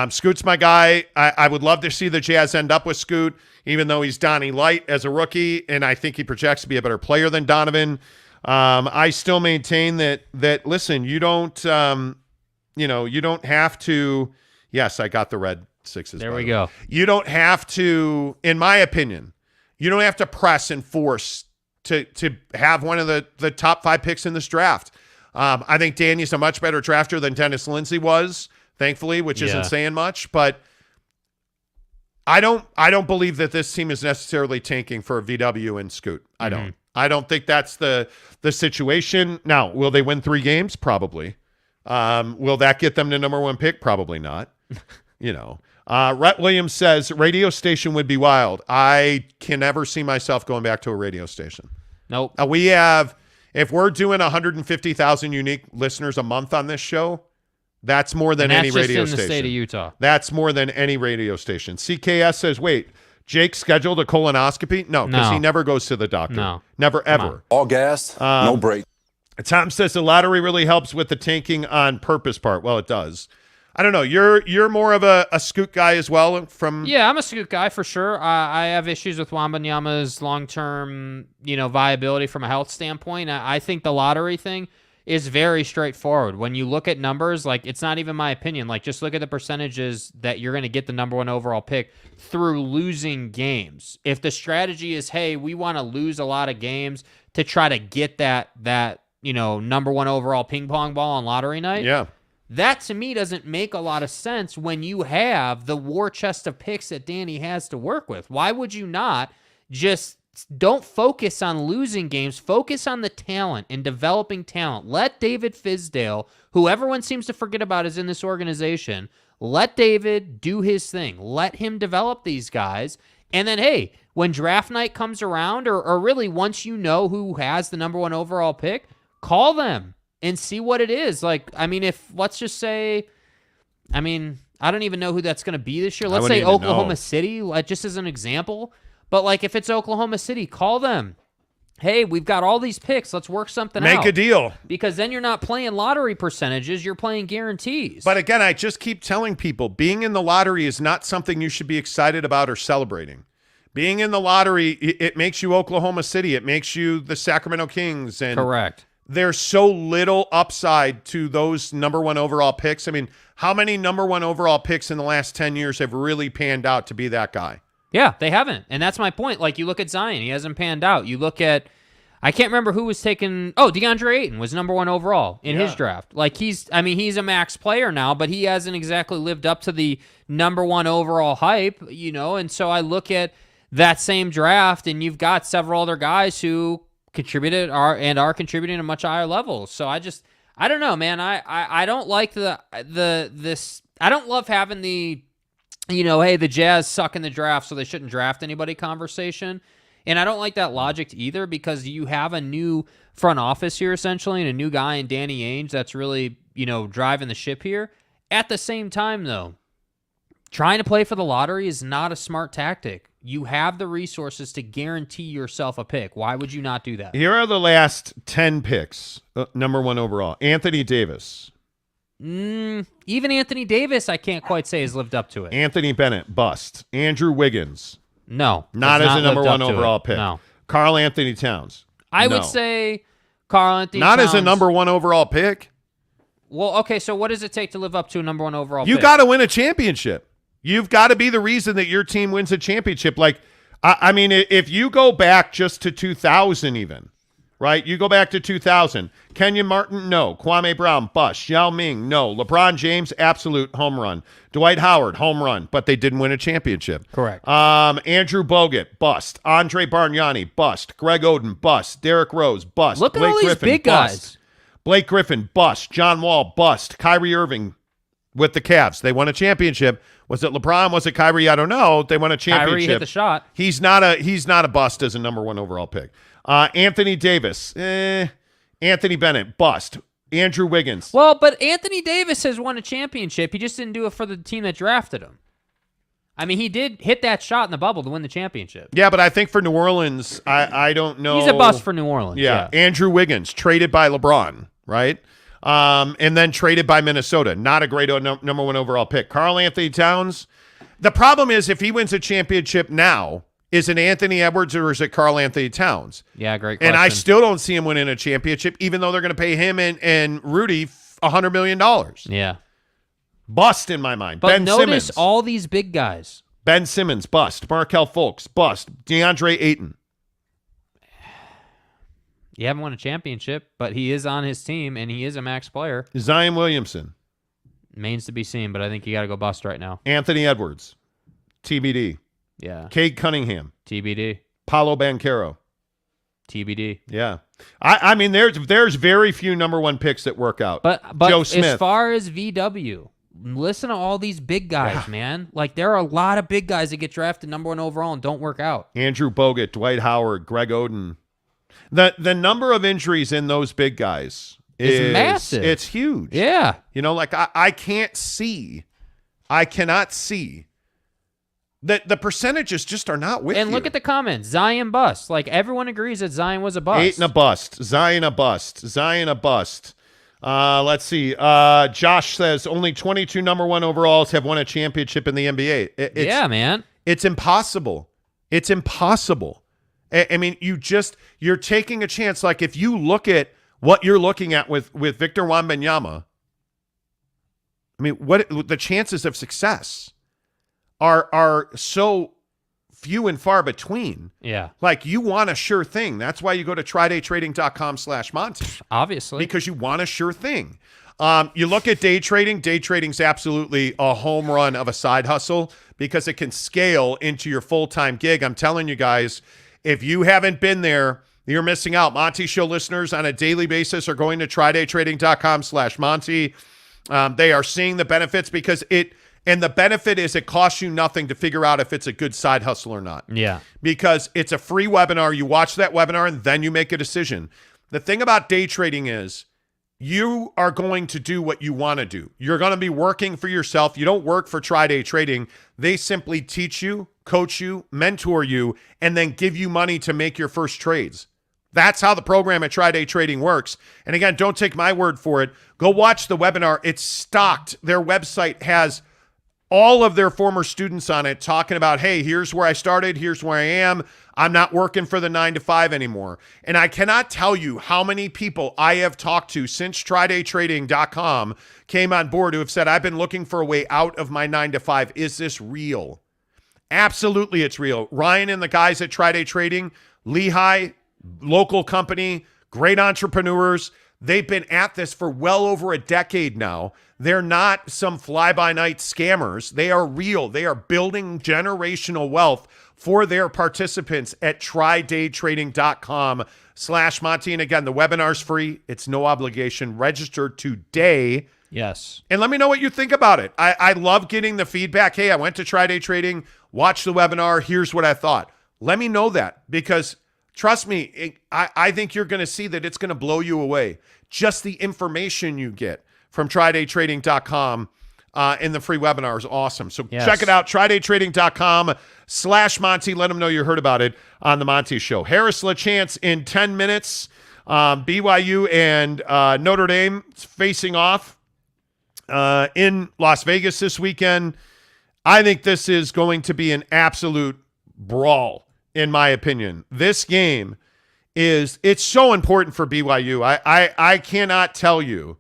Scoot's my guy. I would love to see the Jazz end up with Scoot, even though he's Donnie Light as a rookie, and I think he projects to be a better player than Donovan. I still maintain that listen, you don't you don't have to. Yes, I got the red 6s.
There we go.
You don't have to, in my opinion, you don't have to press and force to have one of the top 5 picks in this draft. I think Danny's a much better drafter than Dennis Lindsay was, thankfully, which isn't saying much, but I don't believe that this team is necessarily tanking for VW and Scoot. I don't think that's the situation. Now, will they win 3 games? Probably. Will that get them to number 1 pick? Probably not. Rhett Williams says radio station would be wild. I can never see myself going back to a radio station.
Nope.
We have, if we're doing 150,000 unique listeners a month on this show, that's more than any radio
just in
station.
the state of Utah.
That's more than any radio station. CKS says, wait, Jake scheduled a colonoscopy? No, because he never goes to the doctor.
No.
Never, ever.
All gas, no break.
Tom says the lottery really helps with the tanking on purpose part. Well, it does. I don't know. You're more of a Scoot guy as well.
Yeah, I'm a Scoot guy for sure. I have issues with Wembanyama's long-term, viability from a health standpoint. I think the lottery thing is very straightforward. When you look at numbers, like, it's not even my opinion. Like, just look at the percentages that you're going to get the number 1 overall pick through losing games. If the strategy is, hey, we want to lose a lot of games to try to get that number 1 overall ping pong ball on lottery night.
Yeah.
That, to me, doesn't make a lot of sense when you have the war chest of picks that Danny has to work with. Why would you not just don't focus on losing games? Focus on the talent and developing talent. Let David Fizdale, who everyone seems to forget about is in this organization, let David do his thing. Let him develop these guys. And then, hey, when draft night comes around, or really once you know who has the number 1 overall pick, call them and see what it is. Like, I mean, let's just say, I don't even know who that's going to be this year. Let's say Oklahoma City, just as an example. But, like, if it's Oklahoma City, call them. Hey, we've got all these picks. Let's work something out.
Make a deal.
Because then you're not playing lottery percentages. You're playing guarantees.
But, again, I just keep telling people, being in the lottery is not something you should be excited about or celebrating. Being in the lottery, it makes you Oklahoma City. It makes you the Sacramento Kings. And
correct.
there's so little upside to those number one overall picks. I mean, how many number one overall picks in the last 10 years have really panned out to be that guy?
Yeah, they haven't. And that's my point. Like, you look at Zion, he hasn't panned out. You look at, I can't remember who was taken. Oh, DeAndre Ayton was number one overall in his draft. Like, he's a max player now, but he hasn't exactly lived up to the number one overall hype, And so I look at that same draft, and you've got several other guys who contributed are contributing at much higher levels. So I don't know, man. I don't like this. I don't love having the, hey, the Jazz suck in the draft, so they shouldn't draft anybody conversation. And I don't like that logic either, because you have a new front office here essentially, and a new guy in Danny Ainge that's really, driving the ship here. At the same time, though, trying to play for the lottery is not a smart tactic. You have the resources to guarantee yourself a pick. Why would you not do that?
Here are the last 10 picks, number one overall. Anthony Davis.
Even Anthony Davis, I can't quite say has lived up to it.
Anthony Bennett, bust. Andrew Wiggins.
No.
Not as a number one overall pick.
No.
Karl Anthony Towns.
I would say Karl Anthony
Towns. Not as a number one overall pick.
Well, okay, so what does it take to live up to a number one overall pick?
You got to win a championship. You've got to be the reason that your team wins a championship. Like, I mean, if you go back just to 2000 even, right? You go back to 2000. Kenyon Martin, no. Kwame Brown, bust. Yao Ming, no. LeBron James, absolute home run. Dwight Howard, home run, but they didn't win a championship.
Correct.
Andrew Bogut, bust. Andre Bargnani, bust. Greg Oden, bust. Derrick Rose, bust.
Look at
Blake
all these
Griffin,
big
bust.
guys.
Blake Griffin, bust. John Wall, bust. Kyrie Irving with the Cavs. They won a championship. Was it LeBron? Was it Kyrie? I don't know. They won a championship.
Kyrie hit the shot.
He's not a bust as a number one overall pick. Anthony Davis, Anthony Bennett, bust. Andrew Wiggins.
Well, but Anthony Davis has won a championship. He just didn't do it for the team that drafted him. I mean, he did hit that shot in the bubble to win the championship.
Yeah, but I think for New Orleans, I don't know.
He's a bust for New Orleans.
Yeah. Andrew Wiggins, traded by LeBron, right? And then traded by Minnesota. Not a great number one overall pick. Karl Anthony Towns. The problem is, if he wins a championship now, is it Anthony Edwards or is it Karl Anthony Towns?
Yeah, great question.
And I still don't see him winning a championship, even though they're going to pay him and Rudy $100 million.
Yeah.
Bust in my mind.
But
Ben
notice
Simmons.
all these big guys.
Ben Simmons, bust. Markelle Fultz, bust. DeAndre Ayton.
You haven't won a championship, but he is on his team, and he is a max player.
Zion Williamson.
Remains to be seen, but I think you got to go bust right now.
Anthony Edwards. TBD.
Yeah.
Cade Cunningham.
TBD.
Paulo Banchero.
TBD.
Yeah. I mean, there's very few number one picks that work out.
But
Joe Smith.
As far as VW, listen to all these big guys, man. Like, there are a lot of big guys that get drafted number one overall and don't work out.
Andrew Bogut, Dwight Howard, Greg Oden. The number of injuries in those big guys is
massive.
It's huge.
Yeah.
Like I cannot see that the percentages just are not with you.
And look at the comments. Zion bust. Like, everyone agrees that Zion was a bust.
Ayton a bust. Zion a bust. Zion a bust. Let's see. Josh says only 22 number one overalls have won a championship in the NBA.
Yeah, man.
It's impossible. It's impossible. I mean, you're taking a chance. Like, if you look at what you're looking at with Victor Wembanyama, I mean, what the chances of success are so few and far between.
Yeah.
Like, you want a sure thing. That's why you go to trydaytrading.com/Monty.
Obviously.
Because you want a sure thing. You look at day trading. Day trading's absolutely a home run of a side hustle because it can scale into your full-time gig. I'm telling you guys, if you haven't been there, you're missing out. Monty Show listeners on a daily basis are going to trydaytrading.com/Monty. They are seeing the benefits because and the benefit is it costs you nothing to figure out if it's a good side hustle or not.
Yeah.
Because it's a free webinar. You watch that webinar and then you make a decision. The thing about day trading is you are going to do what you want to do. You're going to be working for yourself. You don't work for Tri-Day Trading. They simply teach you, coach you, mentor you, and then give you money to make your first trades. That's how the program at Tri-Day Trading works. And again, don't take my word for it. Go watch the webinar. It's stocked. Their website has all of their former students on it talking about, hey, here's where I started, here's where I am. I'm not working for the 9-to-5 anymore. And I cannot tell you how many people I have talked to since TryDayTrading.com came on board who have said, I've been looking for a way out of my 9-to-5. Is this real? Absolutely, it's real. Ryan and the guys at TryDay Trading, Lehigh, local company, great entrepreneurs. They've been at this for well over a decade now. They're not some fly-by-night scammers. They are real. They are building generational wealth for their participants at TryDayTrading.com/Monty. And again, the webinar's free. It's no obligation. Register today.
Yes.
And let me know what you think about it. I love getting the feedback. Hey, I went to TryDay Trading, watched the webinar. Here's what I thought. Let me know that, because trust me, I think you're going to see that it's going to blow you away. Just the information you get from TryDayTrading.com in the free webinar is awesome. So check it out, TryDayTrading.com/Monty. Let them know you heard about it on the Monty Show. Harris LaChance in 10 minutes. BYU and Notre Dame facing off in Las Vegas this weekend. I think this is going to be an absolute brawl, in my opinion. This game it's so important for BYU. I cannot tell you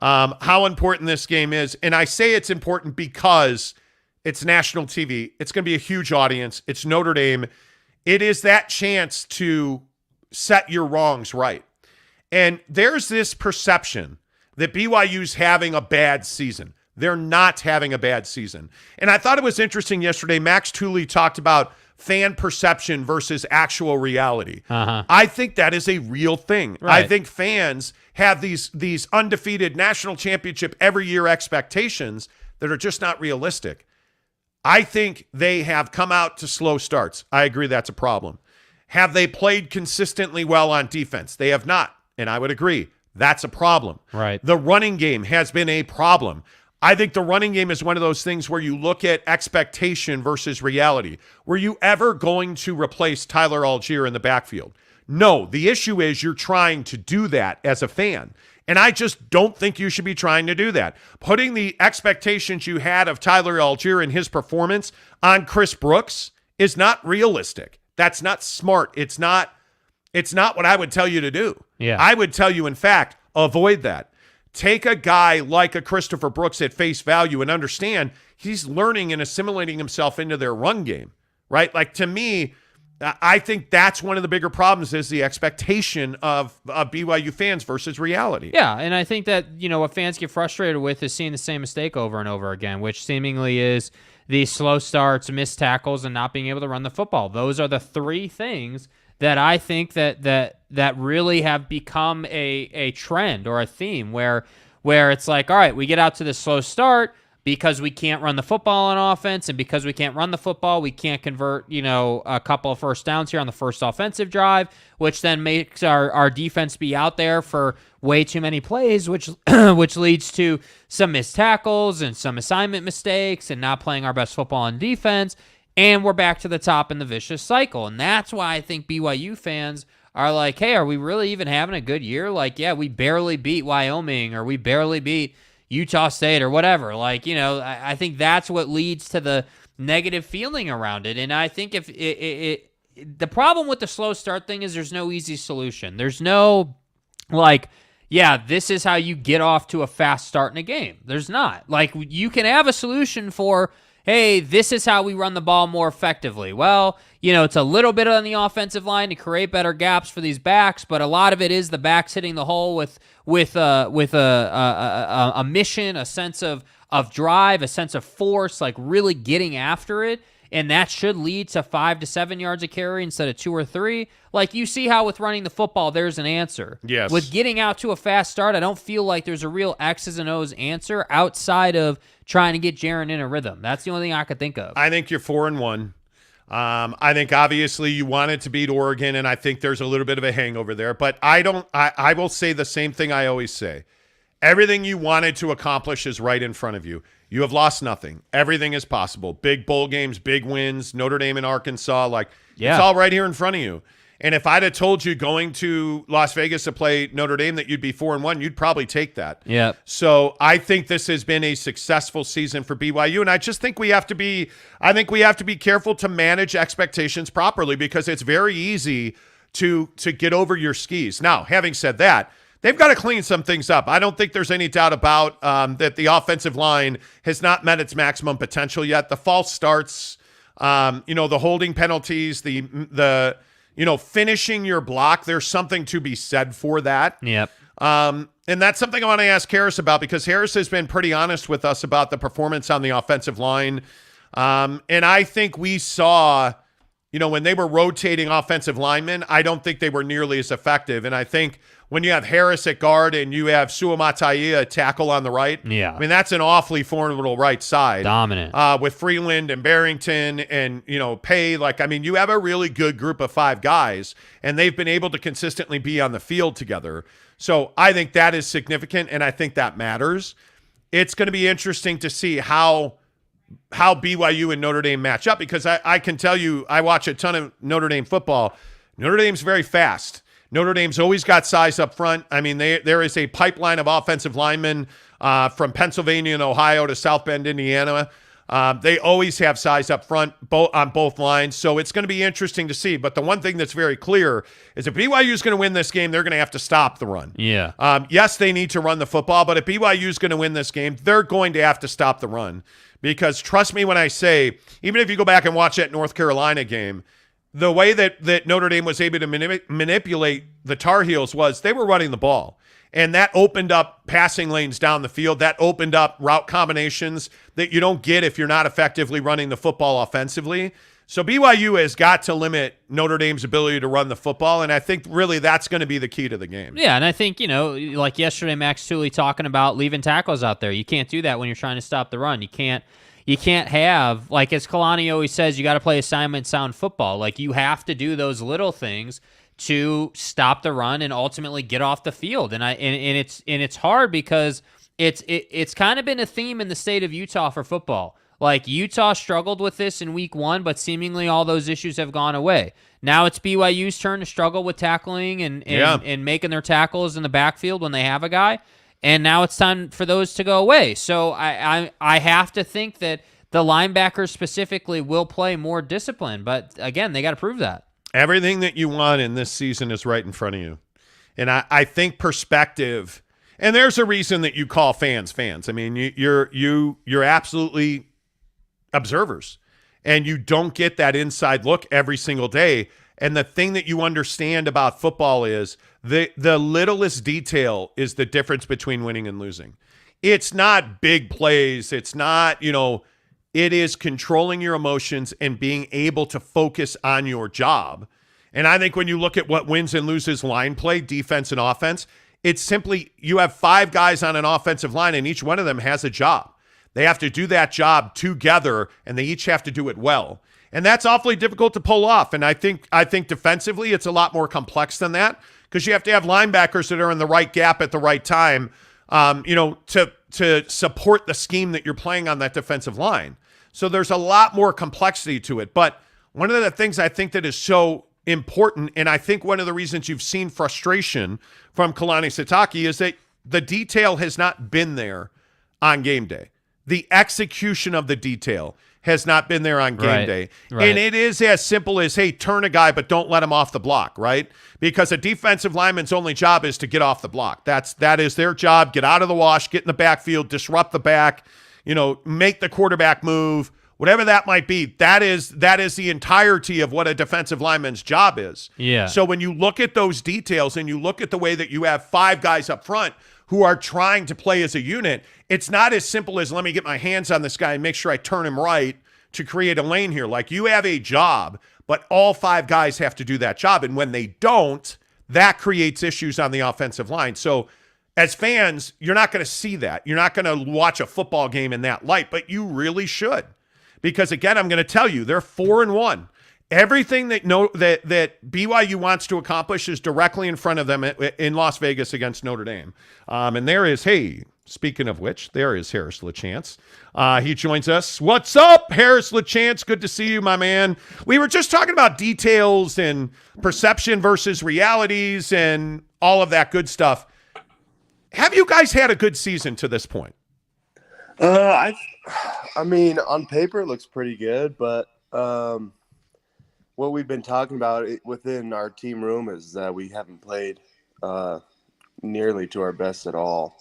how important this game is. And I say it's important because it's national TV. It's going to be a huge audience. It's Notre Dame. It is that chance to set your wrongs right. And there's this perception that BYU's having a bad season. They're not having a bad season. And I thought it was interesting yesterday. Max Tooley talked about fan perception versus actual reality. I think that is a real thing.
Right.
I think fans have these undefeated national championship every year expectations that are just not realistic. I think they have come out to slow starts. I agree that's a problem. Have they played consistently well on defense? They have not. And I would agree. That's a problem.
Right.
The running game has been a problem. I think the running game is one of those things where you look at expectation versus reality. Were you ever going to replace Tyler Algier in the backfield? No. The issue is you're trying to do that as a fan. And I just don't think you should be trying to do that. Putting the expectations you had of Tyler Algier and his performance on Chris Brooks is not realistic. That's not smart. It's not what I would tell you to do.
Yeah.
I would tell you, in fact, avoid that. Take a guy like a Christopher Brooks at face value and understand he's learning and assimilating himself into their run game, right? Like, to me, I think that's one of the bigger problems is the expectation of BYU fans versus reality.
Yeah, and I think that, what fans get frustrated with is seeing the same mistake over and over again, which seemingly is the slow starts, missed tackles, and not being able to run the football. Those are the three things that I think that really have become a trend or a theme where it's like, all right, we get out to this slow start because we can't run the football on offense, and because we can't run the football, we can't convert, a couple of first downs here on the first offensive drive, which then makes our defense be out there for way too many plays, which leads to some missed tackles and some assignment mistakes and not playing our best football on defense. And we're back to the top in the vicious cycle. And that's why I think BYU fans are like, hey, are we really even having a good year? Like, yeah, we barely beat Wyoming, or we barely beat Utah State, or whatever. Like, I think that's what leads to the negative feeling around it. And I think if the problem with the slow start thing is there's no easy solution. There's no, like, yeah, this is how you get off to a fast start in a game. There's not. Like, you can have a solution for, hey, this is how we run the ball more effectively. Well, it's a little bit on the offensive line to create better gaps for these backs, but a lot of it is the backs hitting the hole with a mission, a sense of drive, a sense of force, like really getting after it. And that should lead to 5 to 7 yards a carry instead of 2 or 3. Like, you see how with running the football, there's an answer.
Yes.
With getting out to a fast start, I don't feel like there's a real X's and O's answer outside of trying to get Jaren in a rhythm. That's the only thing I could think of.
I think you're 4-1. I think obviously you wanted to beat Oregon, and I think there's a little bit of a hangover there. But I will say the same thing I always say. Everything you wanted to accomplish is right in front of you. You have lost nothing. Everything is possible. Big bowl games, big wins, Notre Dame and Arkansas. Like, It's all right here in front of you. And if I'd have told you going to Las Vegas to play Notre Dame that you'd be 4-1, you'd probably take that.
Yeah.
So I think this has been a successful season for BYU, and I just think we have to be careful to manage expectations properly, because it's very easy to get over your skis. Now, having said that, they've got to clean some things up. I don't think there's any doubt about that the offensive line has not met its maximum potential yet. The false starts, the holding penalties, the finishing your block, there's something to be said for that.
Yep.
And that's something I want to ask Harris about, because Harris has been pretty honest with us about the performance on the offensive line. And I think we saw, when they were rotating offensive linemen, I don't think they were nearly as effective. And I think when you have Harris at guard and you have Suamatai at tackle on the right,
yeah,
I mean, that's an awfully formidable right side.
Dominant.
With Freeland and Barrington and, Pay. You have a really good group of 5 guys, and they've been able to consistently be on the field together. So I think that is significant, and I think that matters. It's going to be interesting to see how BYU and Notre Dame match up, because I can tell you, I watch a ton of Notre Dame football. Notre Dame's very fast. Notre Dame's always got size up front. I mean, there is a pipeline of offensive linemen from Pennsylvania and Ohio to South Bend, Indiana. They always have size up front on both lines, so it's going to be interesting to see. But the one thing that's very clear is if BYU is going to win this game, they're going to have to stop the run.
Yeah.
Yes, they need to run the football, but if BYU is going to win this game, they're going to have to stop the run. Because trust me when I say, even if you go back and watch that North Carolina game, the way that Notre Dame was able to manipulate the Tar Heels was they were running the ball. And that opened up passing lanes down the field. That opened up route combinations that you don't get if you're not effectively running the football offensively. So BYU has got to limit Notre Dame's ability to run the football, and I think really that's going to be the key to the game.
Yeah, and I think, like yesterday, Max Tooley talking about leaving tackles out there. You can't do that when you're trying to stop the run. You can't have, like as Kalani always says, you got to play assignment sound football. Like you have to do those little things to stop the run and ultimately get off the field. And it's hard because it's kind of been a theme in the state of Utah for football. Like Utah struggled with this in week 1, but seemingly all those issues have gone away. Now it's BYU's turn to struggle with tackling and making their tackles in the backfield when they have a guy. And now it's time for those to go away. So I have to think that the linebackers specifically will play more discipline. But again, they got to prove that.
Everything that you want in this season is right in front of you. And I think perspective, and there's a reason that you call fans. I mean, you're absolutely observers, and you don't get that inside look every single day. And the thing that you understand about football is the littlest detail is the difference between winning and losing. It's not big plays. It's not, it is controlling your emotions and being able to focus on your job. And I think when you look at what wins and loses line play, defense and offense, it's simply you have 5 guys on an offensive line, and each one of them has a job. They have to do that job together, and they each have to do it well. And that's awfully difficult to pull off. And I think defensively it's a lot more complex than that, because you have to have linebackers that are in the right gap at the right time, to support the scheme that you're playing on that defensive line. So there's a lot more complexity to it. But one of the things I think that is so important, and I think one of the reasons you've seen frustration from Kalani Sitake, is that the detail has not been there on game day. The execution of the detail has not been there on game day. Right. And it is as simple as, hey, turn a guy, but don't let him off the block, right? Because a defensive lineman's only job is to get off the block. That is their job. Get out of the wash, get in the backfield, disrupt the back, make the quarterback move, whatever that might be. That is the entirety of what a defensive lineman's job is.
Yeah.
So when you look at those details and you look at the way that you have 5 guys up front who are trying to play as a unit, it's not as simple as let me get my hands on this guy and make sure I turn him right to create a lane here. Like, you have a job, but all 5 guys have to do that job. And when they don't, that creates issues on the offensive line. So as fans, you're not going to see that. You're not going to watch a football game in that light, but you really should. Because again, I'm going to tell you, they're 4-1. Everything that BYU wants to accomplish is directly in front of them in Las Vegas against Notre Dame. And there is, hey, Speaking of which, there is Harris LaChance. He joins us. What's up, Harris LaChance? Good to see you, my man. We were just talking about details and perception versus realities and all of that good stuff. Have you guys had a good season to this point?
I mean, on paper it looks pretty good, but what we've been talking about within our team room is that we haven't played nearly to our best at all.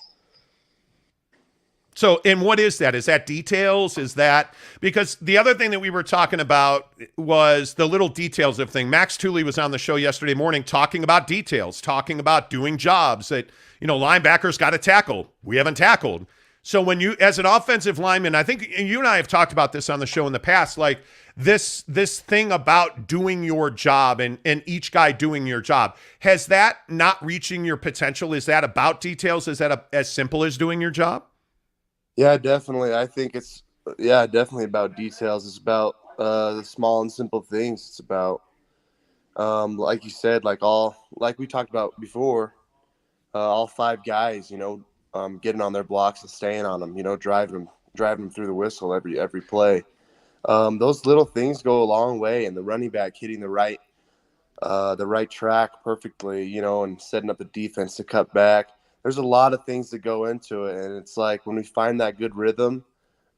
So, and what is that? Is that details? Is that because the other thing that we were talking about was the little details of thing. Max Tooley was on the show yesterday morning talking about details, talking about doing jobs that, linebackers got to tackle. We haven't tackled. So when you, as an offensive lineman, I think you and I have talked about this on the show in the past, like this thing about doing your job and each guy doing your job. Has that not reaching your potential? Is that about details? Is that as simple as doing your job?
Yeah, definitely. I think it's definitely about details. It's about the small and simple things. It's about like you said, like we talked about before, all 5 guys, getting on their blocks and staying on them, driving them through the whistle every play. Those little things go a long way, and the running back hitting the right track perfectly, and setting up the defense to cut back. There's a lot of things that go into it, and it's like when we find that good rhythm,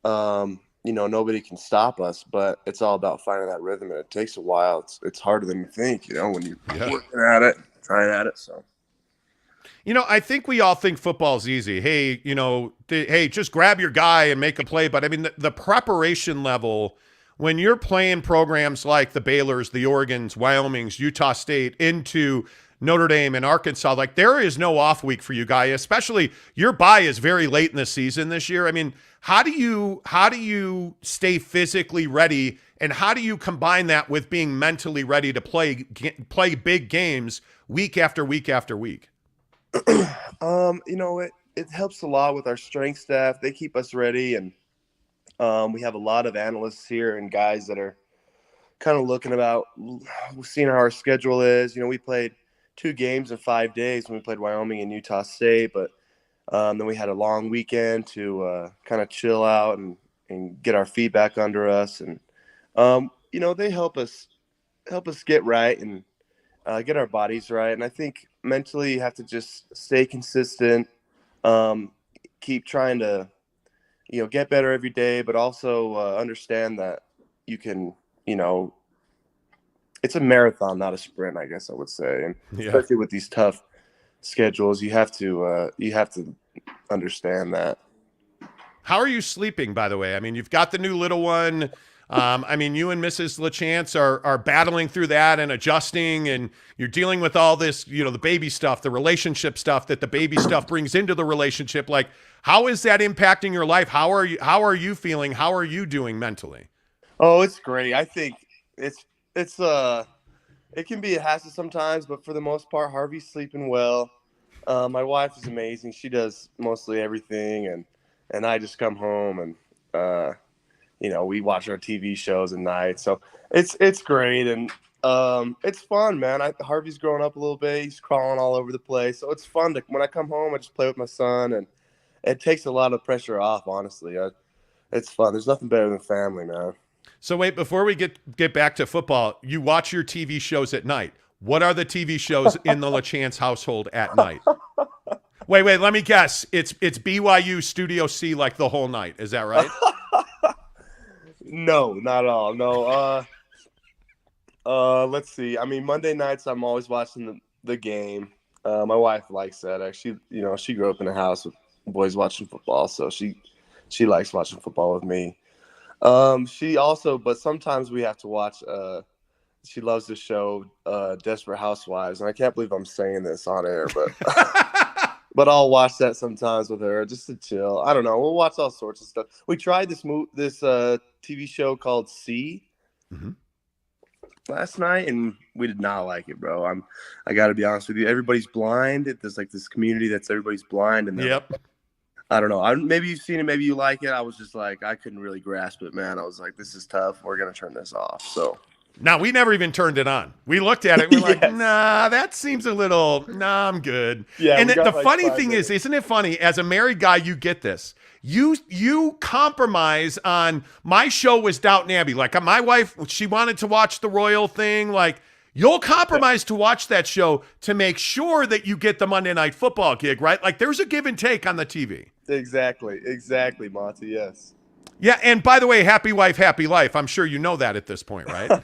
nobody can stop us, but it's all about finding that rhythm, and it takes a while. It's harder than you think, when you're working at it, trying at it. So,
I think we all think football's easy. Hey, hey, just grab your guy and make a play. But I mean, the preparation level when you're playing programs like the Baylors, the Oregons, Wyomings, Utah State into Notre Dame and Arkansas, like there is no off week for you guys, especially your bye is very late in the season this year. I mean, how do you stay physically ready, and how do you combine that with being mentally ready to play big games week after week after week?
It helps a lot with our strength staff. They keep us ready, and we have a lot of analysts here and guys that are kind of looking about seeing how our schedule is. We played 2 games in 5 days when we played Wyoming and Utah State, but then we had a long weekend to kind of chill out and get our feet back under us. And, they help us get right and get our bodies right. And I think mentally you have to just stay consistent, keep trying to, get better every day, but also understand that you can, it's a marathon, not a sprint, I guess I would say. And especially with these tough schedules, you have to understand that.
How are you sleeping, by the way? I mean, you've got the new little one. I mean, you and Mrs. LaChance are battling through that and adjusting, and you're dealing with all this, the baby stuff, the relationship stuff that the baby stuff brings into the relationship. Like, how is that impacting your life? How are you feeling? How are you doing mentally?
Oh, it's great. I think it can be a hassle sometimes, but for the most part, Harvey's sleeping well. My wife is amazing. She does mostly everything, and I just come home and we watch our TV shows at night. So it's great, and it's fun, man. Harvey's growing up a little bit. He's crawling all over the place, so it's fun when I come home, I just play with my son, and it takes a lot of pressure off. Honestly, it's fun. There's nothing better than family, man.
So wait, before we get back to football, you watch your TV shows at night. What are the TV shows in the LaChance household at night? Wait, let me guess. It's BYU Studio C like the whole night. Is that right?
No, not at all. No. Let's see. I mean, Monday nights I'm always watching the game. My wife likes that. Actually, she grew up in a house with boys watching football, so she likes watching football with me. She also, but sometimes we have to watch. She loves the show Desperate Housewives, and I can't believe I'm saying this on air, but but I'll watch that sometimes with her just to chill. I don't know. We'll watch all sorts of stuff. We tried this TV show called C last night, and we did not like it, bro. I got to be honest with you. Everybody's blind. There's like this community that's everybody's blind, and I don't know. Maybe you've seen it. Maybe you like it. I was just like, I couldn't really grasp it, man. I was like, this is tough. We're gonna turn this off. So
Now, we never even turned it on. We looked at it and we're like, nah, that seems a little, nah, I'm good.
Yeah,
and the
like
funny thing is, isn't it funny? As a married guy, you get this. You compromise on, my show was Downton Abbey. Like my wife, she wanted to watch the royal thing. Like you'll compromise to watch that show to make sure that you get the Monday Night Football gig, right? Like there's a give and take on the TV.
Exactly, Monty, yes.
Yeah, and by the way, happy wife, happy life. I'm sure you know that at this point, right?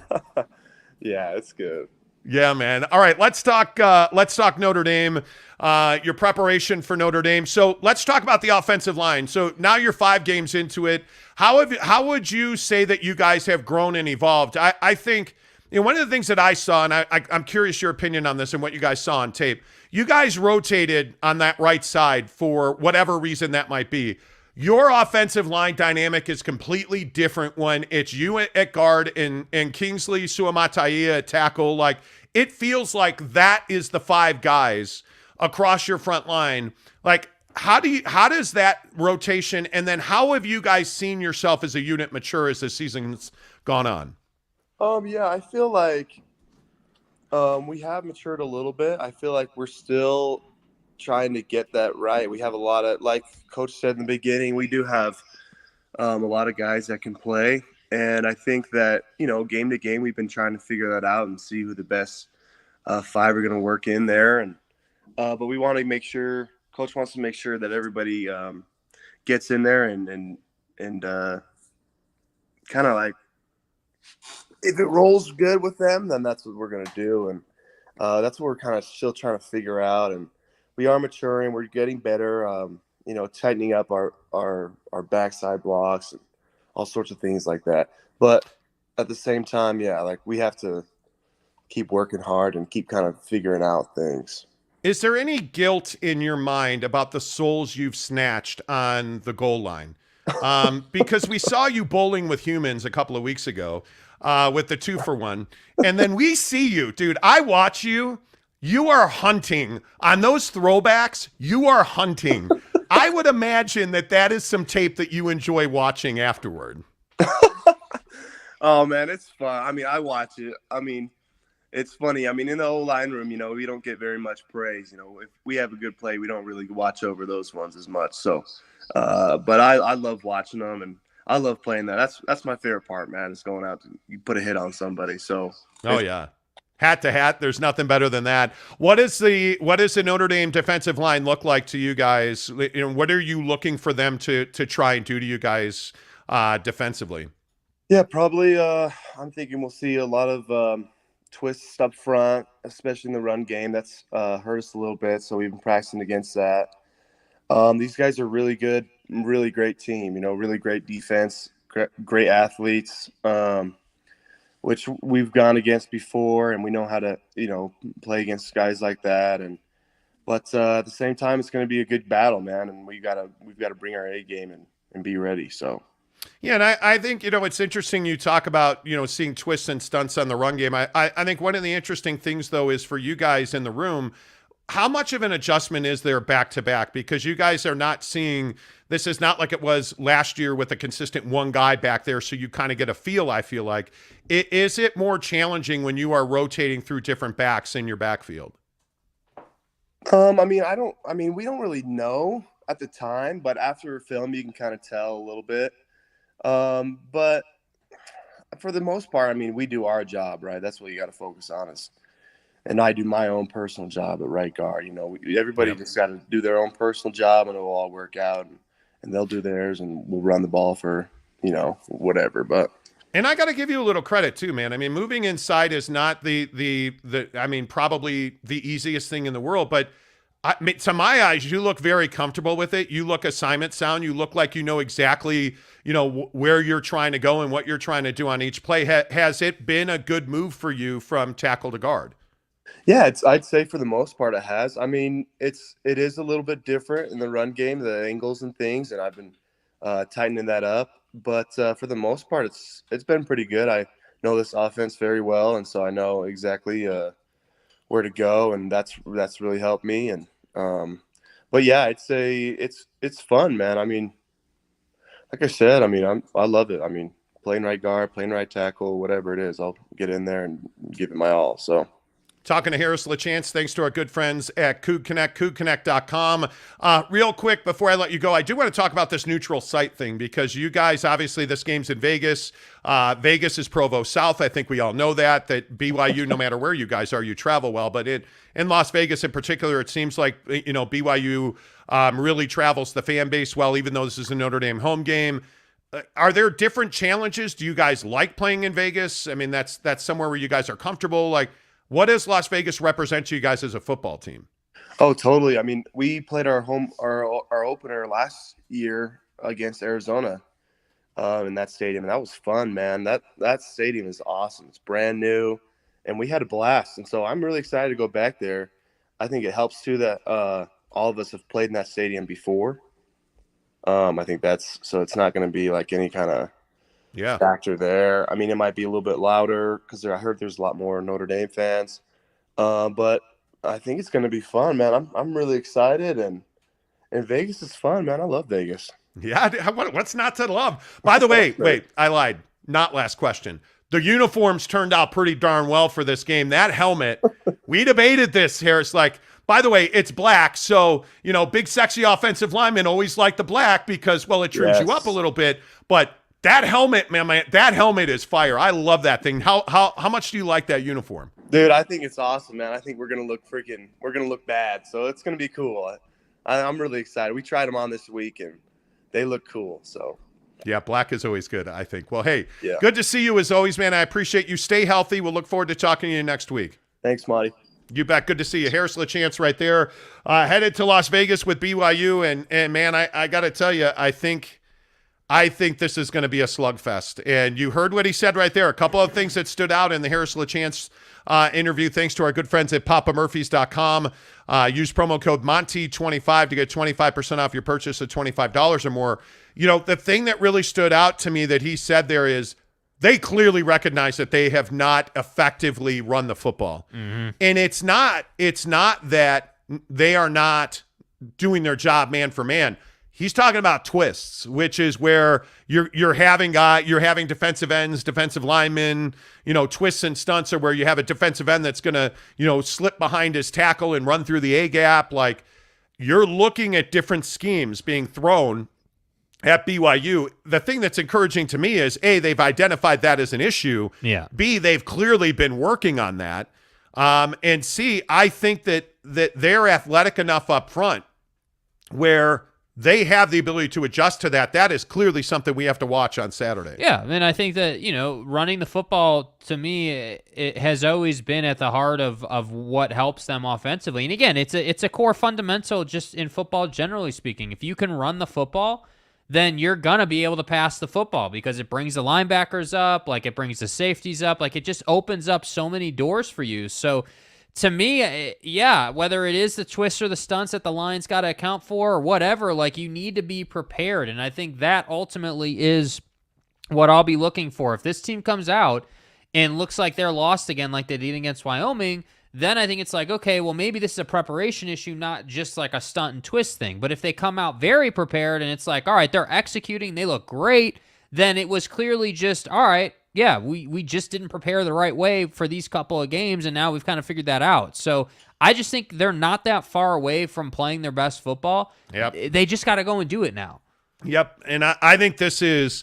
Yeah, it's good.
Yeah, man. All right, let's talk Notre Dame, your preparation for Notre Dame. So let's talk about the offensive line. So now you're 5 games into it. How would you say that you guys have grown and evolved? I think one of the things that I saw, and I'm curious your opinion on this and what you guys saw on tape, you guys rotated on that right side for whatever reason that might be. Your offensive line dynamic is completely different when it's you at guard and Kingsley Suamataia at tackle. Like it feels like that is the 5 guys across your front line. Like how does that rotation, and then how have you guys seen yourself as a unit mature as this season's gone on?
Yeah, I feel like we have matured a little bit. I feel like we're still trying to get that right. We have a lot of, like Coach said in the beginning, we do have a lot of guys that can play. And I think that, game to game, we've been trying to figure that out and see who the best 5 are going to work in there. And but we want to make sure, Coach wants to make sure that everybody gets in there and kind of like, if it rolls good with them, then that's what we're going to do. And that's what we're kind of still trying to figure out. And we are maturing. We're getting better, tightening up our backside blocks and all sorts of things like that. But at the same time, yeah, like we have to keep working hard and keep kind of figuring out things.
Is there any guilt in your mind about the souls you've snatched on the goal line? Because we saw you bowling with humans a couple of weeks ago with the 2-for-1. And then we see you, dude. I watch you. You are hunting on those throwbacks. You are hunting. I would imagine that is some tape that you enjoy watching afterward.
Oh man, it's fun. I mean, I watch it. I mean, it's funny. I mean, in the O-line room, we don't get very much praise. If we have a good play, we don't really watch over those ones as much. So, but I love watching them, and I love playing that. That's my favorite part, man. Is going out you put a hit on somebody. So.
Oh yeah. Hat to hat, there's nothing better than that. What does the Notre Dame defensive line look like to you guys? What are you looking for them to try and do to you guys defensively?
Yeah, probably. I'm thinking we'll see a lot of twists up front, especially in the run game. That's hurt us a little bit, so we've been practicing against that. These guys are really good, really great team. Really great defense, great athletes. Which we've gone against before, and we know how to, play against guys like that. But at the same time, it's going to be a good battle, man. And we've got to bring our A game and be ready. So.
Yeah, and I think, it's interesting you talk about, seeing twists and stunts on the run game. I think one of the interesting things, though, is for you guys in the room, how much of an adjustment is there back-to-back? Because you guys are not seeing – this is not like it was last year with a consistent one guy back there, so you kind of get a feel, I feel like. Is it more challenging when you are rotating through different backs in your backfield?
We don't really know at the time, but after film, you can kind of tell a little bit. But for the most part, we do our job, right? That's what you got to focus on and I do my own personal job at right guard. Everybody just got to do their own personal job, and it'll all work out. And they'll do theirs, and we'll run the ball for, whatever. But
and I got to give you a little credit too, man. Moving inside is not probably the easiest thing in the world, but to my eyes, you look very comfortable with it. You look assignment sound. You look like you know exactly, where you're trying to go and what you're trying to do on each play. Has it been a good move for you from tackle to guard?
Yeah, I'd say for the most part it has. It is a little bit different in the run game, the angles and things, and I've been tightening that up. But for the most part, it's been pretty good. I know this offense very well, and so I know exactly where to go, and that's really helped me. And but yeah, I'd say it's fun, man. Like I said, I love it. playing right guard, playing right tackle, whatever it is, I'll get in there and give it my all. So.
Talking to Harris LaChance, thanks to our good friends at Coug Connect, CougConnect.com. Real quick, before I let you go, I do want to talk about this neutral site thing because you guys, obviously, this game's in Vegas. Vegas is Provo South. I think we all know that BYU, no matter where you guys are, you travel well. But in Las Vegas in particular, it seems like, BYU really travels the fan base well, even though this is a Notre Dame home game. Are there different challenges? Do you guys like playing in Vegas? I mean, that's somewhere where you guys are comfortable. Like, what does Las Vegas represent to you guys as a football team?
Oh, totally. I mean, we played our opener last year against Arizona in that stadium, and that was fun, man. That stadium is awesome. It's brand new, and we had a blast. And so I'm really excited to go back there. I think it helps too that all of us have played in that stadium before. I think so it's not going to be like any kind of factor there. I mean, it might be a little bit louder because I heard there's a lot more Notre Dame fans, but I think it's going to be fun, man. I'm really excited, and Vegas is fun, man. I love Vegas.
Yeah, what's not to love? By the way, wait, I lied. Not last question. The uniforms turned out pretty darn well for this game. That helmet, we debated this, Harris. Like, by the way, it's black, so big sexy offensive linemen always like the black because, well, it trims you up a little bit, but. That helmet, man, that helmet is fire. I love that thing. How much do you like that uniform?
Dude, I think it's awesome, man. I think we're gonna look bad, so it's gonna be cool. I'm really excited. We tried them on this week, and they look cool. So.
Yeah, black is always good, I think. Well, hey, good to see you as always, man. I appreciate you. Stay healthy. We'll look forward to talking to you next week.
Thanks, Monty.
You bet. Good to see you. Harris LaChance right there. Headed to Las Vegas with BYU, and man, I got to tell you, I think this is going to be a slugfest. And you heard what he said right there. A couple of things that stood out in the Harris LaChance interview, thanks to our good friends at papamurphys.com. Use promo code Monty25 to get 25% off your purchase of $25 or more. The thing that really stood out to me that he said there is they clearly recognize that they have not effectively run the football. Mm-hmm. And it's not that they are not doing their job man for man. He's talking about twists, which is where you're having defensive ends, defensive linemen, twists and stunts are where you have a defensive end that's going to, slip behind his tackle and run through the A gap. Like, you're looking at different schemes being thrown at BYU. The thing that's encouraging to me is, A, they've identified that as an issue.
Yeah.
B, they've clearly been working on that. And C, I think that they're athletic enough up front where they have the ability to adjust to that. That is clearly something we have to watch on Saturday.
Yeah, I mean, I think that, running the football, to me, it has always been at the heart of what helps them offensively. And again, it's a core fundamental just in football, generally speaking. If you can run the football, then you're going to be able to pass the football because it brings the linebackers up, like it brings the safeties up, like it just opens up so many doors for you. So, to me, whether it is the twists or the stunts that the line's got to account for or whatever, like, you need to be prepared. And I think that ultimately is what I'll be looking for. If this team comes out and looks like they're lost again like they did against Wyoming, then I think it's like, okay, well, maybe this is a preparation issue, not just like a stunt and twist thing. But if they come out very prepared and it's like, all right, they're executing, they look great, then it was clearly just, all right, yeah, we just didn't prepare the right way for these couple of games, and now we've kind of figured that out. So I just think they're not that far away from playing their best football.
Yep.
They just got to go and do it now.
Yep, and I think this is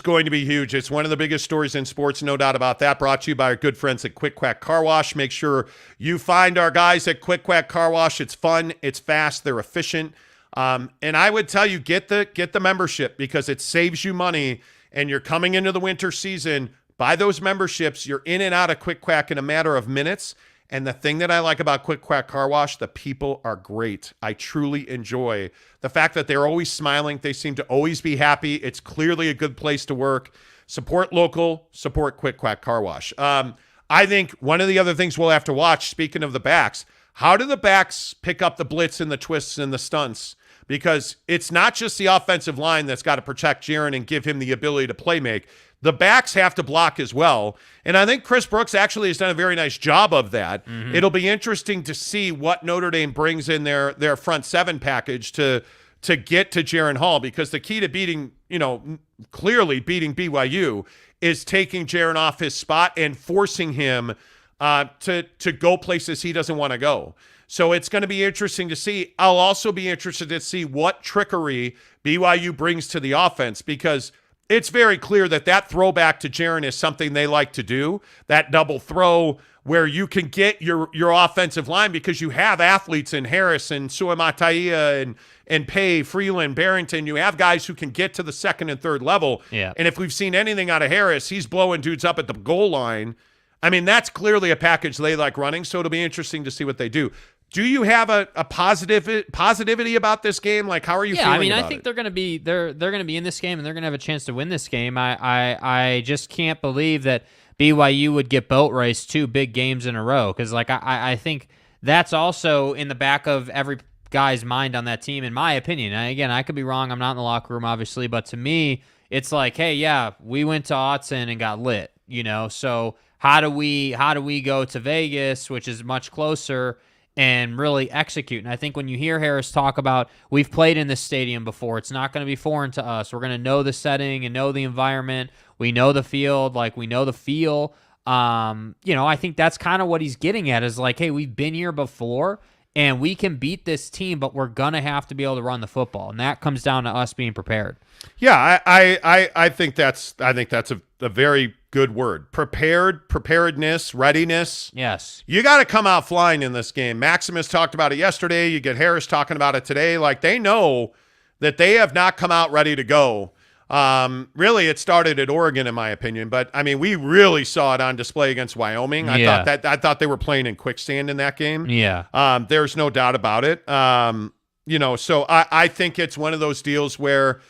going to be huge. It's one of the biggest stories in sports, no doubt about that. Brought to you by our good friends at Quick Quack Car Wash. Make sure you find our guys at Quick Quack Car Wash. It's fun, it's fast, they're efficient. And I would tell you, get the membership because it saves you money. And you're coming into the winter season, buy those memberships. You're in and out of Quick Quack in a matter of minutes. And the thing that I like about Quick Quack Car Wash, the people are great. I truly enjoy the fact that they're always smiling. They seem to always be happy. It's clearly a good place to work. Support local, support Quick Quack Car Wash. I think one of the other things we'll have to watch, speaking of the backs, how do the backs pick up the blitz and the twists and the stunts? Because it's not just the offensive line that's got to protect Jaron and give him the ability to play make. The backs have to block as well. And I think Chris Brooks actually has done a very nice job of that. Mm-hmm. It'll be interesting to see what Notre Dame brings in their front seven package to to get to Jaren Hall, because the key to beating, clearly beating BYU is taking Jaren off his spot and forcing him to go places he doesn't want to go. So it's going to be interesting to see. I'll also be interested to see what trickery BYU brings to the offense, because it's very clear that throwback to Jaren is something they like to do, that double throw where you can get your offensive line, because you have athletes in Harrison, Suamataia, and Pay, Freeland, Barrington. You have guys who can get to the second and third level.
Yeah.
And if we've seen anything out of Harris, he's blowing dudes up at the goal line. I mean, that's clearly a package they like running, so it'll be interesting to see what they do. Do you have a positivity about this game? Like, how are you feeling about it?
I think they're going to be they're going to be in this game, and they're going to have a chance to win this game. I just can't believe that BYU would get boat raced 2 big games in a row, because I think that's also in the back of every guy's mind on that team, in my opinion. And again, I could be wrong. I'm not in the locker room, obviously, but to me, it's like, hey, yeah, we went to Autzen and got lit, So how do we go to Vegas, which is much closer, and really execute? And I think when you hear Harris talk about, we've played in this stadium before, it's not going to be foreign to us. We're going to know the setting and know the environment. We know the field, we know the feel. I think that's kind of what he's getting at, is like, hey, we've been here before and we can beat this team, but we're going to have to be able to run the football. And that comes down to us being prepared.
Yeah, I think that's a very good word. Preparedness, readiness.
Yes.
You got to come out flying in this game. Maximus talked about it yesterday. You get Harris talking about it today. Like, they know that they have not come out ready to go. Really, it started at Oregon, in my opinion, but I mean, we really saw it on display against Wyoming. I thought they were playing in quicksand in that game.
Yeah.
There's no doubt about it. So I think it's one of those deals where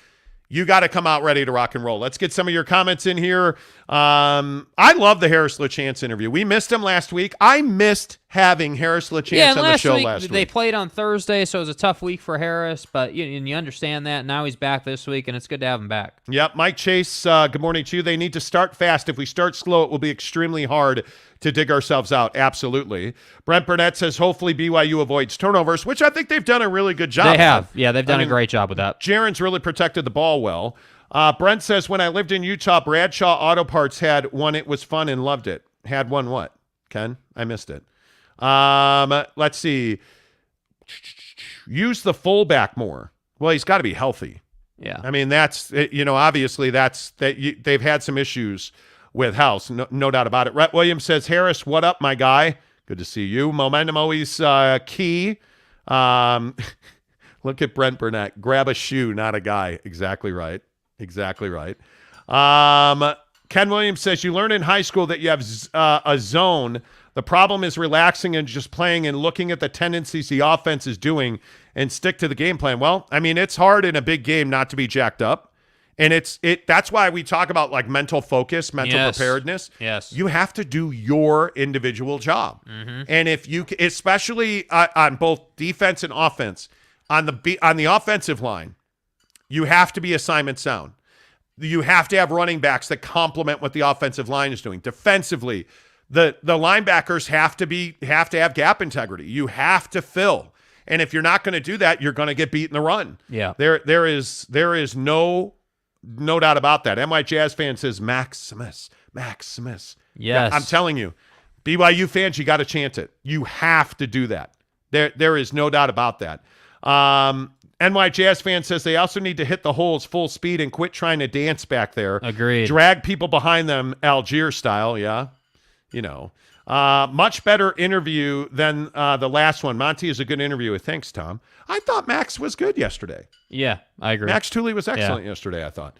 you got to come out ready to rock and roll. Let's get some of your comments in here. I love the Harris LaChance interview. We missed him last week. I missed having Harris LaChance on the show last week.
They played on Thursday, so it was a tough week for Harris, but you understand that. Now he's back this week, and it's good to have him back.
Yep. Mike Chase, good morning to you. They need to start fast. If we start slow, it will be extremely hard to dig ourselves out. Absolutely. Brent Burnett says, hopefully BYU avoids turnovers, which I think they've done a really good job.
They have. Yeah, they've done a great job with that.
Jaren's really protected the ball well. Brent says, when I lived in Utah, Bradshaw Auto Parts had one. It was fun and loved it. Had one what? Ken? I missed it. Let's see. Use the fullback more. Well, he's got to be healthy.
Yeah.
I mean, that's, obviously they've had some issues with House. No doubt about it. Rhett Williams says, Harris, what up, my guy? Good to see you. Momentum always key. Look at Brent Burnett. Grab a shoe, not a guy. Exactly right. Exactly right. Ken Williams says, you learn in high school that you have a zone. The problem is relaxing and just playing and looking at the tendencies the offense is doing and stick to the game plan. Well, I mean, it's hard in a big game not to be jacked up. And that's why we talk about like mental focus, mental preparedness.
Yes.
You have to do your individual job.
Mm-hmm.
And if you, especially on both defense and offense, on the offensive line, you have to be assignment sound. You have to have running backs that complement what the offensive line is doing. Defensively, the linebackers have to have gap integrity. You have to fill. And if you're not going to do that, you're going to get beat in the run.
Yeah.
There is no doubt about that. NY Jazz fan says Maximus.
Yes.
Yeah, I'm telling you, BYU fans, you got to chant it. You have to do that. There is no doubt about that. NY Jazz fan says they also need to hit the holes full speed and quit trying to dance back there.
Agreed.
Drag people behind them, Algier style. Yeah. Much better interview than the last one. Monty is a good interviewer. Thanks, Tom. I thought Max was good yesterday.
Yeah, I agree.
Max Tooley was excellent yesterday, I thought.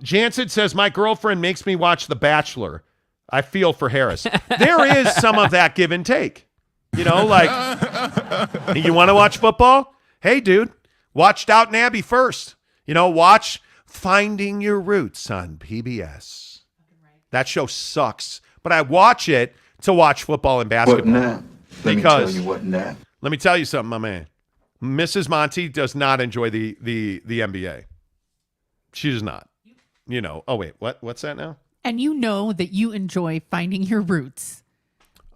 Jansen says, my girlfriend makes me watch The Bachelor. I feel for Harris. There is some of that give and take. Like, you want to watch football? Hey, dude, watch Downton Abbey first. Watch Finding Your Roots on PBS. That show sucks. But I watch it to watch football and basketball.
What now? Let me tell you what now.
Let me tell you something, my man. Mrs. Monty does not enjoy the NBA. She does not. Oh, wait, what's that now?
And you know that you enjoy finding your roots.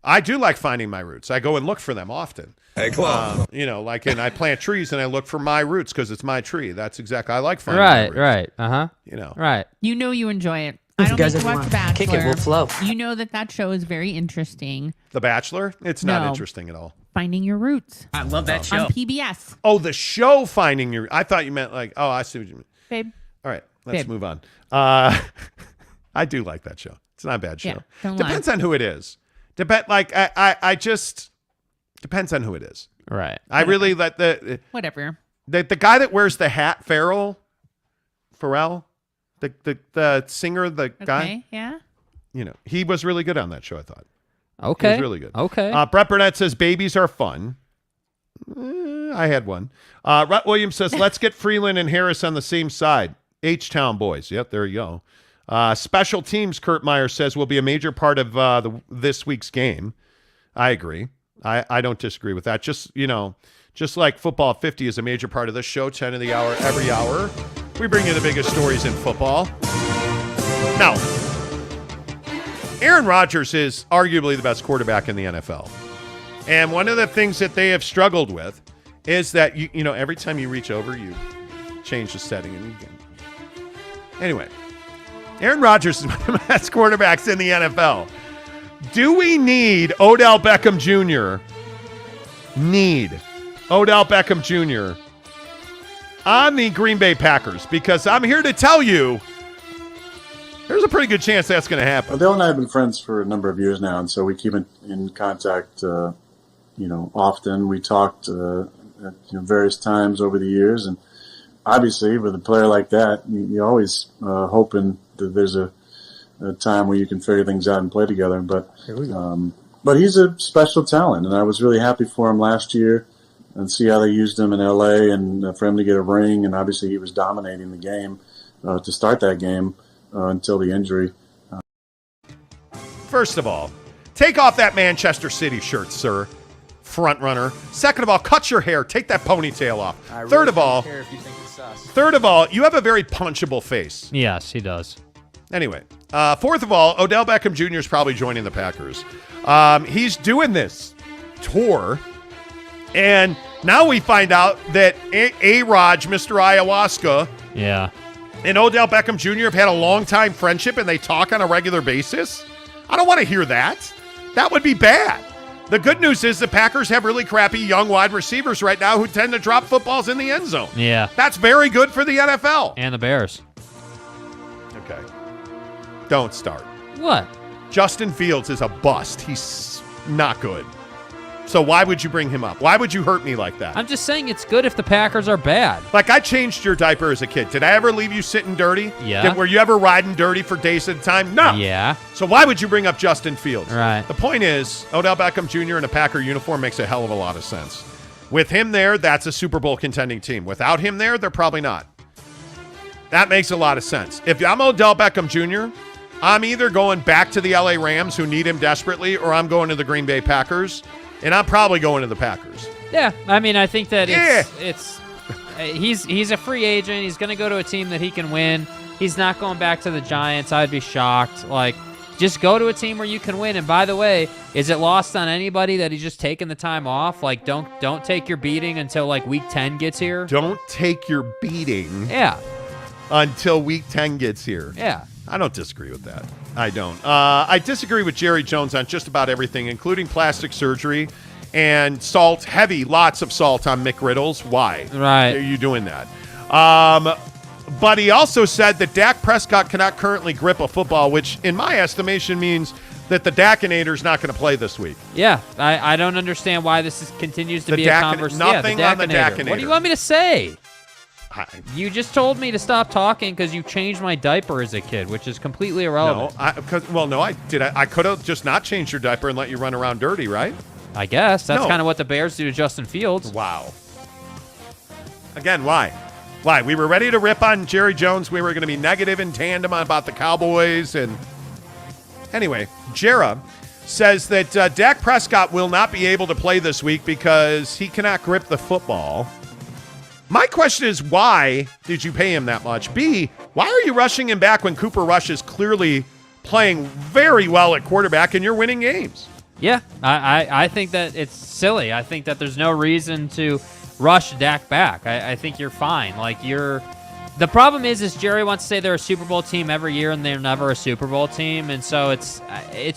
I do like finding my roots. I go and look for them often.
Hey, Claude.
And I plant trees and I look for my roots because it's my tree. That's exactly, I like finding
Right,
my roots.
right. Right.
You know you enjoy it. I don't
guys
need to watch
want
The Bachelor.
kick it, we'll flow.
You know that show is very interesting.
The Bachelor? It's not
No.
interesting at all.
Finding Your Roots.
I love that show.
On PBS.
Oh, the show Finding Your... I thought you meant like... Oh, I see what you mean.
Babe.
All right, let's
Babe.
move on. I do like that show. It's not a bad show.
Yeah, don't lie.
Depends on who it is. I just... Depends on who it is.
Right.
I really let
Whatever.
the guy that wears the hat, Pharrell, the singer, the guy,
Okay, yeah.
he was really good on that show, I thought.
Okay.
He was really good.
Okay.
Brett Burnett says babies are fun. I had one. Rhett Williams says, let's get Freeland and Harris on the same side. H-Town boys. Yep, there you go. Special teams, Kurt Meyer says, will be a major part of this week's game. I agree. I don't disagree with that. Just like Football 50 is a major part of this show, 10 of the hour, every hour. We bring you the biggest stories in football. Now, Aaron Rodgers is arguably the best quarterback in the NFL. And one of the things that they have struggled with is that, every time you reach over, you change the setting. Anyway, Aaron Rodgers is one of the best quarterbacks in the NFL. Do we need Odell Beckham Jr.? Odell Beckham Jr. on the Green Bay Packers? Because I'm here to tell you there's a pretty good chance that's going to happen.
Odell and I have been friends for a number of years now, and so we keep in contact, often. We talked at various times over the years, and obviously with a player like that, you're always hoping that there's a time where you can figure things out and play together. But he's a special talent, and I was really happy for him last year and see how they used him in LA and for him to get a ring. And obviously he was dominating the game to start that game until the injury.
First of all, take off that Manchester City shirt, sir. Front runner. Second of all, cut your hair. Take that ponytail off. Third of all, you have a very punchable face.
Yes, he does.
Anyway, fourth of all, Odell Beckham Jr. is probably joining the Packers. He's doing this tour, and now we find out that A-Raj, Mr. Ayahuasca, and Odell Beckham Jr. have had a long-time friendship, and they talk on a regular basis. I don't want to hear that. That would be bad. The good news is the Packers have really crappy young wide receivers right now who tend to drop footballs in the end zone.
Yeah.
That's very good for the NFL.
And the Bears.
Okay. Don't start.
What?
Justin Fields is a bust. He's not good. So why would you bring him up? Why would you hurt me like that?
I'm just saying it's good if the Packers are bad.
Like, I changed your diaper as a kid. Did I ever leave you sitting dirty?
Yeah.
Were you ever riding dirty for days at a time? No.
Yeah.
So why would you bring up Justin Fields?
Right.
The point is, Odell Beckham Jr. in a Packer uniform makes a hell of a lot of sense. With him there, that's a Super Bowl contending team. Without him there, they're probably not. That makes a lot of sense. If I'm Odell Beckham Jr., I'm either going back to the LA Rams, who need him desperately, or I'm going to the Green Bay Packers. And I'm probably going to the Packers.
Yeah, I mean, I think that he's a free agent. He's going to go to a team that he can win. He's not going back to the Giants. I'd be shocked. Like, just go to a team where you can win. And by the way, is it lost on anybody that he's just taking the time off? Like, don't take your beating until like week 10 gets here.
Don't take your beating.
Yeah.
Until week 10 gets here.
Yeah.
I don't disagree with that. I don't. I disagree with Jerry Jones on just about everything, including plastic surgery and salt, lots of salt on McGriddles. Why?
Right.
Are you doing that? But he also said that Dak Prescott cannot currently grip a football, which in my estimation means that the Dakinator's not going to play this week.
Yeah, I don't understand why this continues to be a conversation.
Nothing on the Dakinator.
What do you want me to say? You just told me to stop talking because you changed my diaper as a kid, which is completely irrelevant.
No, I could have just not changed your diaper and let you run around dirty, right?
I guess. That's kind of what the Bears do to Justin Fields.
Wow. Again, why? Why? We were ready to rip on Jerry Jones. We were going to be negative in tandem about the Cowboys. And anyway, Jera says that Dak Prescott will not be able to play this week because he cannot grip the football. My question is, why did you pay him that much? B, why are you rushing him back when Cooper Rush is clearly playing very well at quarterback and you're winning games?
Yeah, I think that it's silly. I think that there's no reason to rush Dak back. I think you're fine. The problem is Jerry wants to say they're a Super Bowl team every year, and they're never a Super Bowl team, and so it's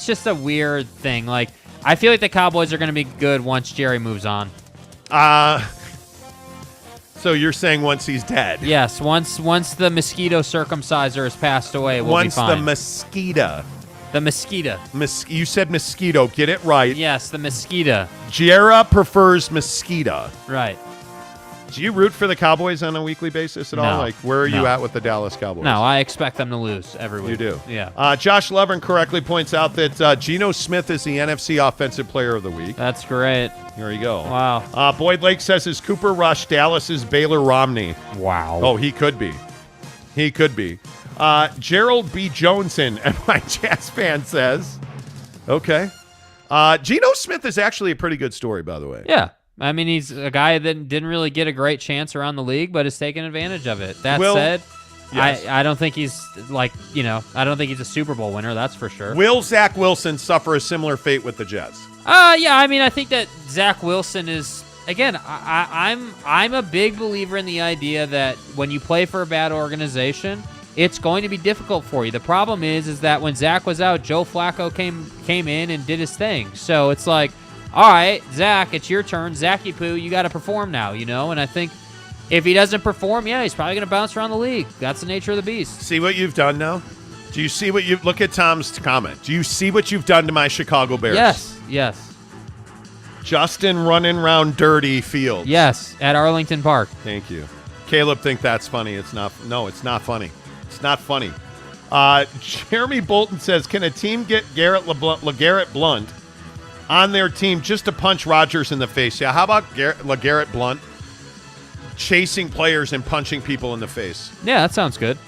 just a weird thing. Like, I feel like the Cowboys are going to be good once Jerry moves on.
So you're saying once he's dead?
Yes, once the mosquito circumciser has passed away, we'll be fine.
Once the mosquito.
The mosquito.
You said mosquito. Get it right.
Yes, the mosquito.
Jera prefers mosquito.
Right.
Do you root for the Cowboys on a weekly basis at all?
No.
Like, where are you at with the Dallas Cowboys?
No, I expect them to lose every week.
You do?
Yeah.
Josh Levin correctly points out that Geno Smith is the NFC Offensive Player of the Week.
That's great.
Here you go.
Wow.
Boyd Lake says, is Cooper Rush Dallas's Baylor Romney?
Wow.
Oh, he could be. He could be. Gerald B. Joneson, my Jazz fan, says, okay. Geno Smith is actually a pretty good story, by the way.
Yeah. I mean, he's a guy that didn't really get a great chance around the league, but has taken advantage of it. That said, yes. I don't think he's I don't think he's a Super Bowl winner, that's for sure.
Will Zach Wilson suffer a similar fate with the Jets?
Yeah, I mean, I think that Zach Wilson is, again, I'm a big believer in the idea that when you play for a bad organization, it's going to be difficult for you. The problem is that when Zach was out, Joe Flacco came in and did his thing. So it's like, all right, Zach, it's your turn. Zachy Poo, you got to perform now, And I think if he doesn't perform, he's probably going to bounce around the league. That's the nature of the beast.
See what you've done now? Do you see what you look at Tom's comment? Do you see what you've done to my Chicago Bears?
Yes.
Justin running around dirty fields.
Yes, at Arlington Park.
Thank you. Caleb think that's funny. It's not. No, it's not funny. It's not funny. Jeremy Bolton says, can a team get LeGarrette Blount on their team just to punch Rodgers in the face? Yeah, how about LeGarrette Blount chasing players and punching people in the face?
Yeah, that sounds good.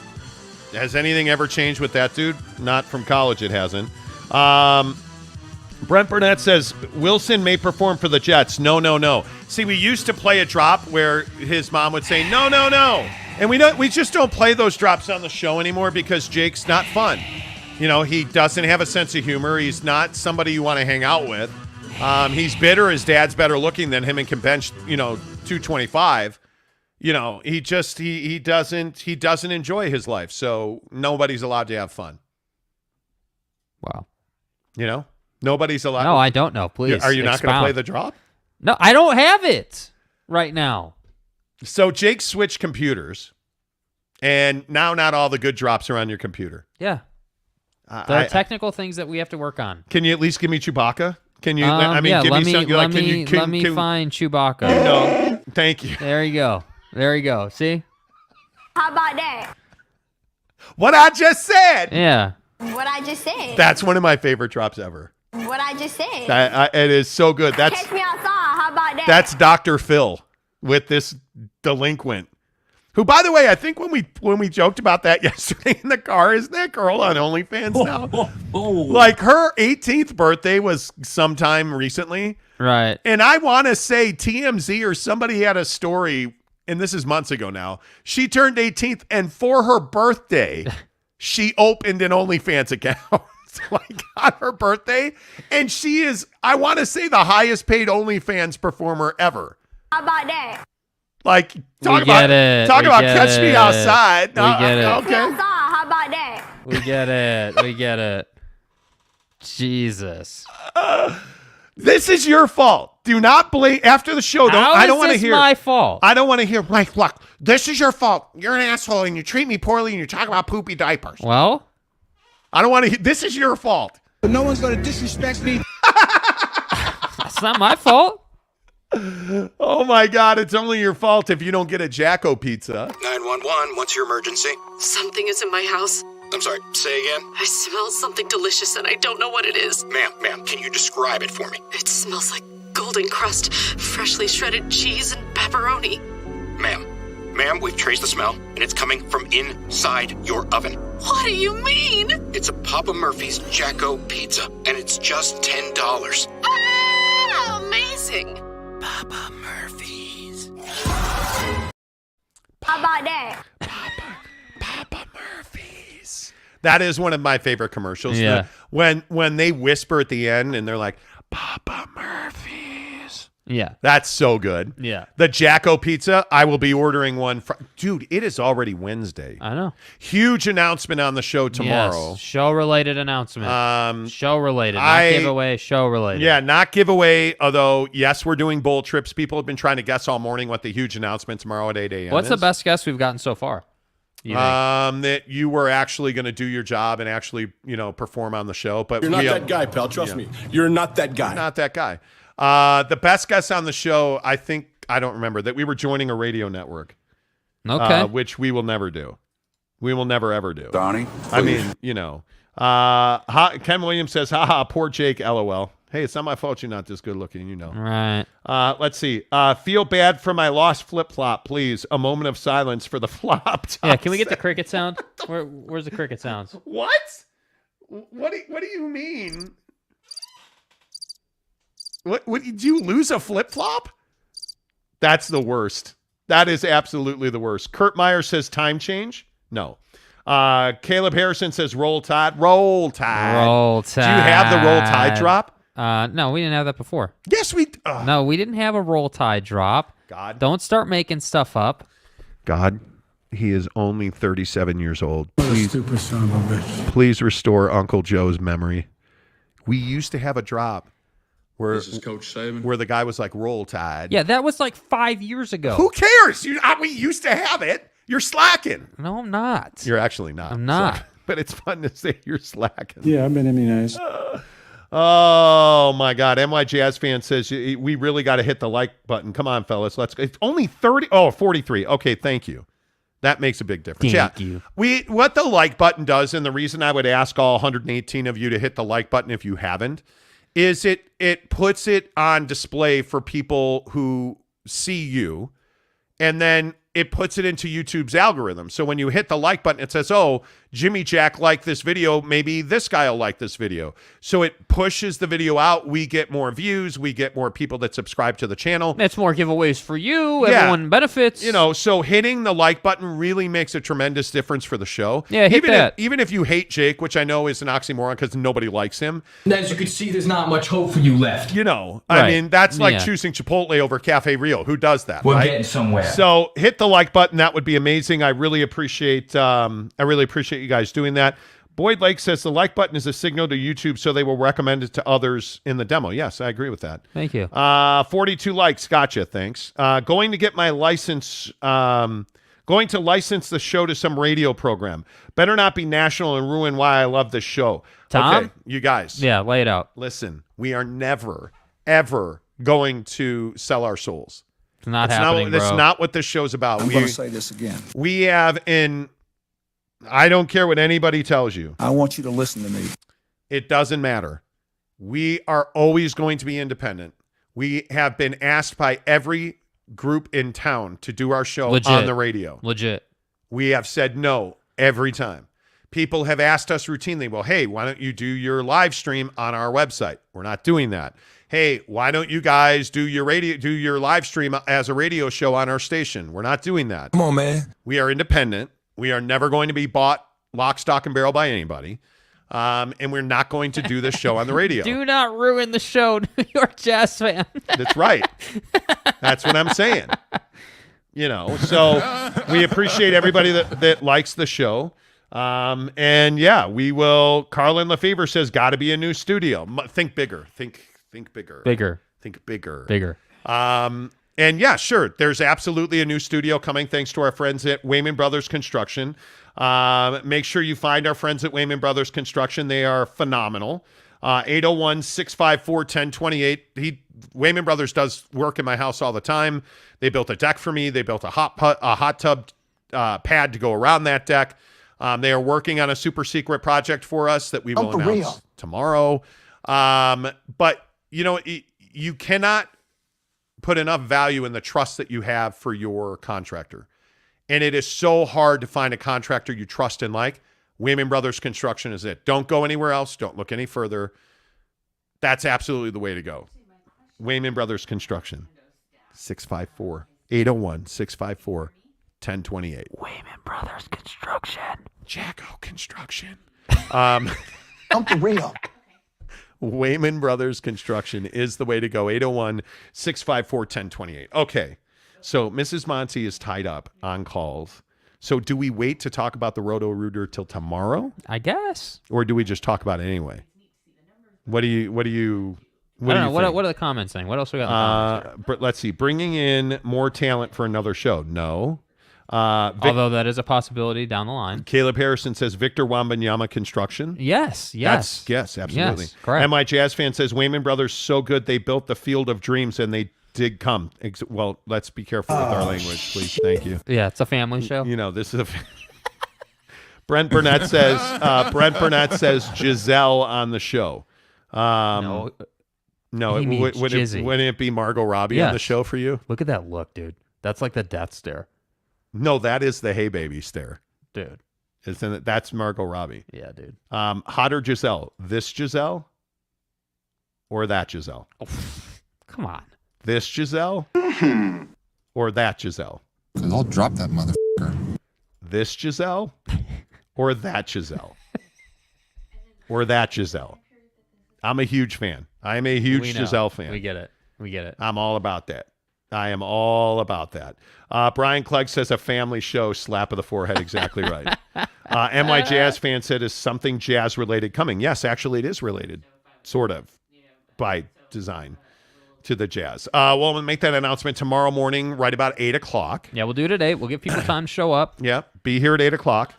Has anything ever changed with that dude? Not from college, it hasn't. Brent Burnett says, Wilson may perform for the Jets. No. See, we used to play a drop where his mom would say, no. And we just don't play those drops on the show anymore because Jake's not fun. He doesn't have a sense of humor. He's not somebody you want to hang out with. He's bitter. His dad's better looking than him and can bench, 225. He doesn't enjoy his life. So nobody's allowed to have fun.
Wow.
Nobody's allowed.
No, I don't know. Please.
Are you not going to play the drop?
No, I don't have it right now.
So Jake switched computers, and now not all the good drops are on your computer.
Yeah. There are technical things that we have to work on.
Can you at least give me Chewbacca? Can you?
Let me find Chewbacca.
No, thank you.
There you go. See?
How about that?
What I just said.
Yeah.
What I just said.
That's one of my favorite drops ever.
What I just said.
It is so good.
Catch me outside. How about that?
That's Dr. Phil with this delinquent. Who, by the way, I think when we joked about that yesterday in the car, isn't that girl on OnlyFans now? Like, her 18th birthday was sometime recently.
Right.
And I want to say TMZ or somebody had a story, and this is months ago now. She turned 18th, and for her birthday, she opened an OnlyFans account. Like, on her birthday. And she is, I want to say, the highest paid OnlyFans performer ever.
How about that?
Like, talk about catch me outside.
We get it.
Okay.
How about that?
We get it. Jesus.
This is your fault. Do not blame after the show. I don't want to hear.
My fault.
I don't want to hear. Like, look, this is your fault. You're an asshole, and you treat me poorly, and you talk about poopy diapers.
Well,
I don't want to. This is your fault.
No one's going to disrespect me.
That's not my fault.
Oh my God! It's only your fault if you don't get a Jacko pizza.
911. What's your emergency?
Something is in my house.
I'm sorry. Say again.
I smell something delicious, and I don't know what it is.
Ma'am, can you describe it for me?
It smells like golden crust, freshly shredded cheese, and pepperoni.
Ma'am, we've traced the smell, and it's coming from inside your oven.
What do you mean?
It's a Papa Murphy's Jacko pizza, and it's just $10.
Ah, amazing.
Papa Murphy's.
How about that?
Papa Murphy's. That is one of my favorite commercials.
Yeah.
When they whisper at the end and they're like, Papa Murphy's.
Yeah.
That's so good.
Yeah.
The Jacko Pizza, I will be ordering one. Dude, it is already Wednesday.
I know.
Huge announcement on the show tomorrow.
Yes. Show-related announcement. Show-related. Not giveaway, show-related.
Yeah, not giveaway, although, yes, we're doing bowl trips. People have been trying to guess all morning what the huge announcement tomorrow at 8 a.m.
What's the best guess we've gotten so far?
That you were actually going to do your job and actually, perform on the show. But
you're not that guy, pal. Trust me. You're not that guy.
Not that guy. The best guess on the show, I don't remember, that we were joining a radio network.
Okay.
Which we will never do. We will never, ever do.
Donnie,
I mean, Ken Williams says, haha, poor Jake, LOL. Hey, it's not my fault you're not this good looking,
Right.
Let's see. Feel bad for my lost flip-flop, please. A moment of silence for the flop.
Yeah, can we get the cricket sound? Where's the cricket sounds?
What? What do you mean? What did you lose a flip-flop? That's the worst. That is absolutely the worst. Kurt Meyer says time change. No. Caleb Harrison says roll tide. Roll tide.
Roll tide.
Do you have the roll tide drop?
No, we didn't have that before.
Yes, we.
No, we didn't have a roll tide drop.
God.
Don't start making stuff up.
God, he is only 37 years old.
What a stupid son of a bitch.
Please restore Uncle Joe's memory. We used to have a drop where
This is Coach Saban.
Where the guy was like roll tide.
Yeah, that was like 5 years ago.
Who cares? We used to have it. You're slacking.
No, I'm not.
You're actually not.
I'm not.
So, but it's fun to say you're slacking.
Yeah, I've been immunized.
Oh, my God. NY Jazz fan says, we really got to hit the like button. Come on, fellas. Let's go. It's only 43. Okay, thank you. That makes a big difference.
Thank you.
What the like button does, and the reason I would ask all 118 of you to hit the like button if you haven't, is it puts it on display for people who see you, and then it puts it into YouTube's algorithm. So when you hit the like button, it says, oh, Jimmy Jack liked this video. Maybe this guy will like this video. So it pushes the video out. We get more views. We get more people that subscribe to the channel.
That's more giveaways for you. Yeah. Everyone benefits.
So hitting the like button really makes a tremendous difference for the show.
Yeah, hit that.
Even if you hate Jake, which I know is an oxymoron because nobody likes him.
And as you can see, there's not much hope for you left.
I mean, that's like choosing Chipotle over Cafe Rio. Who does that?
We're getting somewhere.
So hit the like button. That would be amazing. I really appreciate you guys doing that. Boyd Lake says the like button is a signal to YouTube so they will recommend it to others in the demo. Yes, I agree with that.
Thank you.
42 likes. Gotcha. Thanks. Going to get my license. Going to license the show to some radio program. Better not be national and ruin why I love this show.
Tom?
Okay, you guys.
Yeah, lay it out.
Listen, we are never, ever going to sell our souls.
It's not happening, bro.
That's not what this show's about.
I'm going to say this again.
We have I don't care what anybody tells you.
I want you to listen to me.
It doesn't matter. We are always going to be independent. We have been asked by every group in town to do our show on the radio.
Legit.
We have said no every time. People have asked us routinely, well, hey, why don't you do your live stream on our website? We're not doing that. Hey, why don't you guys do your live stream as a radio show on our station? We're not doing that.
Come on, man.
We are independent. We are never going to be bought lock, stock, and barrel by anybody. And we're not going to do this show on the radio.
Do not ruin the show, New York Jazz fan.
That's right. That's what I'm saying. So we appreciate everybody that likes the show. And yeah, we will. Carlin Lefevre says, got to be a new studio. Think bigger. Think bigger.
Bigger.
Think bigger.
Bigger.
And yeah, sure. There's absolutely a new studio coming thanks to our friends at Wayman Brothers Construction. Make sure you find our friends at Wayman Brothers Construction. They are phenomenal. 801-654-1028. Wayman Brothers does work in my house all the time. They built a deck for me. They built a hot tub pad to go around that deck. They are working on a super secret project for us that we will announce tomorrow. But you cannot put enough value in the trust that you have for your contractor. And it is so hard to find a contractor you trust and like. Wayman Brothers Construction is it. Don't go anywhere else. Don't look any further. That's absolutely the way to go. Wayman Brothers Construction. 801-654-1028.
Wayman Brothers Construction.
Jacko Construction.
I'm for real.
Wayman Brothers Construction is the way to go. 801-654-1028. Okay. So Mrs. Monty is tied up on calls. So do we wait to talk about the Roto-Rooter till tomorrow?
I guess.
Or do we just talk about it anyway? What do you
I don't know. What are the comments saying? What else we got in the comments here?
Let's see. Bringing in more talent for another show. No.
Although that is a possibility down the line.
Caleb Harrison says Victor Wembanyama construction.
Yes.
Yes, absolutely.
Yes, correct.
My Jazz fan says Wayman Brothers so good they built the Field of Dreams and they did come. Well, let's be careful with our language, please. Thank you.
Yeah, it's a family show.
You know, this is a Brent Burnett says Giselle on the show. No, wouldn't it be Margot Robbie on the show for you?
Look at that look, dude. That's like the death stare.
No, that is the hey baby stare.
Dude.
Isn't it? That's Margot Robbie.
Yeah, dude.
Hotter Giselle. This Giselle or that Giselle?
Oh, come on.
This Giselle or that Giselle?
Because I'll drop that motherfucker.
This Giselle or that Giselle? Or that Giselle? I'm a huge fan. I'm a huge Giselle fan.
We get it.
I'm all about that. I am all about that. Brian Clegg says a family show, slap of the forehead. Exactly right. MY Jazz fan said, is something jazz related coming? Yes, actually it is related, sort of, by design to the Jazz. We'll make that announcement tomorrow morning, right about 8 o'clock.
Yeah, we'll do it at 8. We'll give people time to show up.
Yeah, be here at 8 o'clock.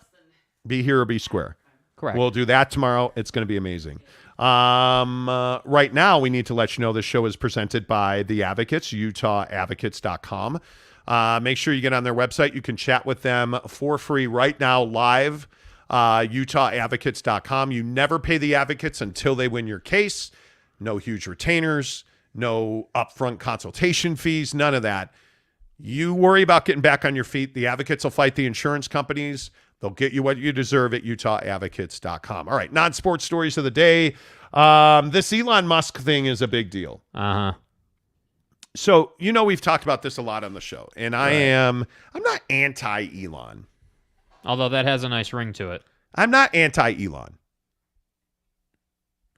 Be here or be square.
Correct.
We'll do that tomorrow. It's going to be amazing. Right now, we need to let you know this show is presented by The Advocates, UtahAdvocates.com. Make sure you get on their website. You can chat with them for free right now, live, UtahAdvocates.com. You never pay The Advocates until they win your case. No huge retainers, no upfront consultation fees, none of that. You worry about getting back on your feet. The Advocates will fight the insurance companies. They'll get you what you deserve at UtahAdvocates.com. All right, non-sports stories of the day. This Elon Musk thing is a big deal.
Uh-huh.
So, we've talked about this a lot on the show, and I'm not anti-Elon.
Although that has a nice ring to it.
I'm not anti-Elon.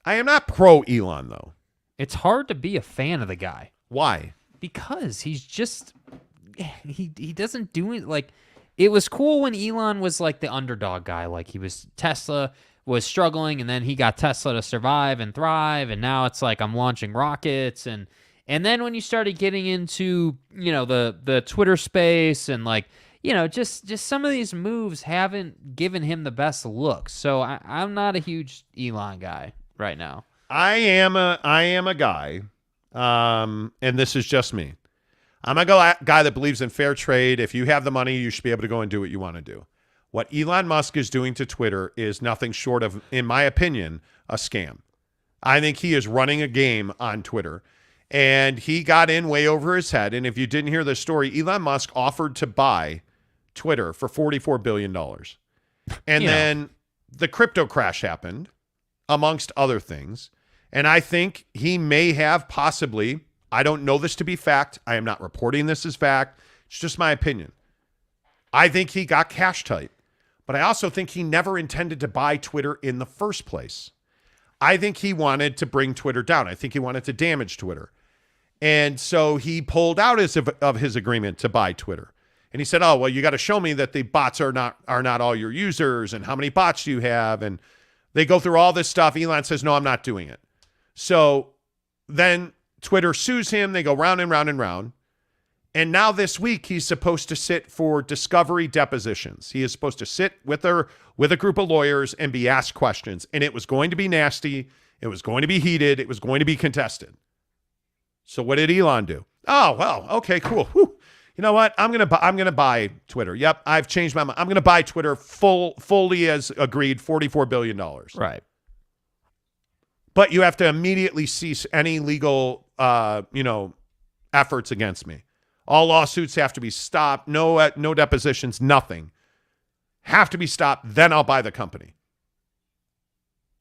I am not pro-Elon, though.
It's hard to be a fan of the guy.
Why?
Because he's just, he doesn't do it like... It was cool when Elon was like the underdog guy. Like Tesla was struggling, and then he got Tesla to survive and thrive, and now it's like I'm launching rockets. And then when you started getting into, the Twitter space and just some of these moves haven't given him the best look. So I'm not a huge Elon guy right now.
I am a guy, and this is just me. I'm a guy that believes in fair trade. If you have the money, you should be able to go and do what you want to do. What Elon Musk is doing to Twitter is nothing short of, in my opinion, a scam. I think he is running a game on Twitter, and he got in way over his head. And if you didn't hear the story, Elon Musk offered to buy Twitter for $44 billion. And then the crypto crash happened, amongst other things. And I think he may have possibly... I don't know this to be fact. I am not reporting this as fact. It's just my opinion. I think he got cash tight, but I also think he never intended to buy Twitter in the first place. I think he wanted to bring Twitter down. I think he wanted to damage Twitter. And so he pulled out of his agreement to buy Twitter. And he said, oh, well, you got to show me that the bots are not all your users, and how many bots do you have? And they go through all this stuff. Elon says, no, I'm not doing it. So then Twitter sues him. They go round and round and round. And now this week, he's supposed to sit for discovery depositions. He is supposed to sit with a group of lawyers and be asked questions. And it was going to be nasty. It was going to be heated. It was going to be contested. So what did Elon do? Oh, well, okay, cool. Whew. You know what? I'm gonna buy Twitter. Yep, I've changed my mind. I'm gonna buy Twitter fully as agreed, $44 billion.
Right.
But you have to immediately cease any legal, efforts against me. All lawsuits have to be stopped. No depositions, nothing. Have to be stopped. Then I'll buy the company.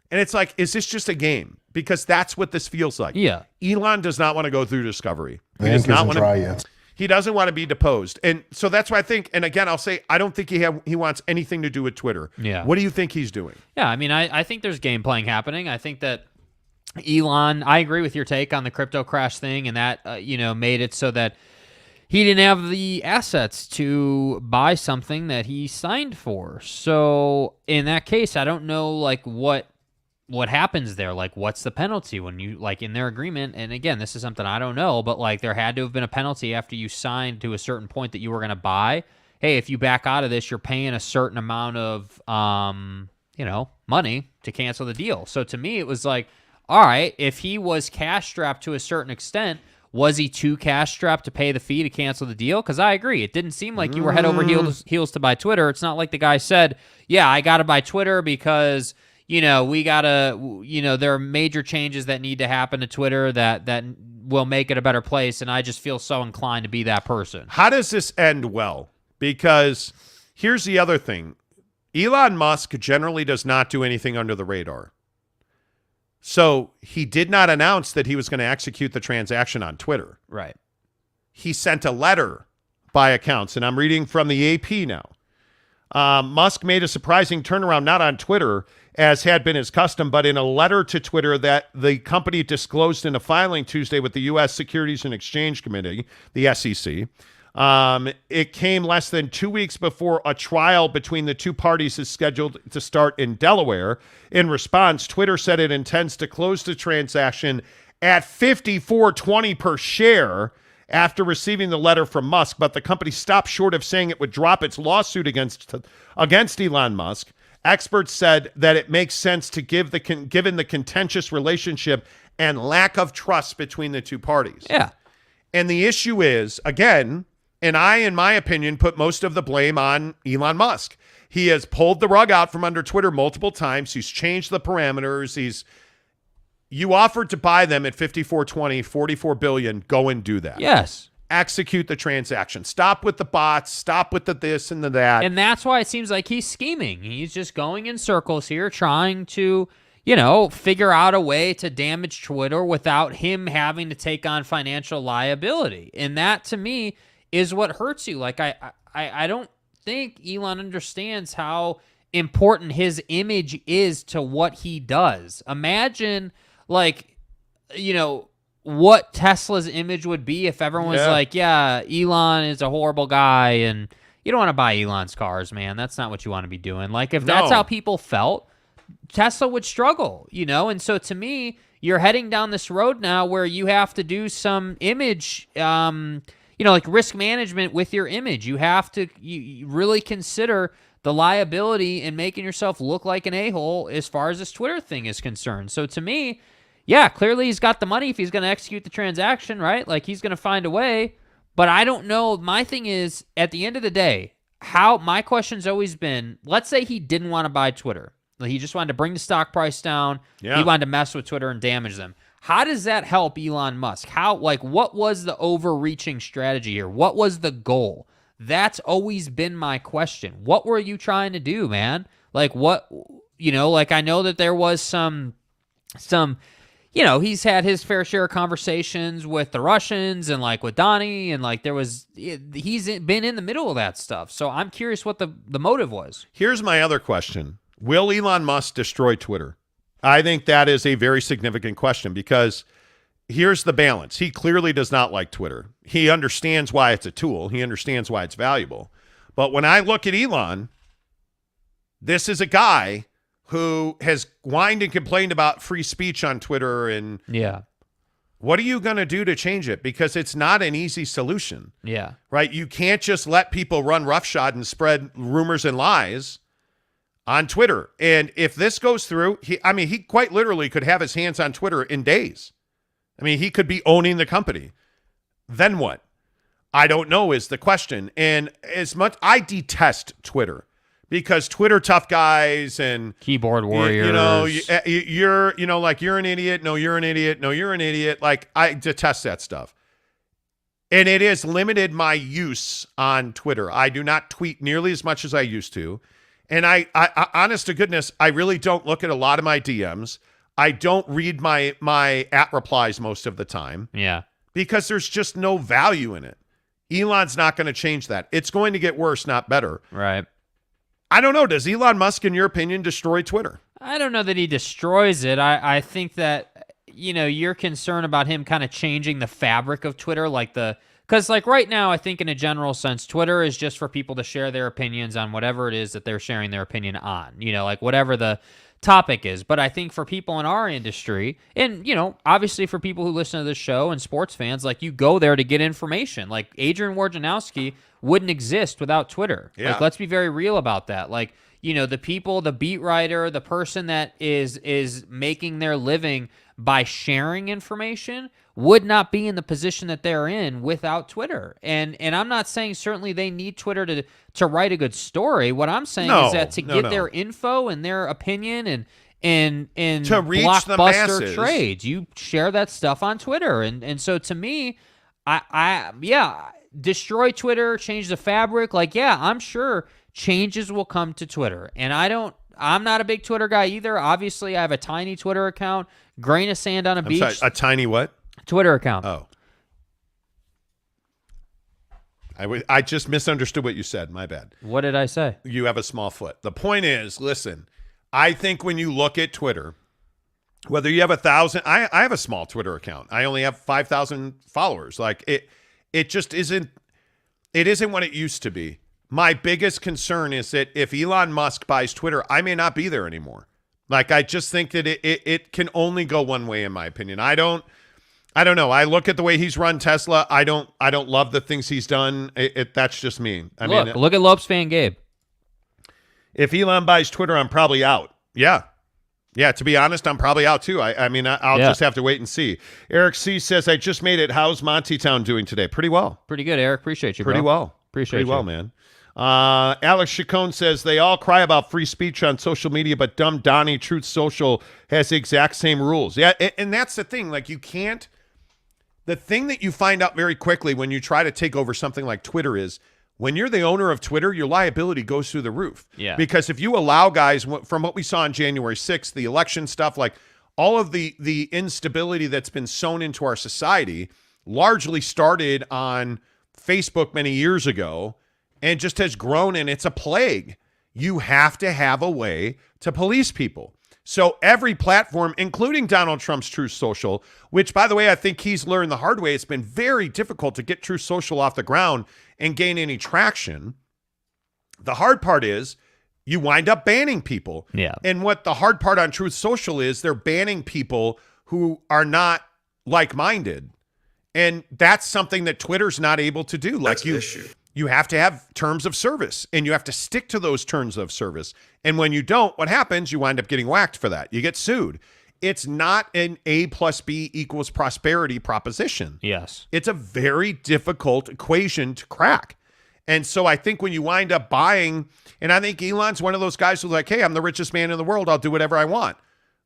And it's like, is this just a game? Because that's what this feels like.
Yeah.
Elon does not want to go through discovery.
He does not want to.
He doesn't want to be deposed. And so that's why I think, and again, I'll say, I don't think he wants anything to do with Twitter.
Yeah.
What do you think he's doing?
Yeah, I mean, I think there's game playing happening. I think that Elon, I agree with your take on the crypto crash thing, and that made it so that he didn't have the assets to buy something that he signed for. So in that case, I don't know what happens there. Like, what's the penalty when you in their agreement? And again, this is something I don't know, but there had to have been a penalty after you signed to a certain point that you were going to buy. Hey, if you back out of this, you're paying a certain amount of money to cancel the deal. So to me, it was all right, if he was cash strapped to a certain extent, was he too cash strapped to pay the fee to cancel the deal? Because I agree. It didn't seem like you were head over heels to buy Twitter. It's not like the guy said, yeah, I got to buy Twitter because, we got to, there are major changes that need to happen to Twitter that will make it a better place, and I just feel so inclined to be that person.
How does this end well? Because here's the other thing. Elon Musk generally does not do anything under the radar. So he did not announce that he was going to execute the transaction on Twitter.
Right.
He sent a letter by accounts, and I'm reading from the AP now. Musk made a surprising turnaround, not on Twitter, as had been his custom, but in a letter to Twitter that the company disclosed in a filing Tuesday with the U.S. Securities and Exchange Committee, the SEC. It came less than 2 weeks before a trial between the two parties is scheduled to start in Delaware. In response, Twitter said it intends to close the transaction at $54.20 per share after receiving the letter from Musk, but the company stopped short of saying it would drop its lawsuit against Elon Musk. Experts said that it makes sense to given the contentious relationship and lack of trust between the two parties.
Yeah.
And the issue is, again, and I, in my opinion, put most of the blame on Elon Musk. He has pulled the rug out from under Twitter multiple times. He's changed the parameters. You offered to buy them at $54.20, $44 billion. Go and do that.
Yes.
Execute the transaction. Stop with the bots. Stop with the this and the that.
And that's why it seems like he's scheming. He's just going in circles here, trying to, figure out a way to damage Twitter without him having to take on financial liability. And that, to me, is what hurts you. I don't think Elon understands how important his image is to what he does. Imagine, what Tesla's image would be if everyone was Elon is a horrible guy, and you don't want to buy Elon's cars, man. That's not what you want to be doing. If that's how people felt, Tesla would struggle, And so to me, you're heading down this road now where you have to do some image, risk management with your image. You have to you really consider the liability and making yourself look like an a-hole as far as this Twitter thing is concerned. So to me, yeah, clearly he's got the money if he's going to execute the transaction, right? He's going to find a way. But I don't know. My thing is, at the end of the day, my question's always been, let's say he didn't want to buy Twitter. He just wanted to bring the stock price down. Yeah. He wanted to mess with Twitter and damage them. How does that help Elon Musk? What was the overreaching strategy here? What was the goal? That's always been my question. What were you trying to do, man? I know that there was some he's had his fair share of conversations with the Russians and with Donnie, and he's been in the middle of that stuff. So I'm curious what the motive was.
Here's my other question. Will Elon Musk destroy Twitter? I think that is a very significant question because here's the balance. He clearly does not like Twitter. He understands why it's a tool. He understands why it's valuable. But when I look at Elon, this is a guy who has whined and complained about free speech on Twitter. And what are you going to do to change it? Because it's not an easy solution.
Yeah.
Right? You can't just let people run roughshod and spread rumors and lies on Twitter. And if this goes through, he quite literally could have his hands on Twitter in days. He could be owning the company. Then what? I don't know is the question. And as much, I detest Twitter because Twitter tough guys and
keyboard warriors,
you're an idiot. No, you're an idiot. No, you're an idiot. I detest that stuff. And it has limited my use on Twitter. I do not tweet nearly as much as I used to. And I honest to goodness, I really don't look at a lot of my DMs. I don't read my at replies most of the time.
Yeah.
Because there's just no value in it. Elon's not going to change that. It's going to get worse, not better.
Right.
I don't know. Does Elon Musk, in your opinion, destroy Twitter?
I don't know that he destroys it. I think that, your concern about him kind of changing the fabric of Twitter, because right now, I think in a general sense, Twitter is just for people to share their opinions on whatever it is that they're sharing their opinion on, whatever the topic is. But I think for people in our industry, and, obviously for people who listen to this show and sports fans, you go there to get information. Adrian Wojnarowski wouldn't exist without Twitter.
Yeah.
Let's be very real about that. The people, the beat writer, the person that is making their living by sharing information would not be in the position that they're in without Twitter. And I'm not saying certainly they need Twitter to write a good story. What I'm saying is that to get their info and their opinion and
to reach the
blockbuster
masses.
trades, you share that stuff on Twitter. And so to me, destroy Twitter, change the fabric. I'm sure changes will come to Twitter. And I'm not a big Twitter guy either. Obviously, I have a tiny Twitter account, grain of sand on a beach.
Sorry, a tiny what?
Twitter account.
Oh. I just misunderstood what you said. My bad.
What did I say?
You have a small foot. The point is, listen, I think when you look at Twitter, whether you have 1,000, I have a small Twitter account. I only have 5,000 followers. It just isn't, it isn't what it used to be. My biggest concern is that if Elon Musk buys Twitter, I may not be there anymore. I just think that it can only go one way, in my opinion. I don't know. I look at the way he's run Tesla. I don't love the things he's done. That's just me.
Look at Lopes fan Gabe.
If Elon buys Twitter, I'm probably out. Yeah. To be honest, I'm probably out too. I'll just have to wait and see. Eric C says, I just made it. How's Monty Town doing today? Pretty well.
Pretty good, Eric. Appreciate you, bro.
Pretty well.
Appreciate you.
Pretty well, man. Alex Chacon says, they all cry about free speech on social media, but dumb Donnie Truth Social has the exact same rules. Yeah, and that's the thing. You can't. The thing that you find out very quickly when you try to take over something like Twitter is when you're the owner of Twitter, your liability goes through the roof.
Yeah.
Because if you allow guys, from what we saw on January 6th, the election stuff, all of the instability that's been sown into our society largely started on Facebook many years ago and just has grown, and it's a plague. You have to have a way to police people. So every platform, including Donald Trump's Truth Social, which, by the way, I think he's learned the hard way. It's been very difficult to get Truth Social off the ground and gain any traction. The hard part is you wind up banning people.
Yeah.
And what the hard part on Truth Social is, they're banning people who are not like-minded. And that's something that Twitter's not able to do.
That's the issue.
You have to have terms of service, and you have to stick to those terms of service. And when you don't, what happens? You wind up getting whacked for that. You get sued. It's not an A plus B equals prosperity proposition.
Yes.
It's a very difficult equation to crack. And so I think when you wind up buying, and I think Elon's one of those guys who's like, hey, I'm the richest man in the world. I'll do whatever I want.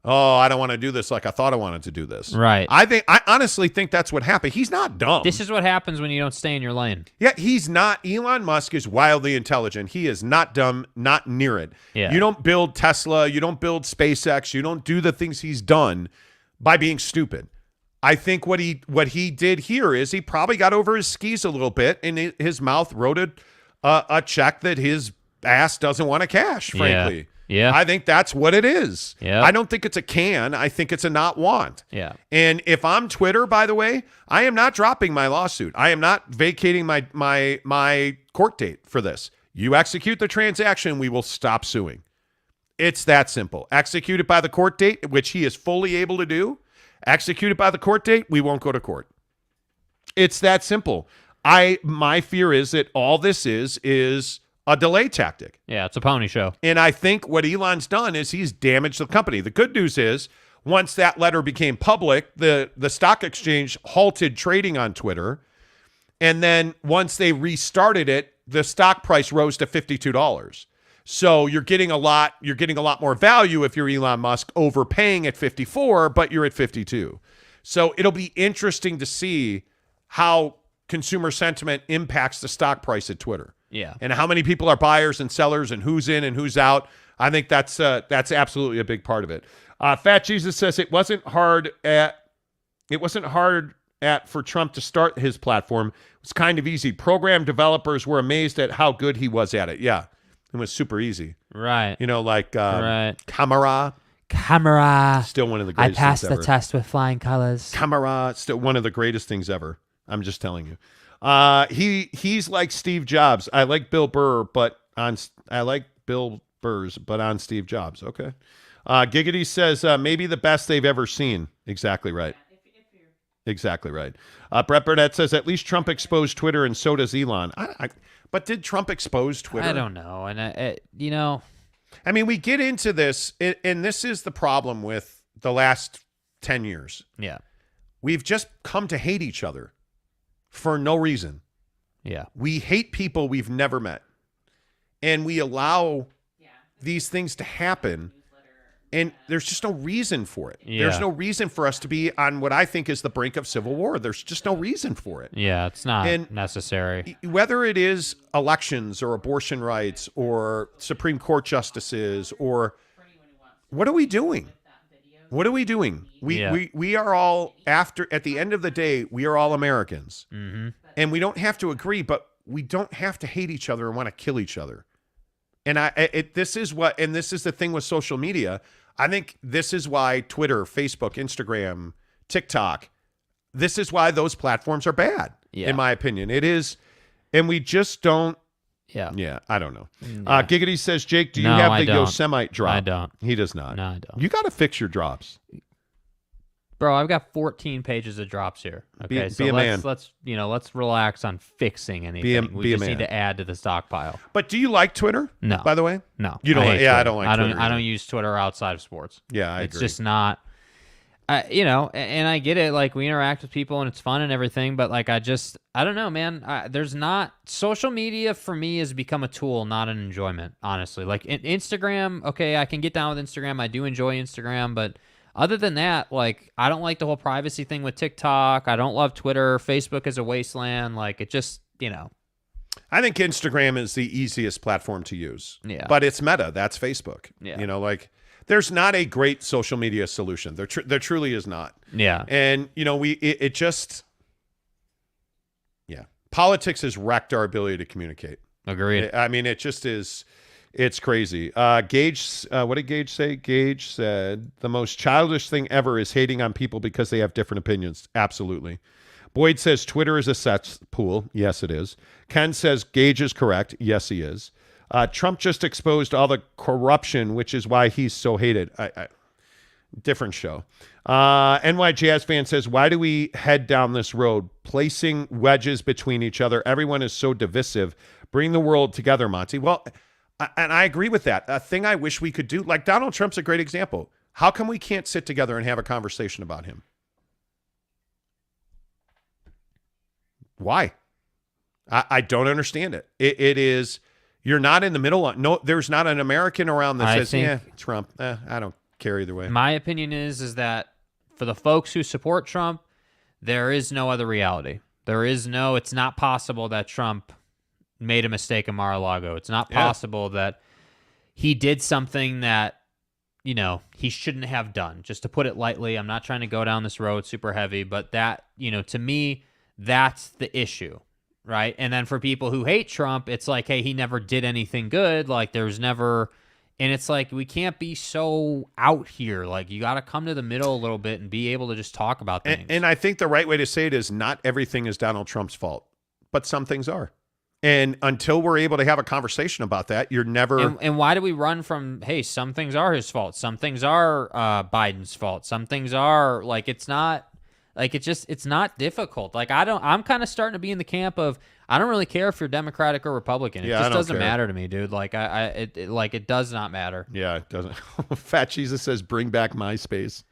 Oh, I don't want to do this like I thought I wanted to do this.
Right.
I honestly think that's what happened. He's not dumb.
This is what happens when you don't stay in your lane.
Yeah, he's not. Elon Musk is wildly intelligent. He is not dumb, not near it.
Yeah.
You don't build Tesla. You don't build SpaceX. You don't do the things he's done by being stupid. I think what he did here is he probably got over his skis a little bit, and his mouth wrote a check that his ass doesn't want to cash, frankly.
Yeah.
I think that's what it is.
Yeah.
I don't think it's a can. I think it's a not want.
Yeah.
And if I'm Twitter, by the way, I am not dropping my lawsuit. I am not vacating my court date for this. You execute the transaction, we will stop suing. It's that simple. Execute it by the court date, which he is fully able to do. Execute it by the court date, we won't go to court. It's that simple. My fear is that all this is a delay tactic.
Yeah, it's a pony show.
And I think what Elon's done is he's damaged the company. The good news is once that letter became public, the stock exchange halted trading on Twitter. And then once they restarted it, the stock price rose to $52. So you're getting a lot more value if you're Elon Musk overpaying at 54, but you're at 52. So it'll be interesting to see how consumer sentiment impacts the stock price at Twitter.
Yeah.
And how many people are buyers and sellers and who's in and who's out. I think that's absolutely a big part of it. Fat Jesus says it wasn't hard for Trump to start his platform. It was kind of easy. Program developers were amazed at how good he was at it. Yeah. It was super easy.
Right.
Like
right.
Camera.
Camera.
Still one of the
I
greatest
passed
things
the
ever.
test with flying colors.
Camera. Still one of the greatest things ever. I'm just telling you. He's like Steve Jobs. I like Bill Burrs, but on Steve Jobs. Okay. Giggity says maybe the best they've ever seen. Exactly right. Exactly right. Brett Burnett says at least Trump exposed Twitter, and so does Elon. But did Trump expose Twitter?
I don't know. And,
I mean, we get into this, and this is the problem with the last 10 years.
Yeah.
We've just come to hate each other for no reason.
Yeah.
We hate people we've never met. And we allow these things to happen. And there's just no reason for it.
Yeah.
There's no reason for us to be on what I think is the brink of civil war. There's just no reason for it.
Yeah, it's not necessary.
Whether it is elections or abortion rights or Supreme Court justices or what are we doing? What are we doing? We are all at the end of the day, we are all Americans.
Mm-hmm.
And we don't have to agree, but we don't have to hate each other and want to kill each other. And this is the thing with social media. I think this is why Twitter, Facebook, Instagram, TikTok, this is why those platforms are bad, in my opinion. It is, and we just don't. Yeah, I don't know.
Yeah.
Giggity says, Jake, do you have the
don't.
Yosemite drop?
I don't.
He does not.
No, I don't.
You got to fix your drops.
Bro, I've got 14 pages of drops here. Okay,
be a man.
let's relax on fixing anything. We just need to add to the stockpile.
But do you like Twitter?
No.
By the way?
No.
You don't
I
like
hate Twitter.
I don't like Twitter.
I don't use Twitter outside of sports.
Yeah, I agree.
It's just not and I get it, like we interact with people and it's fun and everything, but like I don't know, man. Social media for me has become a tool, not an enjoyment, honestly. Like Instagram, okay, I can get down with Instagram. I do enjoy Instagram, but other than that, like, I don't like the whole privacy thing with TikTok. I don't love Twitter. Facebook is a wasteland. Like, it just,
I think Instagram is the easiest platform to use.
Yeah.
But it's Meta. That's Facebook.
Yeah.
Like, there's not a great social media solution. There truly is not.
Yeah.
And, politics has wrecked our ability to communicate.
Agreed.
I mean, it just is. It's crazy. Gage, what did Gage say? Gage said, the most childish thing ever is hating on people because they have different opinions. Absolutely. Boyd says Twitter is a cesspool. Yes, it is. Ken says Gage is correct. Yes, he is. Trump just exposed all the corruption, which is why he's so hated. Different show. NY Jazz fan says, why do we head down this road? Placing wedges between each other. Everyone is so divisive. Bring the world together, Monty. Well, and I agree with that. A thing I wish we could do, like Donald Trump's a great example. How come we can't sit together and have a conversation about him? Why? I don't understand it. It is, you're not in the middle. No, there's not an American around that says, yeah, Trump. I don't care either way.
My opinion is that for the folks who support Trump, there is no other reality. It's not possible that Trump made a mistake in Mar-a-Lago. It's not possible that he did something that, he shouldn't have done. Just to put it lightly, I'm not trying to go down this road super heavy, but that, to me, that's the issue, right? And then for people who hate Trump, it's like, hey, he never did anything good. Like, there's never... And it's like, we can't be so out here. Like, you got to come to the middle a little bit and be able to just talk about things.
And I think the right way to say it is not everything is Donald Trump's fault, but some things are. And until we're able to have a conversation about that, you're never...
And why do we run from, hey, some things are his fault. Some things are Biden's fault. Some things are, like, it's not... Like, it's not difficult. Like, I'm kind of starting to be in the camp of, I don't really care if you're Democratic or Republican. It just doesn't matter to me, dude. Like, it does not matter.
Yeah, it doesn't. Fat Jesus says, bring back MySpace.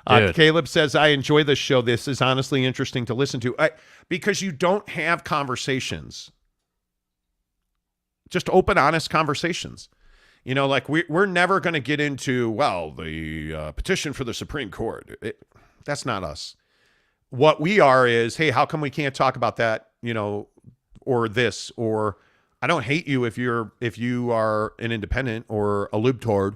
Dude.
Caleb says, I enjoy this show. This is honestly interesting to listen to. Because you don't have conversations. Just open, honest conversations. Like, we're never going to get into, the petition for the Supreme Court. That's not us. What we are is, hey, how come we can't talk about that, or this, or I don't hate you if you are an independent or a libtard.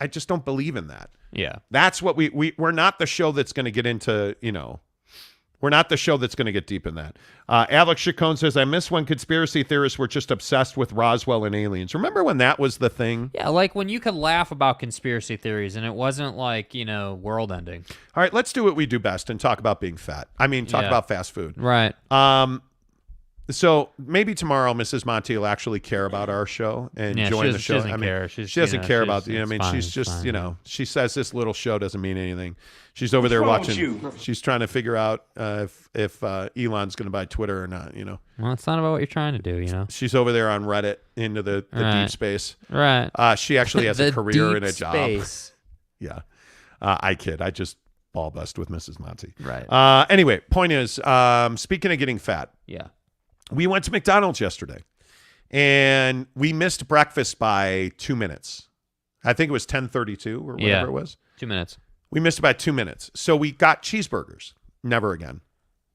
I just don't believe in that.
Yeah.
That's what we're not the show that's going to get into, We're not the show that's going to get deep in that. Alex Chacon says, I miss when conspiracy theorists were just obsessed with Roswell and aliens. Remember when that was the thing?
Yeah, like when you could laugh about conspiracy theories and it wasn't like, world ending.
All right, let's do what we do best and talk about being fat. Talk about fast food.
Right.
So maybe tomorrow Mrs. Monty will actually care about our show and join the show.
She doesn't care.
She doesn't care about she's just, she says this little show doesn't mean anything. She's over there watching. She's trying to figure out if Elon's going to buy Twitter or not,
Well, it's not about what you're trying to do,
She's over there on Reddit into the deep space.
Right.
She actually has a career and a job.
Space.
Yeah. I kid. I just ball bust with Mrs. Monty.
Right.
Anyway, point is, speaking of getting fat.
Yeah.
We went to McDonald's yesterday, and we missed breakfast by 2 minutes. I think it was 10:32 or whatever it was.
2 minutes.
We missed about 2 minutes. So we got cheeseburgers. Never again.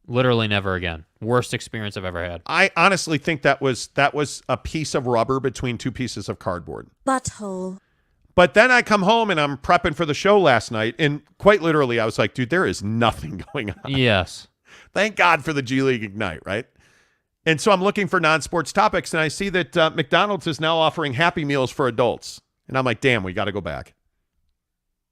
Literally never again. Worst experience I've ever had.
I honestly think that was a piece of rubber between two pieces of cardboard.
Butthole.
But then I come home, and I'm prepping for the show last night, and quite literally I was like, dude, there is nothing going on.
Yes.
Thank God for the G League Ignite, right? And so I'm looking for non-sports topics, and I see that McDonald's is now offering Happy Meals for adults. And I'm like, damn, we got to go back.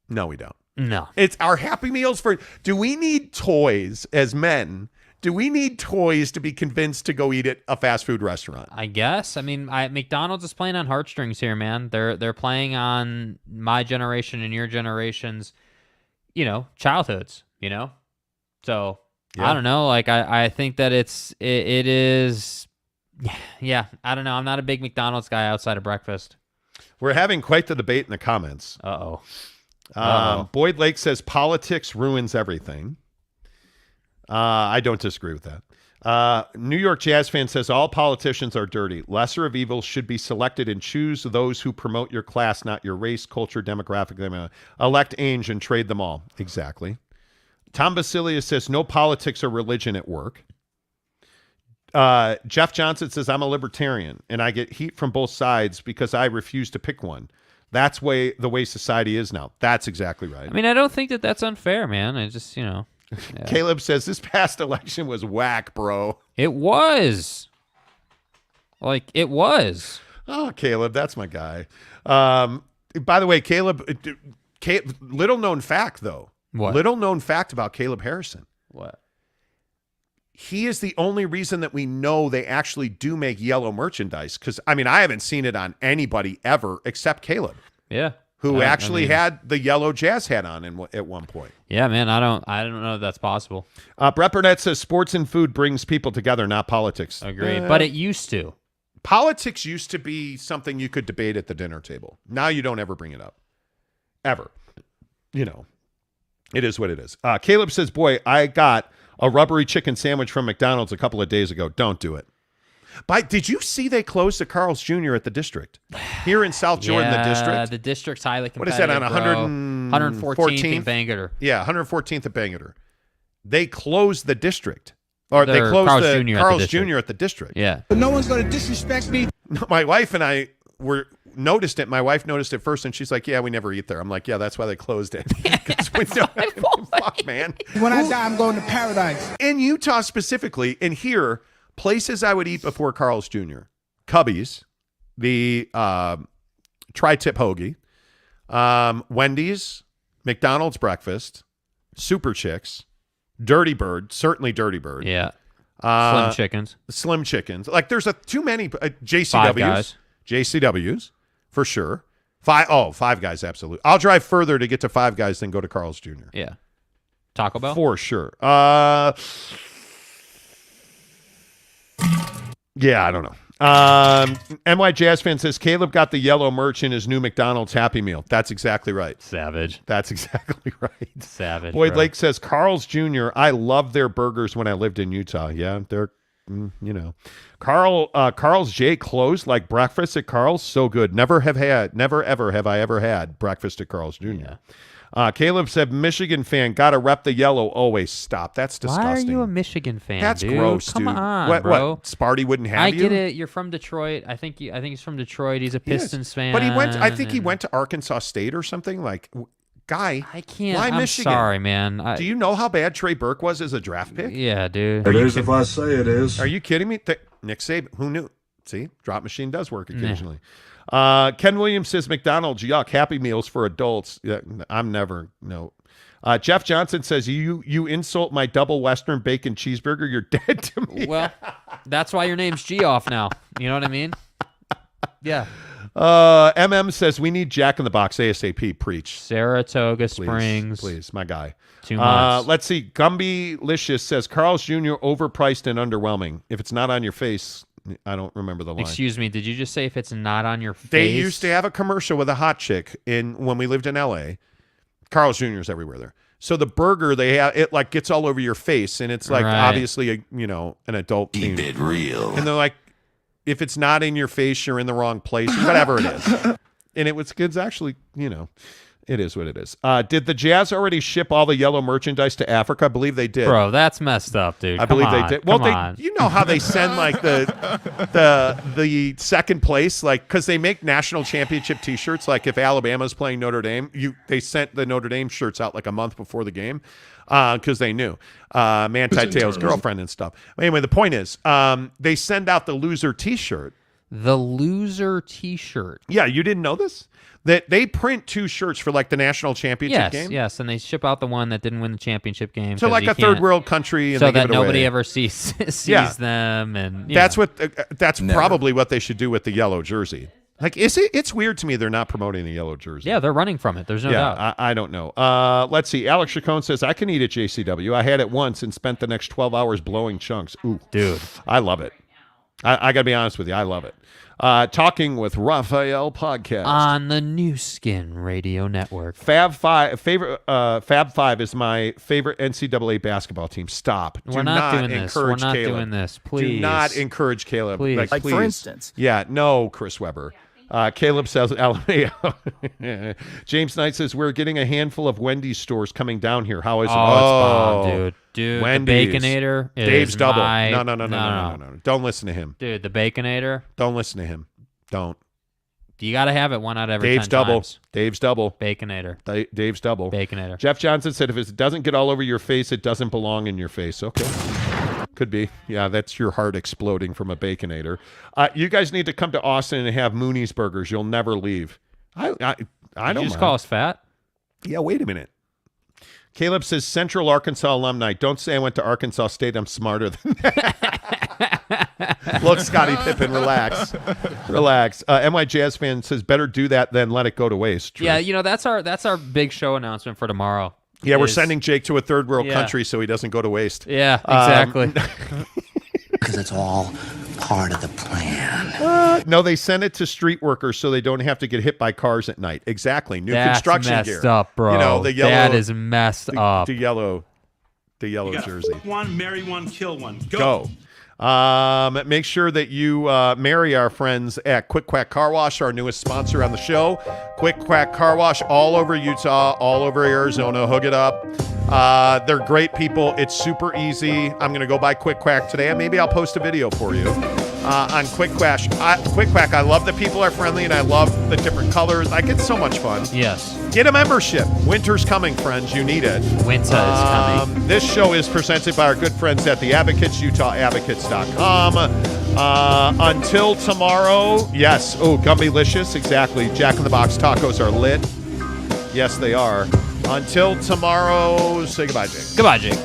No, we don't.
No.
It's our Happy Meals for... Do we need toys as men? Do we need toys to be convinced to go eat at a fast food restaurant?
I guess. McDonald's is playing on heartstrings here, man. They're playing on my generation and your generation's, childhoods, So... Yeah. I don't know. I think that it is. Yeah, I don't know. I'm not a big McDonald's guy outside of breakfast.
We're having quite the debate in the comments. Boyd Lake says politics ruins everything. I don't disagree with that. New York Jazz fan says all politicians are dirty. Lesser of evils should be selected and choose those who promote your class, not your race, culture, demographic. Elect Ainge and trade them all. Exactly. Tom Basilius says, no politics or religion at work. Jeff Johnson says, I'm a libertarian, and I get heat from both sides because I refuse to pick one. That's the way society is now. That's exactly right.
I don't think that that's unfair, man. I just, Yeah.
Caleb says, this past election was whack, bro.
It was. It was.
Oh, Caleb, that's my guy. By the way, Caleb, little known fact, though.
What?
Little known fact about Caleb Harrison.
What?
He is the only reason that we know they actually do make yellow merchandise. Because, I haven't seen it on anybody ever except Caleb.
Yeah.
Who had the yellow Jazz hat on at one point.
Yeah, man. I don't know if that's possible.
Brett Burnett says sports and food brings people together, not politics.
Agreed. But it used to.
Politics used to be something you could debate at the dinner table. Now you don't ever bring it up. Ever. It is what it is. Caleb says, boy, I got a rubbery chicken sandwich from McDonald's a couple of days ago. Don't do it. Did you see they closed the Carl's Jr. at the District? Here in South Jordan, the District?
The District's highly competitive.
What is that, on
114th and Bangerter?
Yeah, 114th and Bangerter. They closed the District. Or they closed Carl's Jr. at the District.
Yeah.
But no one's going to disrespect me.
My wife and I noticed it. My wife noticed it first, and she's like, yeah, we never eat there. I'm like, yeah, that's why they closed it. Fuck, man.
When I die, I'm going to paradise.
In Utah specifically, and here, places I would eat before Carl's Jr. Cubby's, the tri-tip hoagie, Wendy's, McDonald's breakfast, Super Chicks, Dirty Bird, certainly Dirty Bird.
Yeah.
Slim Chickens. There's too many. JCW's.
Five Guys.
JCW's, for sure. Five Guys, absolutely. I'll drive further to get to Five Guys than go to Carl's Jr.
Yeah. Taco Bell?
For sure. Yeah, I don't know. NY Jazz fan says, Caleb got the yellow merch in his new McDonald's Happy Meal. That's exactly right.
Savage.
That's exactly right.
Savage.
Boyd Lake says, Carl's Jr., I loved their burgers when I lived in Utah. Yeah, they're, Carl's J closed like breakfast at Carl's. So good. Never ever have I ever had breakfast at Carl's Jr.
Yeah.
Caleb said, Michigan fan, gotta rep the yellow always. Stop. That's disgusting.
Why are you a Michigan fan,
That's
dude?
gross,
Come
dude.
on, bro.
What, Sparty wouldn't have
I
you?
get it. You're from Detroit. I think he's from Detroit. He's a Pistons fan.
But I think he went to Arkansas State or something. Guy,
I can't.
Why
I'm
Michigan?
sorry, man.
Do you know how bad Trey Burke was as a draft pick?
Yeah, dude.
It is if I say it is.
Are you kidding me? Nick Saban, who knew? See, drop machine does work occasionally. Ken Williams says McDonald's, yuck, Happy Meals for adults. Yeah, I'm never, no. Jeff Johnson says, you insult my double Western bacon cheeseburger, you're dead to me.
Well, that's why your name's Geoff now. You know what I mean? Yeah.
MM says, we need Jack in the Box ASAP. Preach.
Saratoga Springs.
Please, my guy.
2 months.
Let's see. Gumby Licious says, Carl's Jr. overpriced and underwhelming. If it's not on your face, I don't remember the line.
Excuse me, did you just say if it's not on your face?
They used to have a commercial with a hot chick when we lived in L.A. Carl's Jr.'s everywhere there. So the burger they have, it like gets all over your face, and it's like obviously an adult. Keep it real. And they're like, if it's not in your face, you're in the wrong place, or whatever it is. And it's actually, it is what it is. Did the Jazz already ship all the yellow merchandise to Africa? I believe they did.
Bro, that's messed up, dude.
I believe they did. Well, you know how they send like the second place, like because they make national championship T-shirts. Like if Alabama's playing Notre Dame, they sent the Notre Dame shirts out like a month before the game because they knew Manti Te'o's girlfriend and stuff. Anyway, the point is they send out the loser T-shirt.
The loser T-shirt.
Yeah, you didn't know this? That they print 2 shirts for like the national championship game.
Yes, and they ship out the one that didn't win the championship game.
So like a third world country, and
so
they
that
give it
nobody
away.
ever sees them, and
that's probably what they should do with the yellow jersey. Like, it's weird to me they're not promoting the yellow jersey.
Yeah, they're running from it. There's no doubt.
I don't know. Let's see. Alex Chacon says, I can eat at JCW. I had it once and spent the next 12 hours blowing chunks. Ooh,
dude,
I love it. I got to be honest with you. I love it. Talking with Raphael podcast
on the New Skin Radio Network.
Fab Five is my favorite NCAA basketball team. Stop.
We're not doing this. We're not doing this. Please.
Do not encourage Caleb.
Please.
Like
for instance.
Yeah. No, Chris Webber. Caleb says LMAO. James Knight says we're getting a handful of Wendy's stores coming down here. How is it?
It's bomb, dude.
Wendy's.
The Baconator is
Dave's double.
my...
No. Don't listen to him.
Dude, the Baconator.
Don't listen to him. Don't.
You got to have it 1 out of every
Dave's
10
double.
times.
Dave's double.
Baconator.
Dave's double.
Baconator.
Jeff Johnson said if it doesn't get all over your face, it doesn't belong in your face. Okay. Could be. Yeah, that's your heart exploding from a Baconator. You guys need to come to Austin and have Mooney's Burgers. You'll never leave. I don't
Did you just
mind.
call us fat?
Yeah, wait a minute. Caleb says, Central Arkansas alumni. Don't say I went to Arkansas State. I'm smarter than that. Look, Scottie Pippen, relax. Relax. NY Jazz fan says, better do that than let it go to waste. True.
Yeah, that's our big show announcement for tomorrow.
Yeah, we're sending Jake to a third world country so he doesn't go to waste.
Yeah, exactly.
Because it's all part of the plan.
No, they send it to street workers so they don't have to get hit by cars at night. Exactly. New construction
messed
gear.
Up, bro.
You know, the yellow.
That is messed up.
The yellow jersey.
One, marry one, kill one.
Go. Make sure that you marry our friends at Quick Quack Car Wash, our newest sponsor on the show. Quick Quack Car Wash, all over Utah, all over Arizona. Hook it up. They're great people. It's super easy. I'm going to go buy Quick Quack today, and maybe I'll post a video for you on Quick Quack. Quick Quack, I love the people are friendly, and I love the different colors. Like, it's so much fun.
Yes.
Get a membership. Winter's coming, friends. You need it.
Winter is coming.
This show is presented by our good friends at The Advocates, UtahAdvocates.com. Until tomorrow, yes. Oh, Gumbylicious, exactly. Jack in the Box tacos are lit. Yes, they are. Until tomorrow, say goodbye, Jake.
Goodbye, Jake.